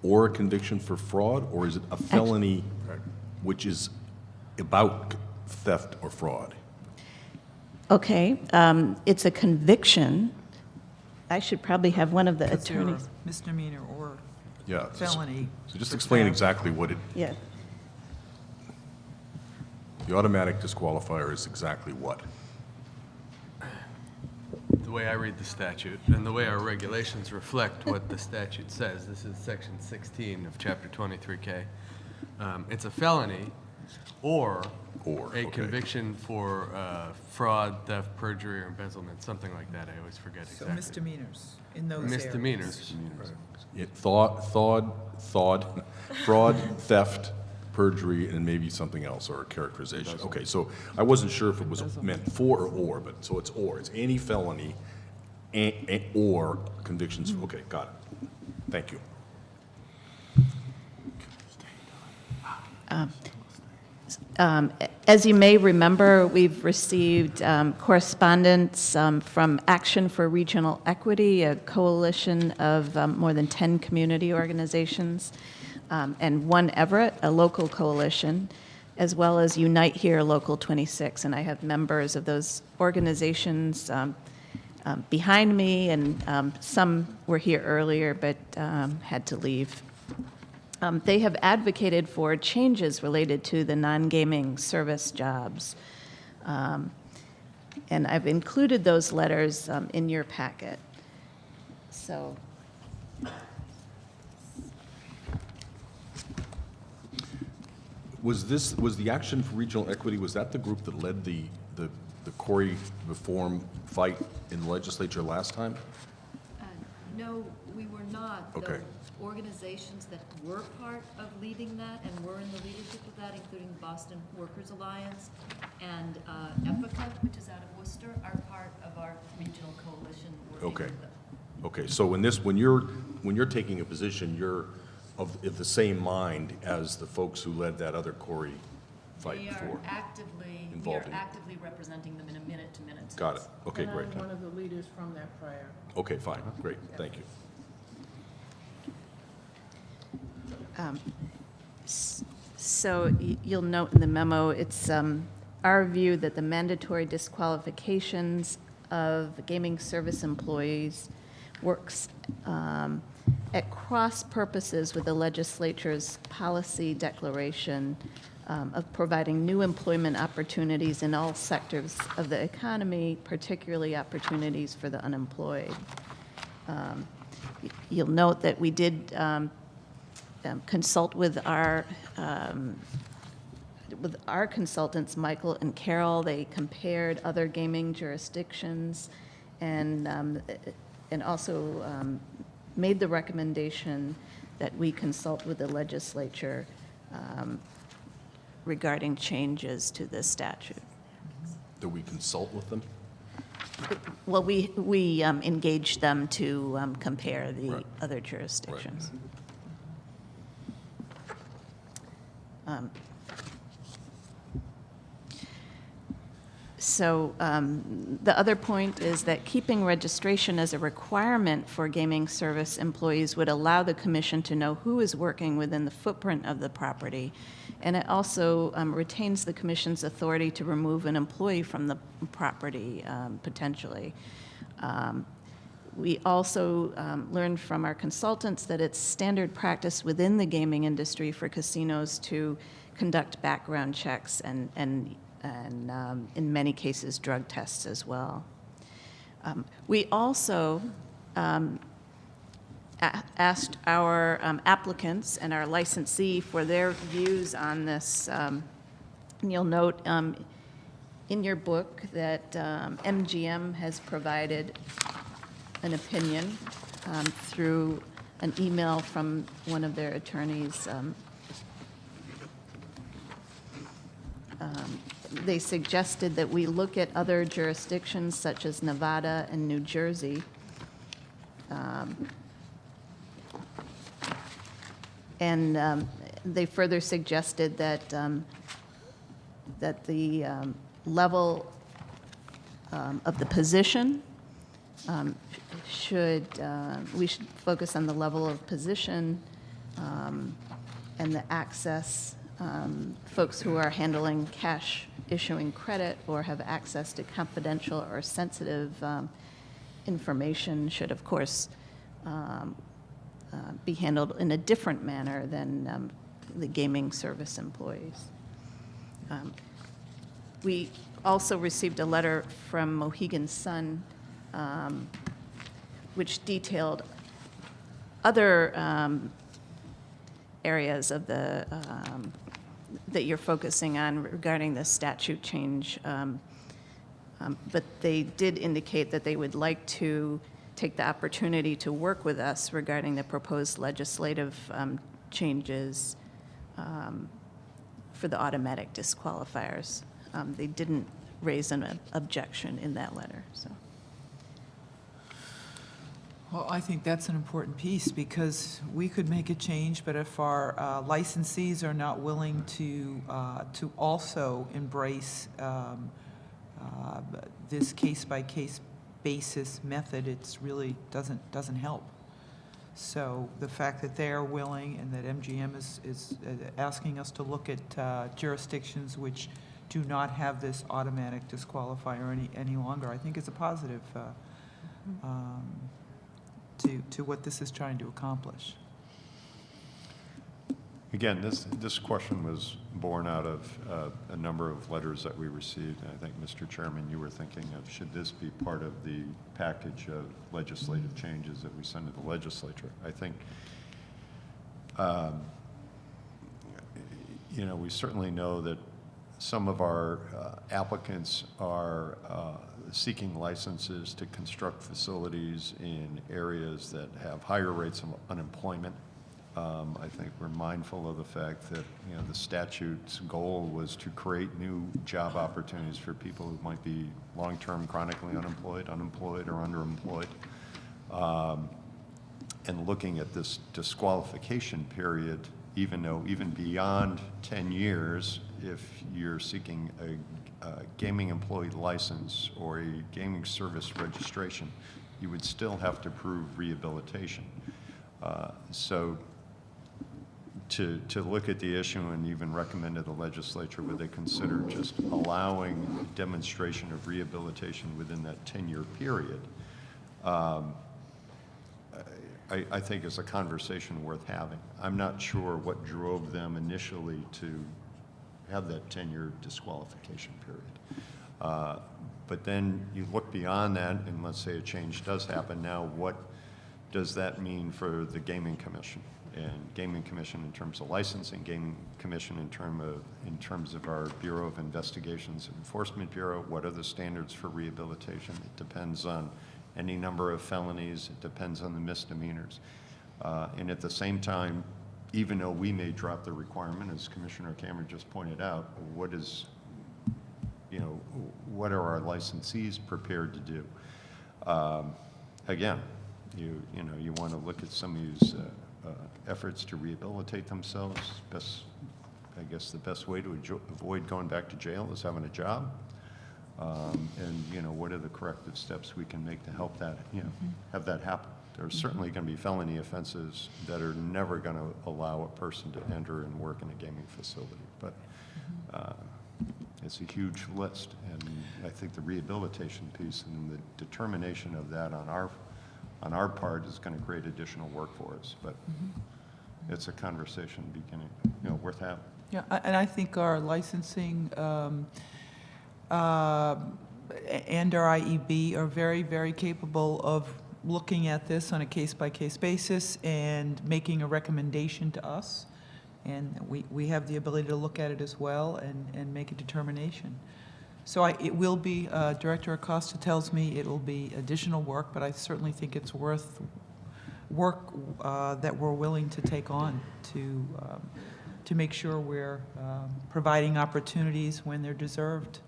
or a conviction for fraud, or is it a felony which is about theft or fraud? okay, it's a conviction. I should probably have one of the Because you're a attorneys. misdemeanor or Yeah. felony. So just for explain theft. exactly what Yeah, the automatic disqualifier is exactly what? The way I read the statute, and the way our regulations reflect what the statute says, this is section 16 of chapter 23K. It's a felony or okay. a conviction for fraud, theft, perjury, or embezzlement, something like that. I always forget So exactly. misdemeanors in those areas. Misdemeanors. Fraud, theft, perjury, and maybe something else, or a characterization. Okay, so I wasn't sure if it was meant for or, but, so it's or. It's any felony or convictions. Okay, got it. Thank you. As you may remember, we've received correspondence from Action for Regional Equity, a coalition of more than 10 community organizations, and One Everett, a local coalition, as well as Unite Here Local 26. And I have members of those organizations behind me, and some were here earlier but had to leave. They have advocated for changes related to the non-gaming service jobs. And I've included those letters in your packet. So, Was the Action for Regional Equity, was that the group that led the Corey reform fight in the legislature last time? No, we were not. Okay. The organizations that were part of leading that and were in the leadership of that, including Boston Workers Alliance and Epica, which is out of Worcester, are part of our regional coalition working Okay. with them. Okay, so when you're taking a position, you're of the same mind as the folks who led that other Corey fight We before? are actively representing them in a minute-to-minute sense. Got it. Okay, And great. I'm one of the leaders from that prior. Okay, fine, great, thank you. So you'll note in the memo, it's our view that the mandatory disqualifications of gaming service employees works at cross purposes with the legislature's policy declaration of providing new employment opportunities in all sectors of the economy, particularly opportunities for the unemployed. You'll note that we did consult with our consultants, Michael and Carol. They compared other gaming jurisdictions and also made the recommendation that we consult with the legislature regarding changes to this statute. Do we consult with them? Well, we engaged them to compare the Right. other jurisdictions. So the other point is that keeping registration as a requirement for gaming service employees would allow the commission to know who is working within the footprint of the property. And it also retains the commission's authority to remove an employee from the property potentially. We also learned from our consultants that it's standard practice within the gaming industry for casinos to conduct background checks and in many cases, drug tests as well. We also asked our applicants and our licensee for their views on this. And you'll note in your book that MGM has provided an opinion through an email from one of their attorneys. They suggested that we look at other jurisdictions such as Nevada and New Jersey. And they further suggested that that the level of the position we should focus on the level of position and the access. Folks who are handling cash issuing credit or have access to confidential or sensitive information should, of course, be handled in a different manner than the gaming service employees. We also received a letter from Mohegan Sun, which detailed other areas of the that you're focusing on regarding the statute change, but they did indicate that they would like to take the opportunity to work with us regarding the proposed legislative changes for the automatic disqualifiers. They didn't raise an objection in that letter, so. Well, I think that's an important piece, because we could make a change, but if our licensees are not willing to also embrace this case-by-case basis method, it's really doesn't help. So the fact that they are willing and that MGM is asking us to look at jurisdictions which do not have this automatic disqualifier any longer, I think is a positive to what this is trying to accomplish. Again, this question was born out of a number of letters that we received. And I think, Mr. Chairman, you were thinking of, should this be part of the package of legislative changes that we send to the legislature? I think, we certainly know that some of our applicants are seeking licenses to construct facilities in areas that have higher rates of unemployment. I think we're mindful of the fact that, the statute's goal was to create new job opportunities for people who might be long-term chronically unemployed, or underemployed. And looking at this disqualification period, even beyond 10 years, if you're seeking a gaming employee license or a gaming service registration, you would still have to prove rehabilitation. So to look at the issue and even recommend to the legislature, would they consider just allowing demonstration of rehabilitation within that 10-year period, I think is a conversation worth having. I'm not sure what drove them initially to have that 10-year disqualification period. But then you look beyond that, and let's say a change does happen now, what does that mean for the Gaming Commission? And Gaming Commission in terms of licensing, Gaming Commission in terms of our Bureau of Investigations and Enforcement Bureau, what are the standards for rehabilitation? It depends on any number of felonies, it depends on the misdemeanors. And at the same time, even though we may drop the requirement, as Commissioner Cameron just pointed out, what are our licensees prepared to do? Again, you want to look at some of these efforts to rehabilitate themselves. I guess the best way to avoid going back to jail is having a job. And what are the corrective steps we can make to help that, have that happen? There's certainly going to be felony offenses that are never going to allow a person to enter and work in a gaming facility. But it's a huge list, and I think the rehabilitation piece and the determination of that on our part is going to create additional work for us. But it's a conversation beginning, worth having. Yeah, and I think our licensing and our IEB are very, very capable of looking at this on a case-by-case basis and making a recommendation to us. And we have the ability to look at it as well and make a determination. So it will be, Director Acosta tells me it will be additional work, but I certainly think it's worth work that we're willing to take on to make sure we're providing opportunities when they're deserved.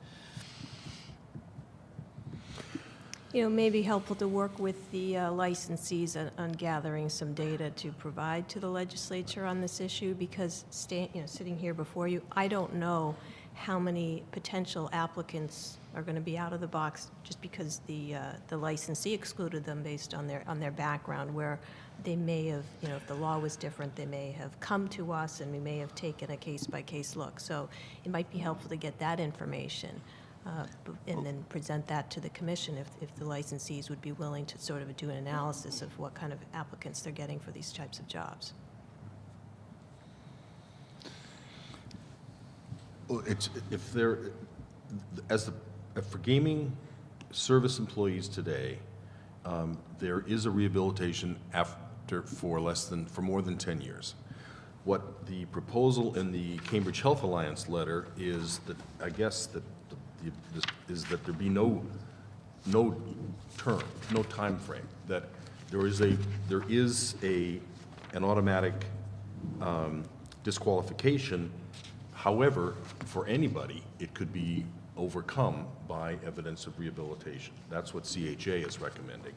It may be helpful to work with the licensees on gathering some data to provide to the legislature on this issue, because sitting here before you, I don't know how many potential applicants are going to be out of the box just because the licensee excluded them based on their background, where they may have, if the law was different, they may have come to us and we may have taken a case-by-case look. So it might be helpful to get that information and then present that to the commission if the licensees would be willing to sort of do an analysis of what kind of applicants they're getting for these types of jobs. Well, for gaming service employees today, there is a rehabilitation for more than 10 years. What the proposal in the Cambridge Health Alliance letter is that, I guess, that there be no term, no time frame, that there is an automatic disqualification. However, for anybody, it could be overcome by evidence of rehabilitation. That's what CHA is recommending.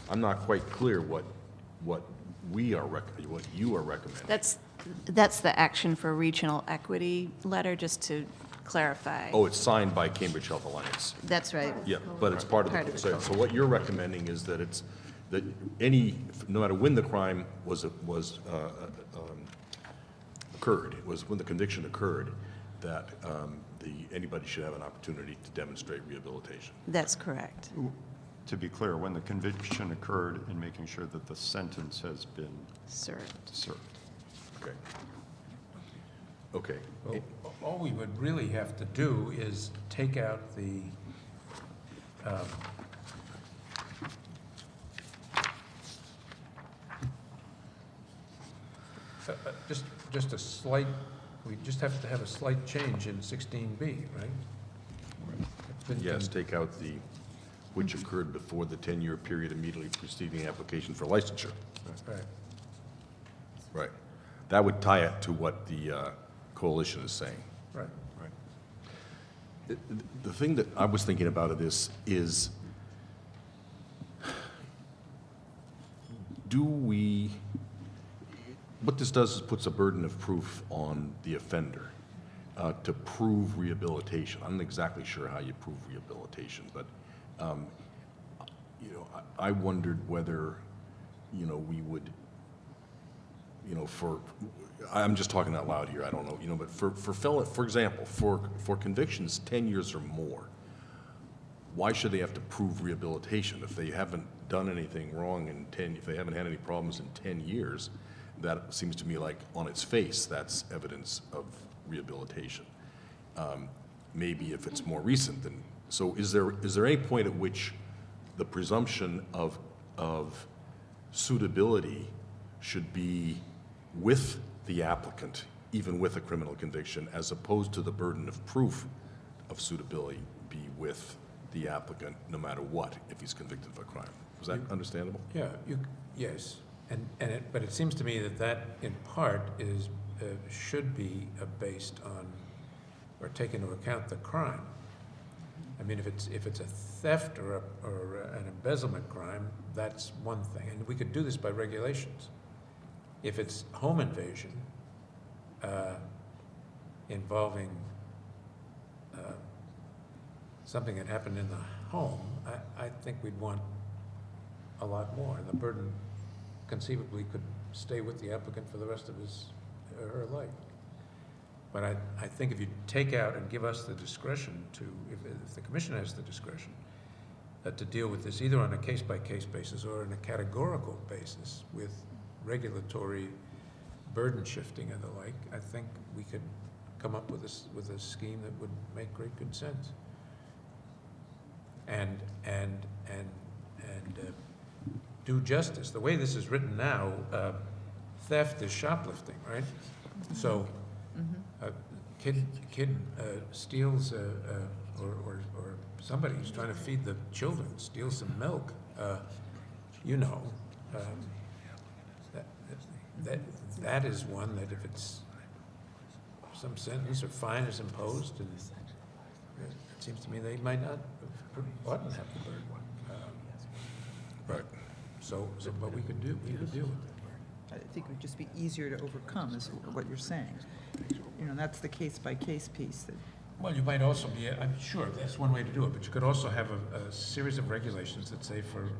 I'm not quite clear what you are recommending. That's the Action for Regional Equity letter, just to clarify. Oh, it's signed by Cambridge Health Alliance. That's right. Yeah, but it's part of the, so what you're recommending is that that no matter when the crime occurred, was when the conviction occurred, that anybody should have an opportunity to demonstrate rehabilitation. That's correct. To be clear, when the conviction occurred, and making sure that the sentence has been Served. served. Okay. Okay. Well, all we would really have to do is take out the, just a slight, we just have to have a slight change in 16B, right? It's been- Yes, take out the, which occurred before the 10-year period immediately preceding the application for licensure. Right. Right. That would tie it to what the coalition is saying. Right. Right. The thing that I was thinking about of this is, what this does is puts a burden of proof on the offender to prove rehabilitation. I'm not exactly sure how you prove rehabilitation, but, I wondered whether, we would, I'm just talking out loud here, I don't know, but for example, for convictions 10 years or more, why should they have to prove rehabilitation? If they haven't done anything wrong if they haven't had any problems in 10 years, that seems to me like, on its face, that's evidence of rehabilitation. Maybe if it's more recent, then, so is there any point at which the presumption of suitability should be with the applicant, even with a criminal conviction, as opposed to the burden of proof of suitability be with the applicant, no matter what, if he's convicted of a crime? Was that understandable? Yeah, yes, but it seems to me that in part should be based on, or take into account the crime. I mean, if it's a theft or an embezzlement crime, that's one thing, and we could do this by regulations. If it's home invasion involving something that happened in the home, I think we'd want a lot more, and the burden conceivably could stay with the applicant for the rest of his or her life. But I think if you take out and give us the discretion to, if the commission has the discretion to deal with this either on a case-by-case basis or on a categorical basis with regulatory burden shifting and the like, I think we could come up with a scheme that would make great good sense. And do justice. The way this is written now, theft is shoplifting, right? So a kid steals, or somebody who's trying to feed the children steals some milk, that is one that if it's some sentence or fine is imposed, and it seems to me they might not oughtn't have the burden. Right. But we could deal with it. I think it would just be easier to overcome, is what you're saying. That's the case-by-case piece. Well, you might also be, I'm sure, that's one way to do it, but you could also have a series of regulations that say for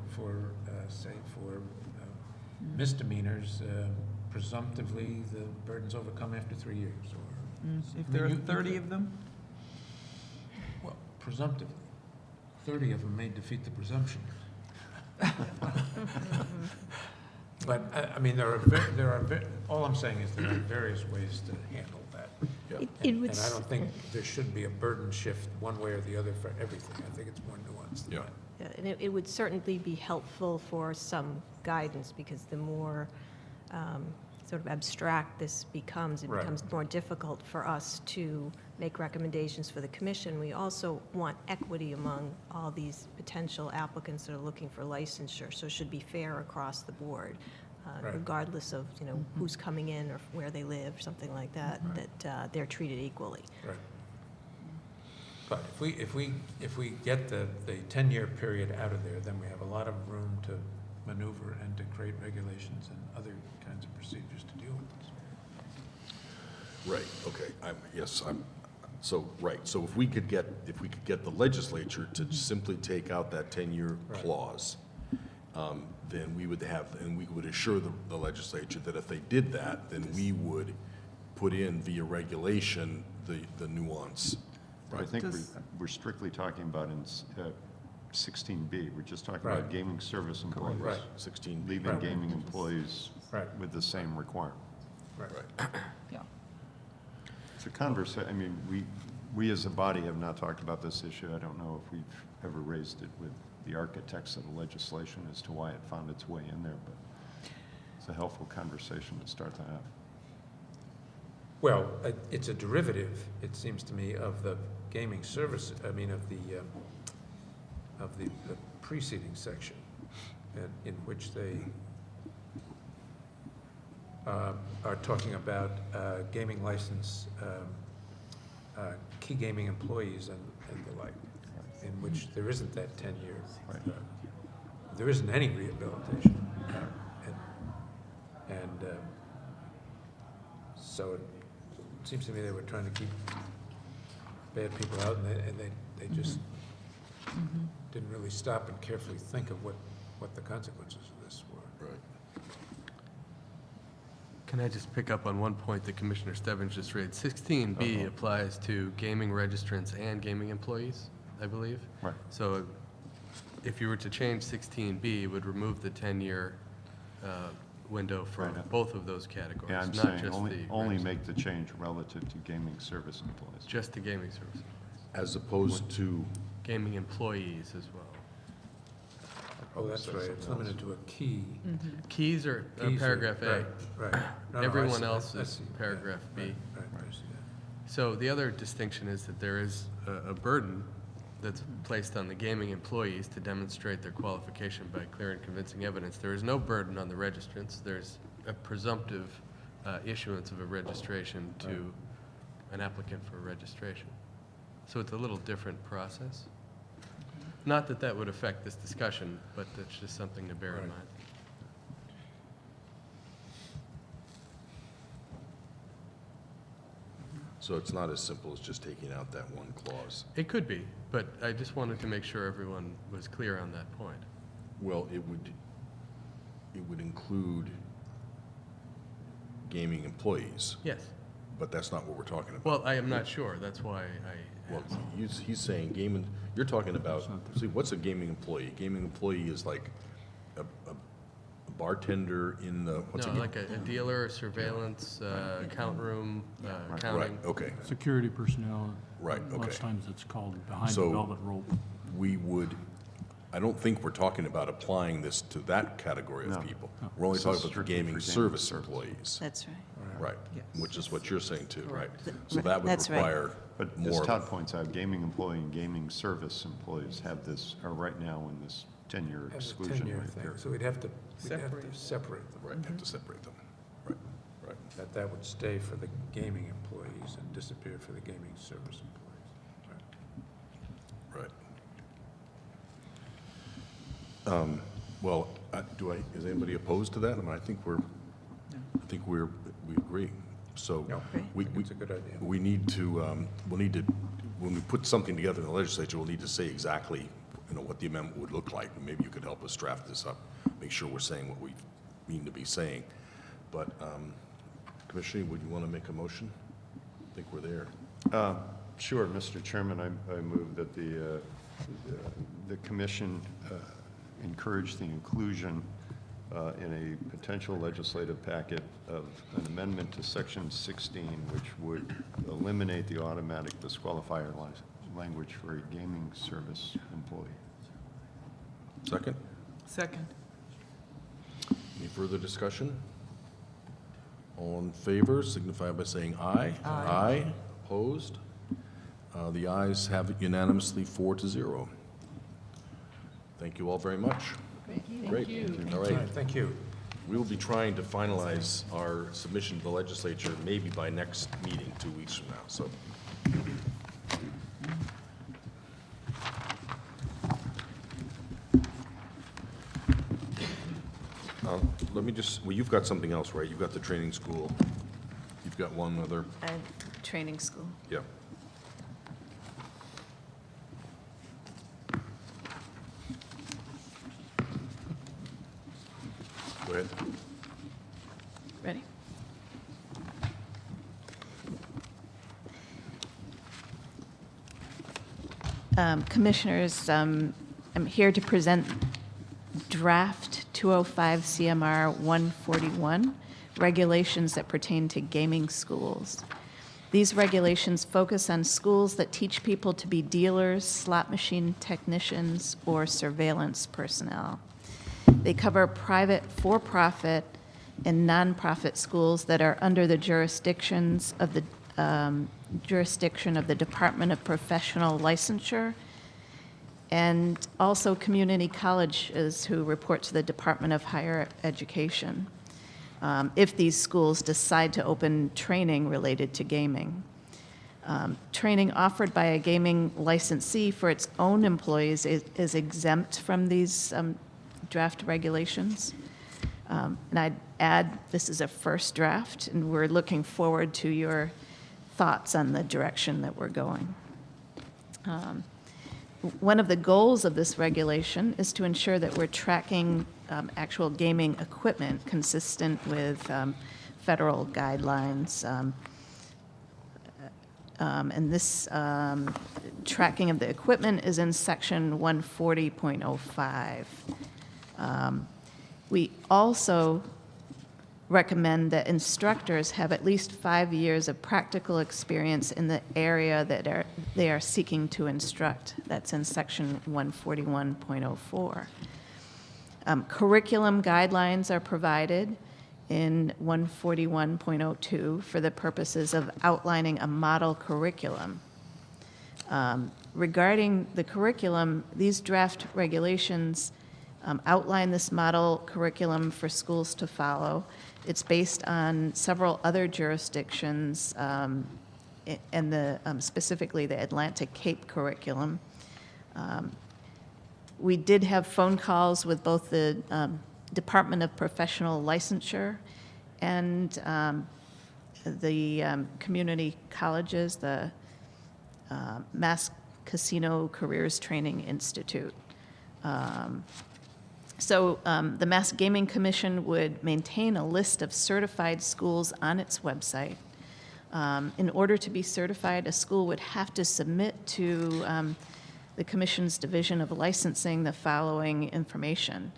misdemeanors, presumptively, the burden's overcome after 3 years, or... If there are 30 of them? Well, presumptively. 30 of them may defeat the presumption. But, I mean, all I'm saying is there are various ways to handle that. Yeah. And I don't think there should be a burden shift one way or the other for everything. I think it's more nuanced than Yeah. that. Yeah, and it would certainly be helpful for some guidance, because the more sort of abstract this becomes, it Right. becomes more difficult for us to make recommendations for the commission. We also want equity among all these potential applicants that are looking for licensure, so it should be fair across the board, Right. regardless of, who's coming in or where they live, or something like that, that they're treated equally. Right. But if we get the 10-year period out of there, then we have a lot of room to maneuver and to create regulations and other kinds of procedures to deal with this. Right, okay, so if we could get the legislature to simply take out that 10-year clause then we would have, and we would assure the legislature that if they did that, then we would put in via regulation the nuance. I think Does- we're strictly talking about in 16B, we're just talking Right. about gaming service employees. Right. 16. Leaving Right. gaming employees Right. with the same requirement. Right. Yeah. It's a conversation, I mean, we as a body have not talked about this issue. I don't know if we've ever raised it with the architects of the legislation as to why it found its way in there, but it's a helpful conversation to start to have. Well, it's a derivative, it seems to me, of the gaming service, I mean, of the preceding section, in which they are talking about gaming license, key gaming employees and the like, in which there isn't that 10-year, there isn't any rehabilitation. So it seems to me they were trying to keep bad people out, and they just didn't really stop and carefully think of what the consequences of this were. Right. Can I just pick up on one point that Commissioner Stebbins just raised? 16B applies to gaming registrants and gaming employees, I believe. Right. So if you were to change 16B, it would remove the 10-year window from Right. both of those categories, Yeah, I'm not saying just only the make the change relative to gaming service employees. just the gaming service, As opposed to, gaming employees as well. Oh, that's right, it's limited to a key. Keys are Keys are- paragraph A. Right. No, no, I Everyone see- else I is see. paragraph B. Right, I see that. So the other distinction is that there is a burden that's placed on the gaming employees to demonstrate their qualification by clear and convincing evidence. There is no burden on the registrants. There's a presumptive issuance of a registration to an applicant for a registration. So it's a little different process. Not that that would affect this discussion, but that's just something to bear in Right. mind. so it's not as simple as just taking out that one clause. It could be, but I just wanted to make sure everyone was clear on that point. Well, it would include gaming employees, Yes. but that's not what we're talking about. Well, I am not sure. That's why I Well, asked. he's saying gaming, you're talking about, see, what's a gaming employee? Gaming employee is like a bartender in the, what's a? No, like a dealer, surveillance, count room, Right, counting. okay, Security personnel. Right, Lots okay. of times it's called behind the So- velvet rope. we would, I don't think we're talking about applying this to that category No. of people. We're only This is talking about the strictly gaming for gaming service service. employees. That's right. Right, Yes. which is what you're saying too, right? Th- So that would that's right. require But as more. Todd points out, gaming employee and gaming service employees have this, are right now in this 10-year As a exclusion 10-year right thing, there. so we'd have to separate them. Right, have to separate them. Right, right. That would stay for the gaming employees and disappear for the gaming service employees. Right. Right. Well, is anybody opposed to that? I mean, I think we agree. So No, Great. we, I think it's a good idea. we need to, when we put something together in the legislature, we'll need to say exactly, what the amendment would look like. Maybe you could help us draft this up, make sure we're saying what we mean to be saying. But, Commissioner, would you want to make a motion? I think we're there. Sure, Mr. Chairman, I move that the commission encourage the inclusion in a potential legislative packet of an amendment to Section 16, which would eliminate the automatic disqualifier language for a gaming service employee. Second? Second. Any further discussion? All in favor signify by saying aye. Aye. Opposed? The ayes have it unanimously 4-0. Thank you all very much. Great. All right. Thank you. We will be trying to finalize our submission to the legislature maybe by next meeting, 2 weeks from now, so. Let me just, well, you've got something else, right? You've got the training school. You've got one other, Training school. yeah. Go ahead. Ready? Commissioners, I'm here to present draft 205 CMR 141, regulations that pertain to gaming schools. These regulations focus on schools that teach people to be dealers, slot machine technicians, or surveillance personnel. They cover private, for-profit, and nonprofit schools that are under the jurisdiction of the Department of Professional Licensure, and also community colleges who report to the Department of Higher Education, if these schools decide to open training related to gaming. Training offered by a gaming licensee for its own employees is exempt from these draft regulations. And I'd add, this is a first draft, and we're looking forward to your thoughts on the direction that we're going. One of the goals of this regulation is to ensure that we're tracking actual gaming equipment consistent with federal guidelines. And this tracking of the equipment is in section 140.05. We also recommend that instructors have at least 5 years of practical experience in the area that they are seeking to instruct. That's in section 141.04. Curriculum guidelines are provided in 141.02 for the purposes of outlining a model curriculum. Regarding the curriculum, these draft regulations outline this model curriculum for schools to follow. It's based on several other jurisdictions and specifically the Atlantic Cape curriculum. We did have phone calls with both the Department of Professional Licensure and the community colleges, the Mass Casino Careers Training Institute. So the Mass Gaming Commission would maintain a list of certified schools on its website. In order to be certified, a school would have to submit to the Commission's Division of Licensing the following information: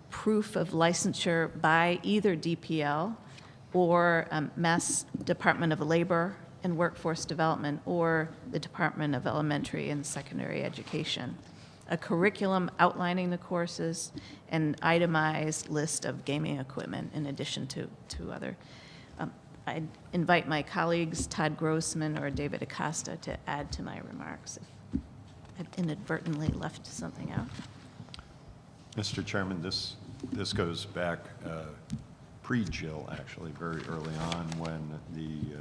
proof of licensure by either DPL or Mass Department of Labor and Workforce Development or the Department of Elementary and Secondary Education, a curriculum outlining the courses, an itemized list of gaming equipment in addition to other. I'd invite my colleagues, Todd Grossman or David Acosta, to add to my remarks if I've inadvertently left something out. Mr. Chairman, this goes back pre-Jill, actually, very early on, when the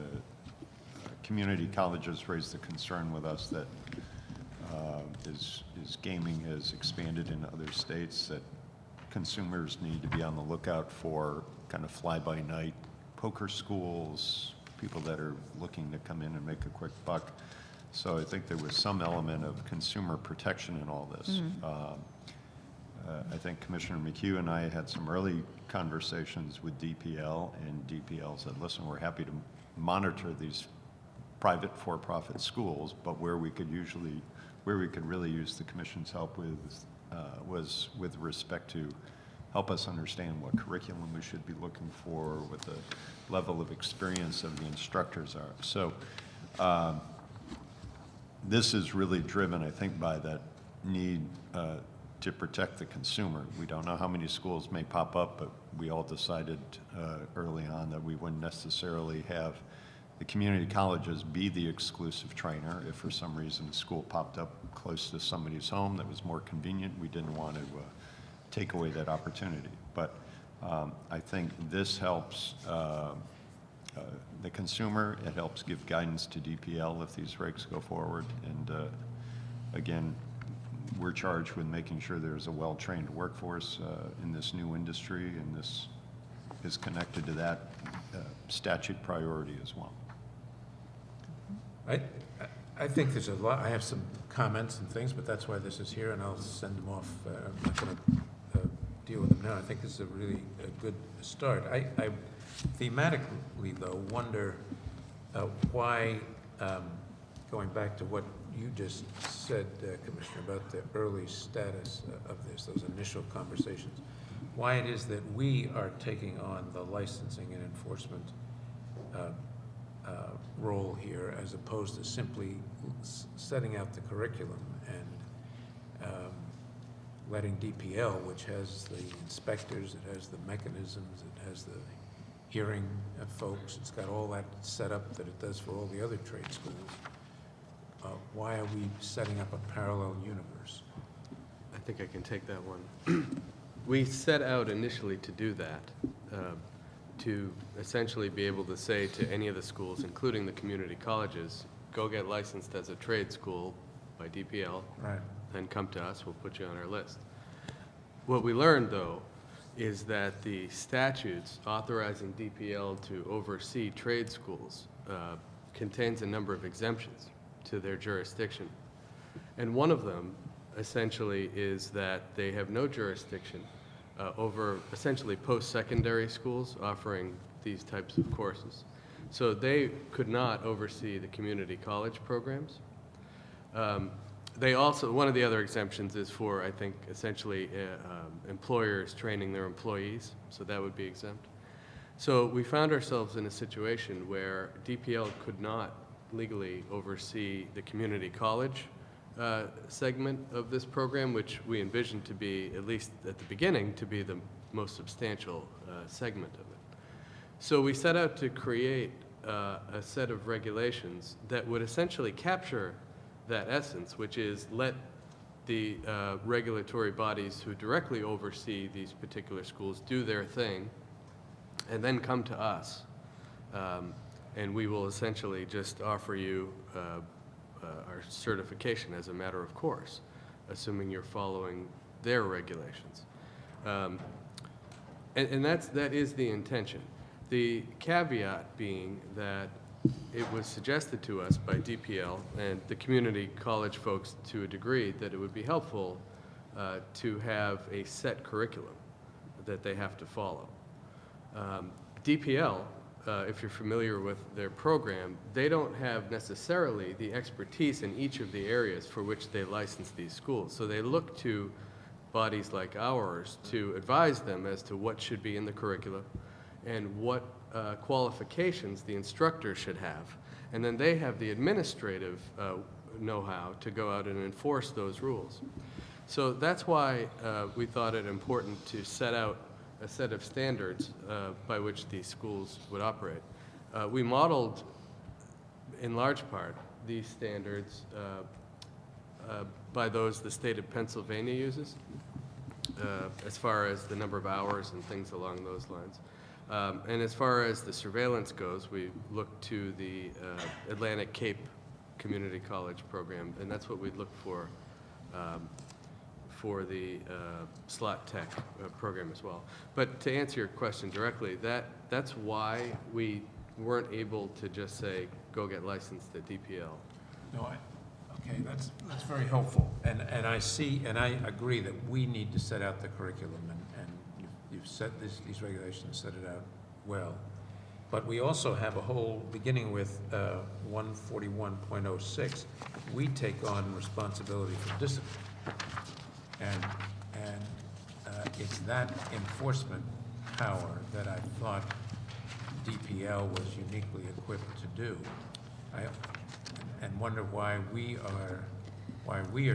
community colleges raised the concern with us that as gaming has expanded in other states, that consumers need to be on the lookout for kind of fly-by-night poker schools, people that are looking to come in and make a quick buck. So I think there was some element of consumer protection in all this. I think Commissioner McHugh and I had some early conversations with DPL, and DPL said, listen, we're happy to monitor these private for-profit schools, but where we could really use the Commission's help with was with respect to help us understand what curriculum we should be looking for, what the level of experience of the instructors are. So this is really driven, I think, by that need to protect the consumer. We don't know how many schools may pop up, but we all decided early on that we wouldn't necessarily have the community colleges be the exclusive trainer. If for some reason a school popped up close to somebody's home that was more convenient, we didn't want to take away that opportunity. But I think this helps the consumer. It helps give guidance to DPL if these regs go forward. And again, we're charged with making sure there's a well-trained workforce in this new industry, and this is connected to that statute priority as well. I think there's a lot, I have some comments and things, but that's why this is here, and I'll send them off. I'm not going to deal with them now. I think this is a really good start. I thematically, though, wonder why, going back to what you just said, Commissioner, about the early status of this, those initial conversations, why it is that we are taking on the licensing and enforcement role here, as opposed to simply setting out the curriculum and letting DPL, which has the inspectors, it has the mechanisms, it has the hearing of folks, it's got all that set up that it does for all the other trade schools. Why are we setting up a parallel universe? I think I can take that one. We set out initially to do that, to essentially be able to say to any of the schools, including the community colleges, go get licensed as a trade school by DPL, Right. then come to us, we'll put you on our list. What we learned, though, is that the statutes authorizing DPL to oversee trade schools contains a number of exemptions to their jurisdiction. And one of them, essentially, is that they have no jurisdiction over essentially post-secondary schools offering these types of courses. So they could not oversee the community college programs. They also, one of the other exemptions is for, I think, essentially employers training their employees, so that would be exempt. So we found ourselves in a situation where DPL could not legally oversee the community college segment of this program, which we envisioned to be, at least at the beginning, to be the most substantial segment of it. So we set out to create a set of regulations that would essentially capture that essence, which is let the regulatory bodies who directly oversee these particular schools do their thing, and then come to us. And we will essentially just offer you our certification as a matter of course, assuming you're following their regulations. And that is the intention. The caveat being that it was suggested to us by DPL and the community college folks to a degree that it would be helpful to have a set curriculum that they have to follow. DPL, if you're familiar with their program, they don't have necessarily the expertise in each of the areas for which they license these schools. So they look to bodies like ours to advise them as to what should be in the curriculum and what qualifications the instructor should have. And then they have the administrative know-how to go out and enforce those rules. So that's why we thought it important to set out a set of standards by which these schools would operate. We modeled, in large part, these standards by those the state of Pennsylvania uses, as far as the number of hours and things along those lines. And as far as the surveillance goes, we look to the Atlantic Cape Community College program, and that's what we'd look for the slot tech program as well. But to answer your question directly, that's why we weren't able to just say, go get licensed at DPL. No, okay, that's very helpful. And I see, and I agree that we need to set out the curriculum, and you've set these regulations, set it out well. But we also have a whole, beginning with 141.06, we take on responsibility for discipline. And it's that enforcement power that I thought DPL was uniquely equipped to do. And wonder why we are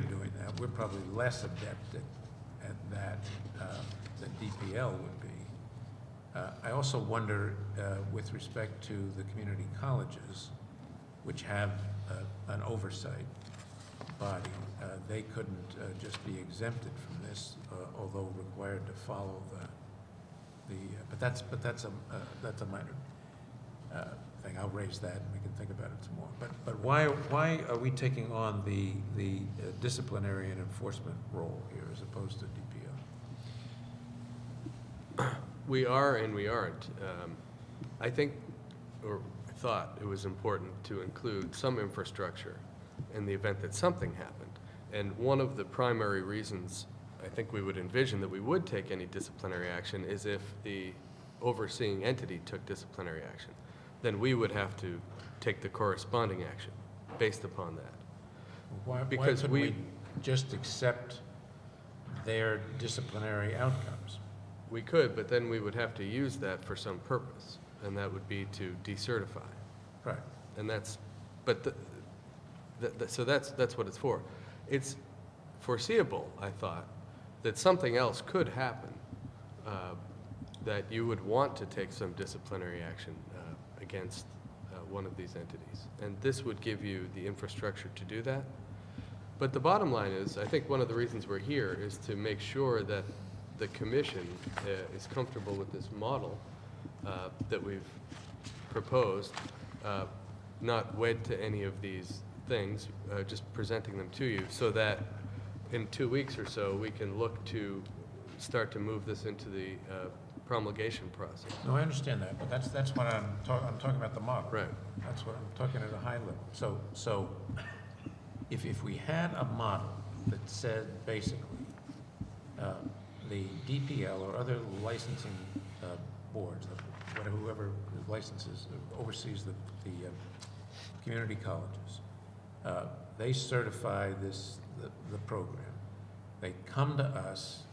doing that. We're probably less adept at that than DPL would be. I also wonder, with respect to the community colleges, which have an oversight body, they couldn't just be exempted from this, although required to follow but that's a minor thing. I'll raise that and we can think about it some more. But why are we taking on the disciplinary and enforcement role here as opposed to DPL? We are and we aren't. I think, or I thought it was important to include some infrastructure in the event that something happened. And one of the primary reasons, I I think we would envision that we would take any disciplinary action is if the overseeing entity took disciplinary action. Then we would have to take the corresponding action based upon that. Why Because couldn't we- we just accept their disciplinary outcomes? We could, but then we would have to use that for some purpose, and that would be to decertify. Right. And that's, but so that's what it's for. It's foreseeable, I thought, that something else could happen, that you would want to take some disciplinary action against one of these entities. And this would give you the infrastructure to do that. But the bottom line is, I think one of the reasons we're here is to make sure that the commission is comfortable with this model that we've proposed, not wed to any of these things, just presenting them to you, so that in 2 weeks or so, we can look to start to move this into the promulgation process. No, I understand that, but that's what I'm talking about the model. Right. That's what I'm talking at a high level. So if we had a model that said basically, the DPL or other licensing boards, whoever licenses, oversees the community colleges, they certify the program. They come to us,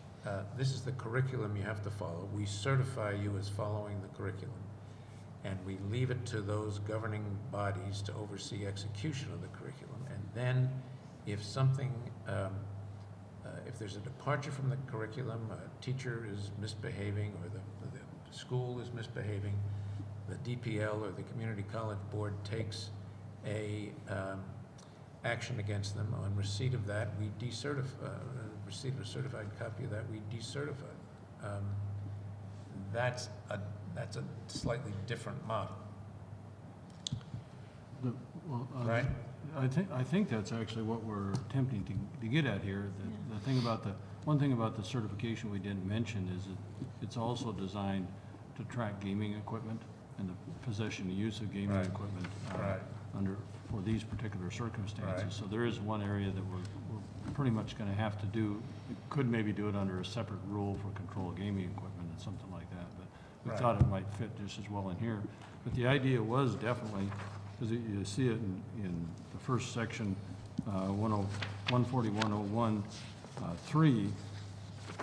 this is the curriculum you have to follow. We certify you as following the curriculum. And we leave it to those governing bodies to oversee execution of the curriculum. And then if something, if there's a departure from the curriculum, a teacher is misbehaving or the school is misbehaving, the DPL or the community college board takes a action against them. On receipt of that, we decertify, receipt of a certified copy of that, we decertify. That's a slightly different model, right? I think that's actually what we're attempting to get at here. The thing about one thing about the certification we didn't mention is that it's also designed to track gaming equipment and the possession and use of gaming Right. equipment Right. for these particular circumstances. Right. So there is one area that we're pretty much going to have to do. We could maybe do it under a separate rule for control of gaming equipment and something like that, but we Right. thought it might fit just as well in here. But the idea was definitely, because you see it in the first section, 14101, 3,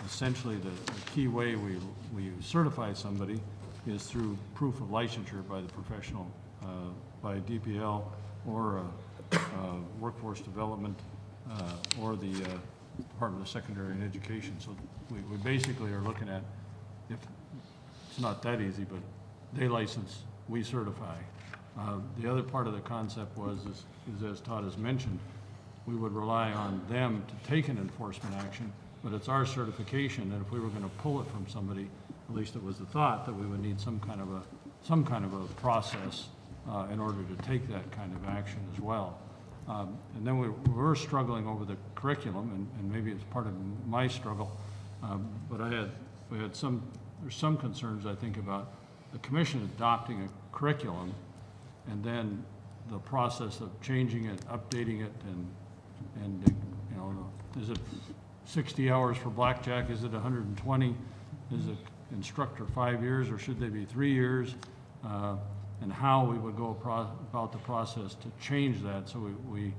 essentially the key way we certify somebody is through proof of licensure by the professional, by DPL or workforce development or the Department of Secondary and Education. So we basically are looking at, if it's not that easy, but they license, we certify. The other part of the concept is as Todd has mentioned, we would rely on them to take an enforcement action, but it's our certification that if we were going to pull it from somebody, at least it was the thought that we would need some kind of a process in order to take that kind of action as well. And then we were struggling over the curriculum, and maybe it's part of my struggle, but there's some concerns, I think, about the commission adopting a curriculum and then the process of changing it, updating it, and you know, is it 60 hours for blackjack? Is it 120? Is it instructor 5 years, or should they be 3 years? And how we would go about the process to change that. So we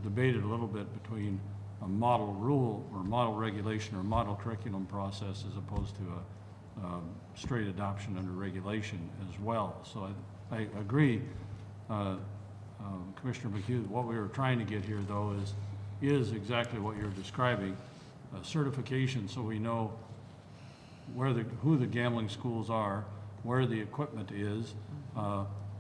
debated a little bit between a model rule or model regulation or model curriculum process as opposed to a straight adoption under regulation as well. So I agree, Commissioner McHugh, what we were trying to get here though is exactly what you're describing, certification, so we know who the gambling schools are, where the equipment is,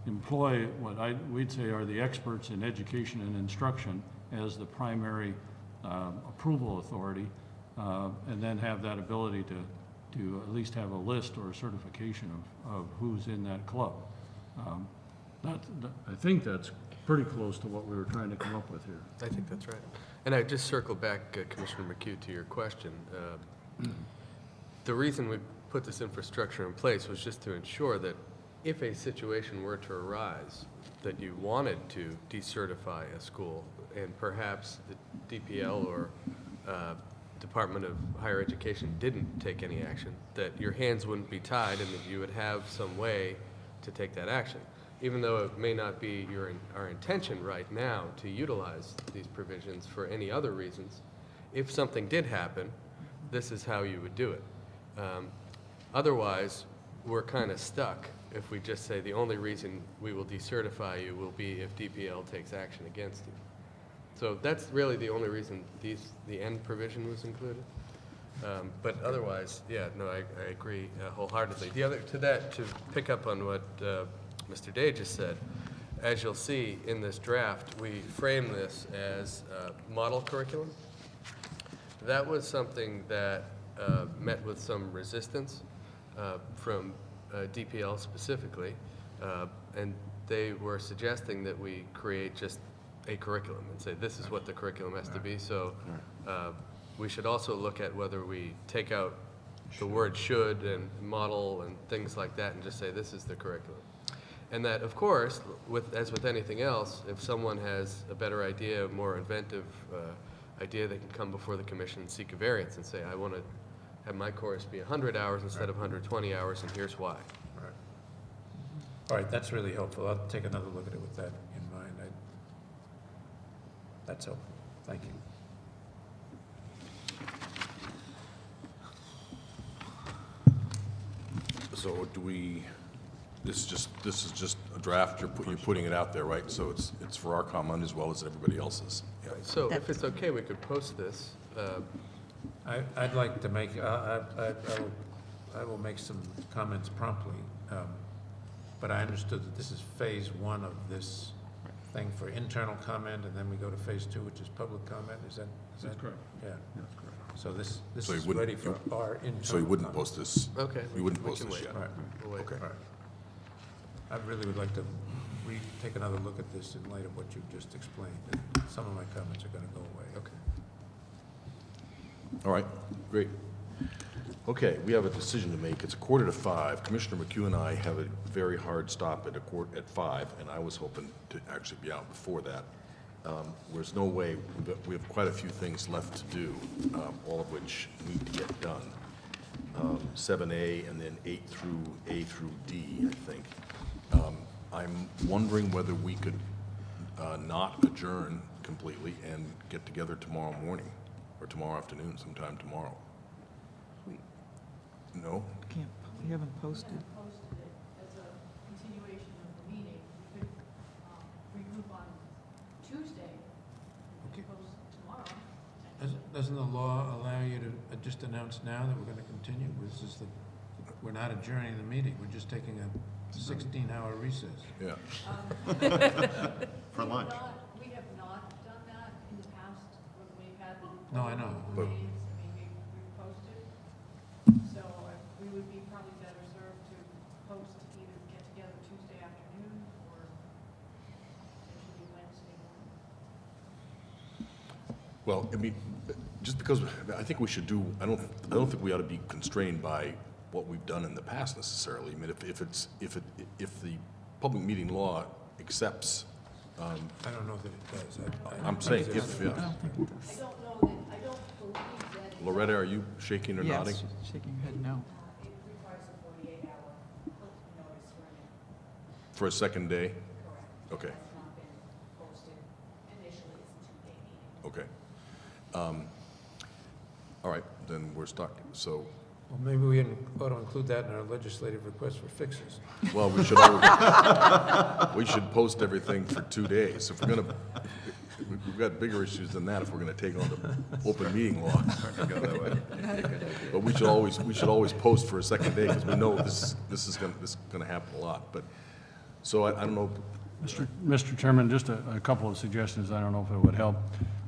employ what we'd say are the experts in education and instruction as the primary approval authority, and then have that ability to at least have a list or a certification of who's in that club. I think that's pretty close to what we were trying to come up with here. I think that's right. And I just circle back, Commissioner McHugh, to your question. The reason we put this infrastructure in place was just to ensure that if a situation were to arise that you wanted to decertify a school and perhaps the DPL or Department of Higher Education didn't take any action, that your hands wouldn't be tied and that you would have some way to take that action. Even though it may not be our intention right now to utilize these provisions for any other reasons, if something did happen, this is how you would do it. Otherwise, we're kind of stuck if we just say the only reason we will decertify you will be if DPL takes action against you. So that's really the only reason the end provision was included. But otherwise, yeah, no, I agree wholeheartedly. To pick up on what Mr. Day just said, as you'll see in this draft, we frame this as model curriculum. That was something that met with some resistance from DPL specifically, and they were suggesting that we create just a curriculum and say this is what the curriculum has to be. So we should also look at whether we take out the word should and model and things like that and just say this is the curriculum. And that, of course, as with anything else, if someone has a better idea, a more inventive idea, they can come before the commission and seek a variance and say, I want to have my course be 100 hours instead of 120 hours, and here's why. Right. All right, that's really helpful. I'll take another look at it with that in mind. That's helpful. Thank you. So do we, this is just a draft, you're putting it out there, right? So it's for our comment as well as everybody else's. Yeah. So if it's okay, we could post this. I'd like to make, I will make some comments promptly, but I understood that this is phase one of this thing for internal comment, and then we go to phase two, which is public comment. Is that? That's correct. Yeah. That's correct. So this So you is wouldn't- ready for our internal. So you wouldn't comment. post this? Okay. You wouldn't we post can this wait. yet? Right. We'll wait. Okay. All right. I really would like to take another look at this in light of what you've just explained. And some of my comments are going to go away. Okay. All right, great. Okay, we have a decision to make. It's 4:45. Commissioner McHugh and I have a very hard stop at 5, and I was hoping to actually be out before that. There's no way, we have quite a few things left to do, all of which need to get done. 7A and then 8 through A through D, I think. I'm wondering whether we could not adjourn completely and get together tomorrow morning, or tomorrow afternoon, sometime tomorrow. We No? can't, we haven't posted. Posted it as a continuation of the meeting. We could regroup on Tuesday, Okay. post tomorrow. Doesn't the law allow you to just announce now that we're going to continue? We're not adjourning the meeting. We're just taking a 16-hour recess. Yeah. For lunch. We have not done that in the past when we've had the. No, I know, but- meetings. I mean, we've posted. So we would be probably better served to post, either get together Tuesday afternoon or potentially Wednesday morning. Well, I mean, just because, I think we should do, I don't think we ought to be constrained by what we've done in the past necessarily. I mean, if the public meeting law accepts, I don't know that it does. I'm saying if, yeah. I don't know that, I don't believe that it Loretta, are you shaking or nodding? Yes, shaking your head no. requires a 48-hour notice for an For a second day? correct. Okay, It's not been posted. Initially, it's a 2-day meeting. all right, then we're stuck. So, Well, maybe we ought to include that in our legislative request for fixes. well, we should always, we should post everything for 2 days. If we're gonna, we've got bigger issues than that if we're gonna take on the open meeting law. But we should always post for a second day, because we know this is gonna happen a lot. But, so I don't know, Mr. Chairman, just a couple of suggestions. I don't know if it would help.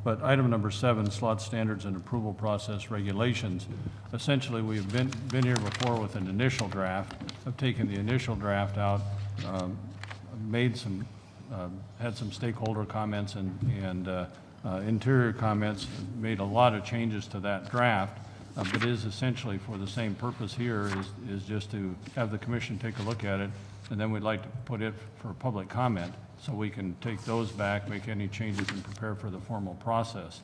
But item number 7, slot standards and approval process regulations. Essentially, we've been here before with an initial draft. I've taken the initial draft out, made some, had some stakeholder comments and interior comments, made a lot of changes to that draft, but is essentially for the same purpose here, is just to have the commission take a look at it, and then we'd like to put it for public comment. so we can take those back, make any changes, and prepare for the formal process.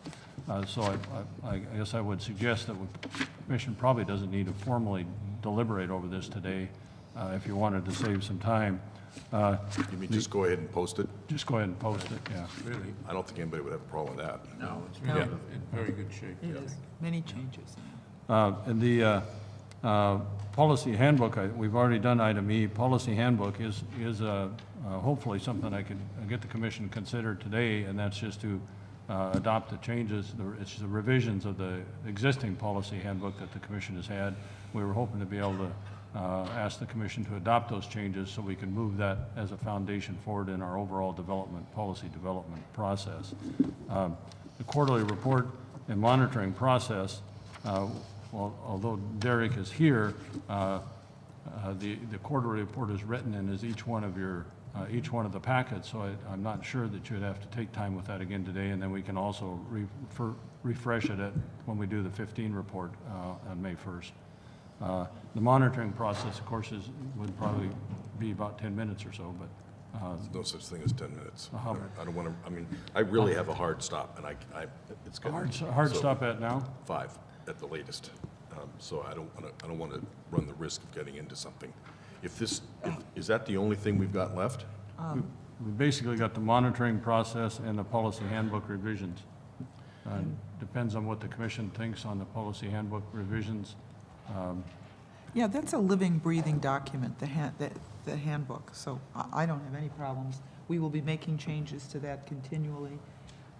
So I guess I would suggest that the commission probably doesn't need to formally deliberate over this today, if you wanted to save some time. You mean just go ahead and post it? Just go ahead and post it, yeah. Really? I don't think anybody would have a problem with that. No, it's really in very good shape. It is. Many changes. And the policy handbook, we've already done item E. Policy handbook is hopefully something I could get the commission to consider today, and that's just to adopt the changes. It's the revisions of the existing policy handbook that the commission has had. We were hoping to be able to ask the commission to adopt those changes so we can move that as a foundation forward in our overall policy development process. The quarterly report and monitoring process, well, although Derek is here, the quarterly report is written and is each one of the packets, so I'm not sure that you'd have to take time with that again today, and then we can also refresh it when we do the 15 report on May 1st. The monitoring process, of course, would probably be about 10 minutes or so, but There's no such thing as 10 minutes. Uh-huh. I don't want to, I mean, I really have a hard stop, and it's good. hard So, stop at now? 5 at the latest. So I don't want to run the risk of getting into something. Is that the only thing we've got left? We basically got the monitoring process and the policy handbook revisions. Depends on what the commission thinks on the policy handbook revisions. Yeah, that's a living, breathing document, the handbook, so I don't have any problems. We will be making changes to that continually.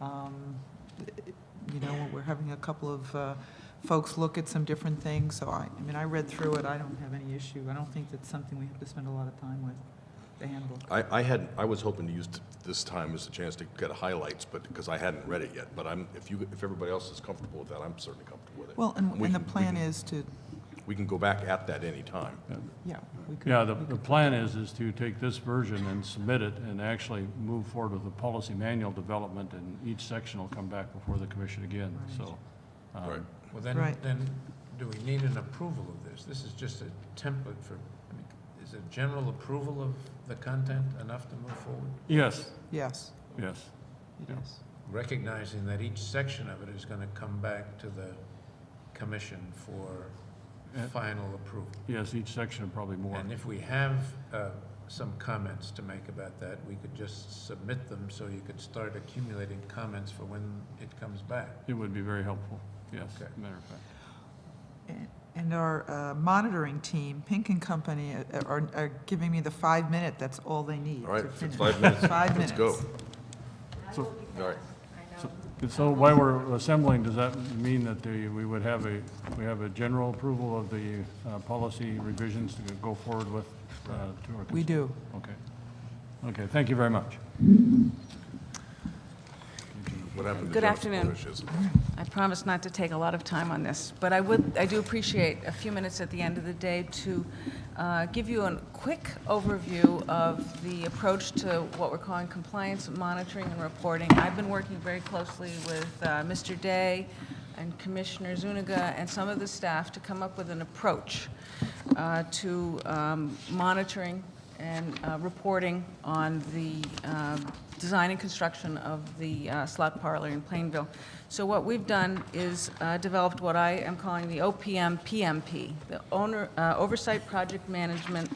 You know, we're having a couple of folks look at some different things, so I mean, I read through it, I don't have any issue. I don't think that's something we have to spend a lot of time with, the handbook. I was hoping to use this time as a chance to get highlights, but, because I hadn't read it yet, but if everybody else is comfortable with that, I'm certainly comfortable with it. Well, and the plan is to, We can go back at that any time. yeah. we could- Yeah, we the could- plan is to take this version and submit it and actually move forward with the policy manual development, and each section will come back before the commission again, so. Right. Well, then, Right. then, do we need an approval of this? This is just a template for, I mean, is a general approval of the content enough to move forward? Yes, Yes, yes. it is. Recognizing that each section of it is gonna come back to the commission for final approval. Yes, each section probably more. And if we have some comments to make about that, we could just submit them so you could start accumulating comments for when it comes back. It would be very helpful, yes, Okay. matter of fact. And our monitoring team, Pink and Company, are giving me the 5-minute, that's all they need All right, to if it's finish. 5 minutes, 5 let's minutes. go. All right. So while we're assembling, does that mean that we would have a general approval of the policy revisions to go forward with? To our We do. Okay. Okay, thank you very much. What happened to Good Jennifer afternoon. Bush's? I promise not to take a lot of time on this, but I do appreciate a few minutes at the end of the day to give you a quick overview of the approach to what we're calling compliance monitoring and reporting. I've been working very closely with Mr. Day and Commissioner Zuniga and some of the staff to come up with an approach to monitoring and reporting on the design and construction of the slot parlor in Plainville. So what we've done is developed what I am calling the OPM PMP, the Oversight Project Management,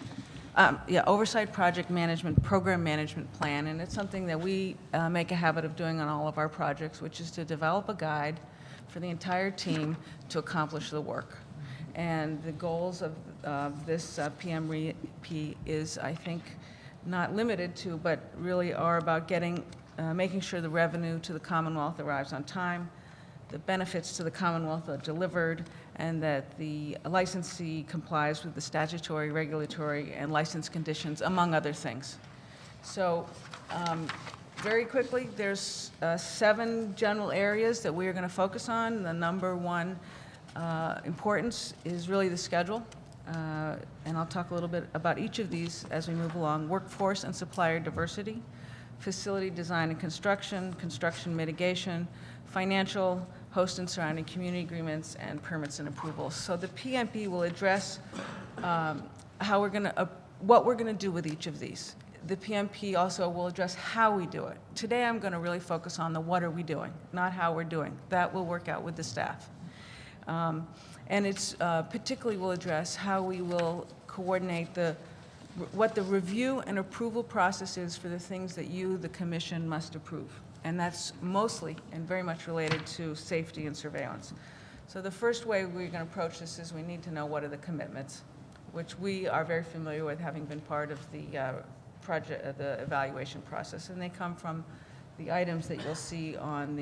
Oversight Project Management Program Management Plan, and it's something that we make a habit of doing on all of our projects, which is to develop a guide for the entire team to accomplish the work. And the goals of this PMP is, I think, not limited to, but really are about making sure the revenue to the Commonwealth arrives on time, the benefits to the Commonwealth are delivered, and that the licensee complies with the statutory, regulatory, and license conditions, among other things. So, very quickly, there's 7 general areas that we are going to focus on. The number one importance is really the schedule, and I'll talk a little bit about each of these as we move along. Workforce and supplier diversity, facility design and construction, construction mitigation, financial, host and surrounding community agreements, and permits and approvals. So the PMP will address what we're going to do with each of these. the PMP also will address how we do it. Today, I'm going to really focus on the what are we doing, not how we're doing. That will work out with the staff. And it's particularly will address how we will coordinate what the review and approval process is for the things that you, the commission, must approve. And that's mostly and very much related to safety and surveillance. So the first way we're going to approach this is we need to know what are the commitments, which we are very familiar with, having been part of the project, the evaluation process. And they come from the items that you'll see on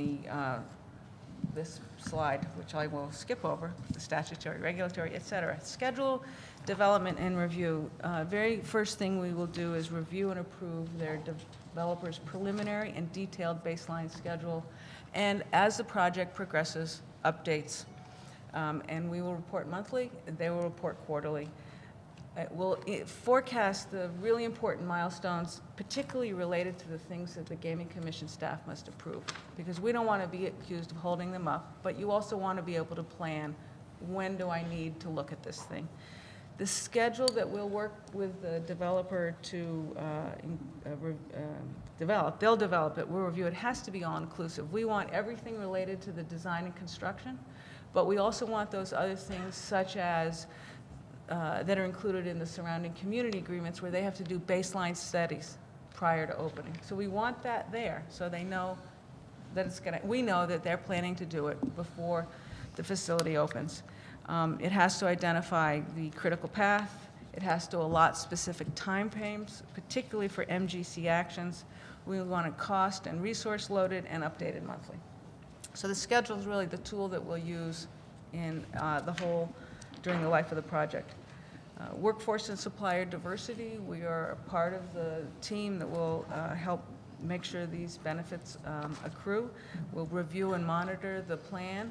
this slide, which I will skip over, the statutory, regulatory, et cetera. Schedule, development, and review. Very first thing we will do is review and approve their developer's preliminary and detailed baseline schedule, and as the project progresses, updates. And we will report monthly, and they will report quarterly. We'll forecast the really important milestones, particularly related to the things that the Gaming Commission staff must approve, because we don't want to be accused of holding them up, but you also want to be able to plan, when do I need to look at this thing? The schedule that we'll work with the developer to develop, they'll develop it, we'll review it, has to be all-inclusive. We want everything related to the design and construction, but we also want those other things such as that are included in the surrounding community agreements where they have to do baseline studies prior to opening. So we want that there so they know that it's going to, we know that they're planning to do it before the facility opens. It has to identify the critical path. It has to allot specific time frames, particularly for MGC actions. We want it cost and resource loaded and updated monthly. So the schedule is really the tool that we'll use in during the life of the project. Workforce and supplier diversity, we are a part of the team that will help make sure these benefits accrue. We'll review and monitor the plan,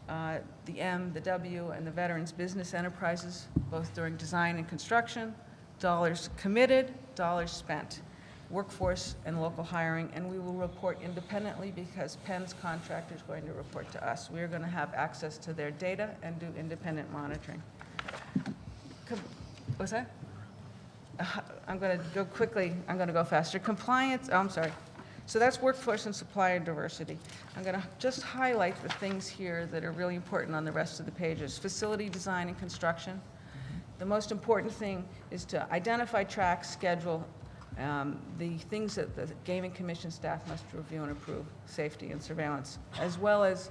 the M, the W, and the veterans business enterprises, both during design and construction, dollars committed, dollars spent, workforce and local hiring, and we will report independently because Penn's contractor is going to report to us. We are going to have access to their data and do independent monitoring. What's that? I'm going to go quickly. I'm going to go faster. Compliance, I'm sorry. So that's workforce and supplier diversity. I'm going to just highlight the things here that are really important on the rest of the pages. Facility design and construction. The most important thing is to identify, track, schedule the things that the Gaming Commission staff must review and approve, safety and surveillance, as well as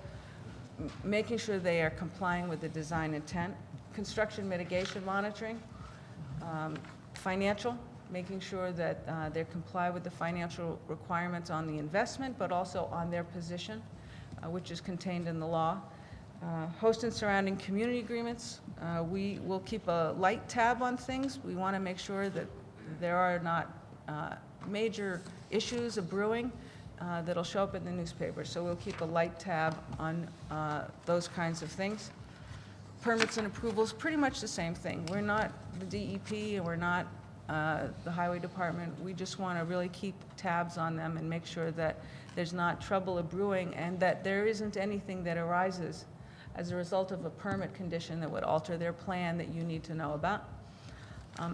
making sure they are complying with the design intent, construction mitigation monitoring, financial, making sure that they comply with the financial requirements on the investment, but also on their position, which is contained in the law. Host and surrounding community agreements, we will keep a light tab on things. We want to make sure that there are not major issues of brewing that'll show up in the newspaper. So we'll keep a light tab on those kinds of things. Permits and approvals, pretty much the same thing. We're not the DEP and we're not the Highway Department. We just want to really keep tabs on them and make sure that there's not trouble of brewing and that there isn't anything that arises as a result of a permit condition that would alter their plan that you need to know about.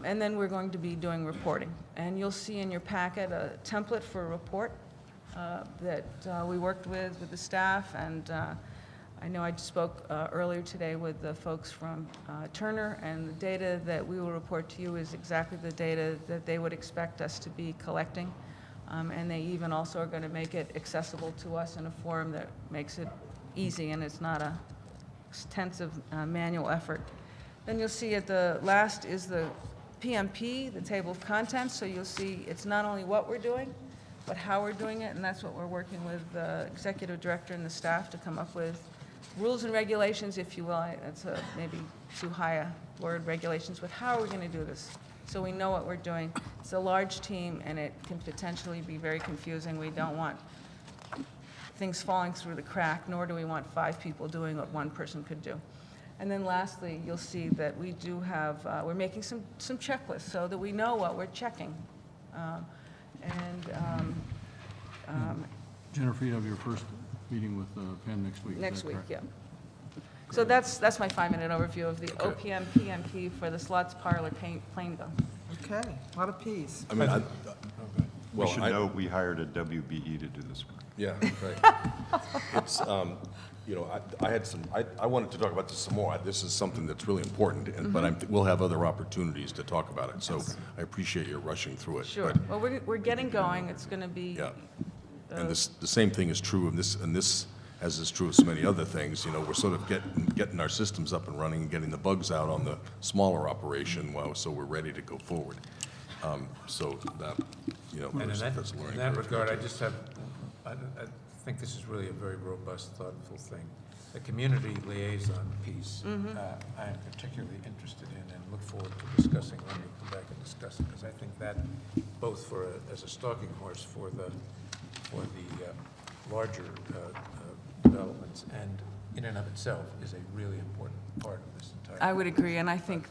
And then we're going to be doing reporting. And you'll see in your packet a template for a report that we worked with the staff, and I know I spoke earlier today with the folks from Turner, and the data that we will report to you is exactly the data that they would expect us to be collecting. And they even also are going to make it accessible to us in a form that makes it easy and it's not a extensive manual effort. Then you'll see at the last is the PMP, the table of contents. So you'll see it's not only what we're doing, but how we're doing it, and that's what we're working with the executive director and the staff to come up with. Rules and regulations, if you will, that's maybe too high a word, regulations, but how are we going to do this? So we know what we're doing. It's a large team, and it can potentially be very confusing. We don't want things falling through the crack, nor do we want 5 people doing what one person could do. And then lastly, you'll see that we do have, we're making some checklists so that we know what we're checking. Jennifer, you have your first meeting with Penn next week. Next week, correct? yeah. So that's my 5-minute overview of the OPM PMP for the Slots Parlor Plainville. Okay, a lot of Ps. I mean, We should note, we hired a WBE to do this work. yeah, right. It's, you know, I had some, I wanted to talk about this some more. This is something that's really important, and, but we'll have other opportunities to talk about it. So I appreciate your rushing through it. Sure. but- Well, we're getting going. It's going to be. Yeah. And the same thing is true of this, and this, as is true of so many other things, you know, we're sort of getting our systems up and running, and getting the bugs out on the smaller operation, so we're ready to go forward. So that, you know, And there's in a learning that curve. regard, I just have, I think this is really a very robust, thoughtful thing. The community liaison piece, I am particularly interested in and look forward to discussing when we come back and discuss it, because I think that, both as a stalking horse for the larger developments, and in and of itself, is a really important part of this entire. I would agree, and I think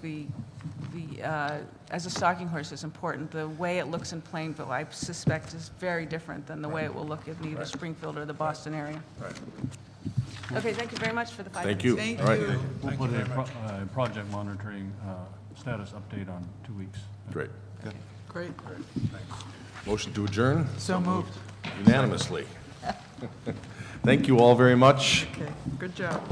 as a stalking horse is important. The way it looks in Plainville, I suspect, is very different than the way it will look in either Springfield or the Boston area. Right. Okay, thank you very much for the 5 Thank minutes. you. Thank All right. you. We'll Thank put you a very much. project monitoring status update on 2 weeks. Great. Great. Motion to adjourn? So moved. Unanimously. Thank you all very much. Okay, good job.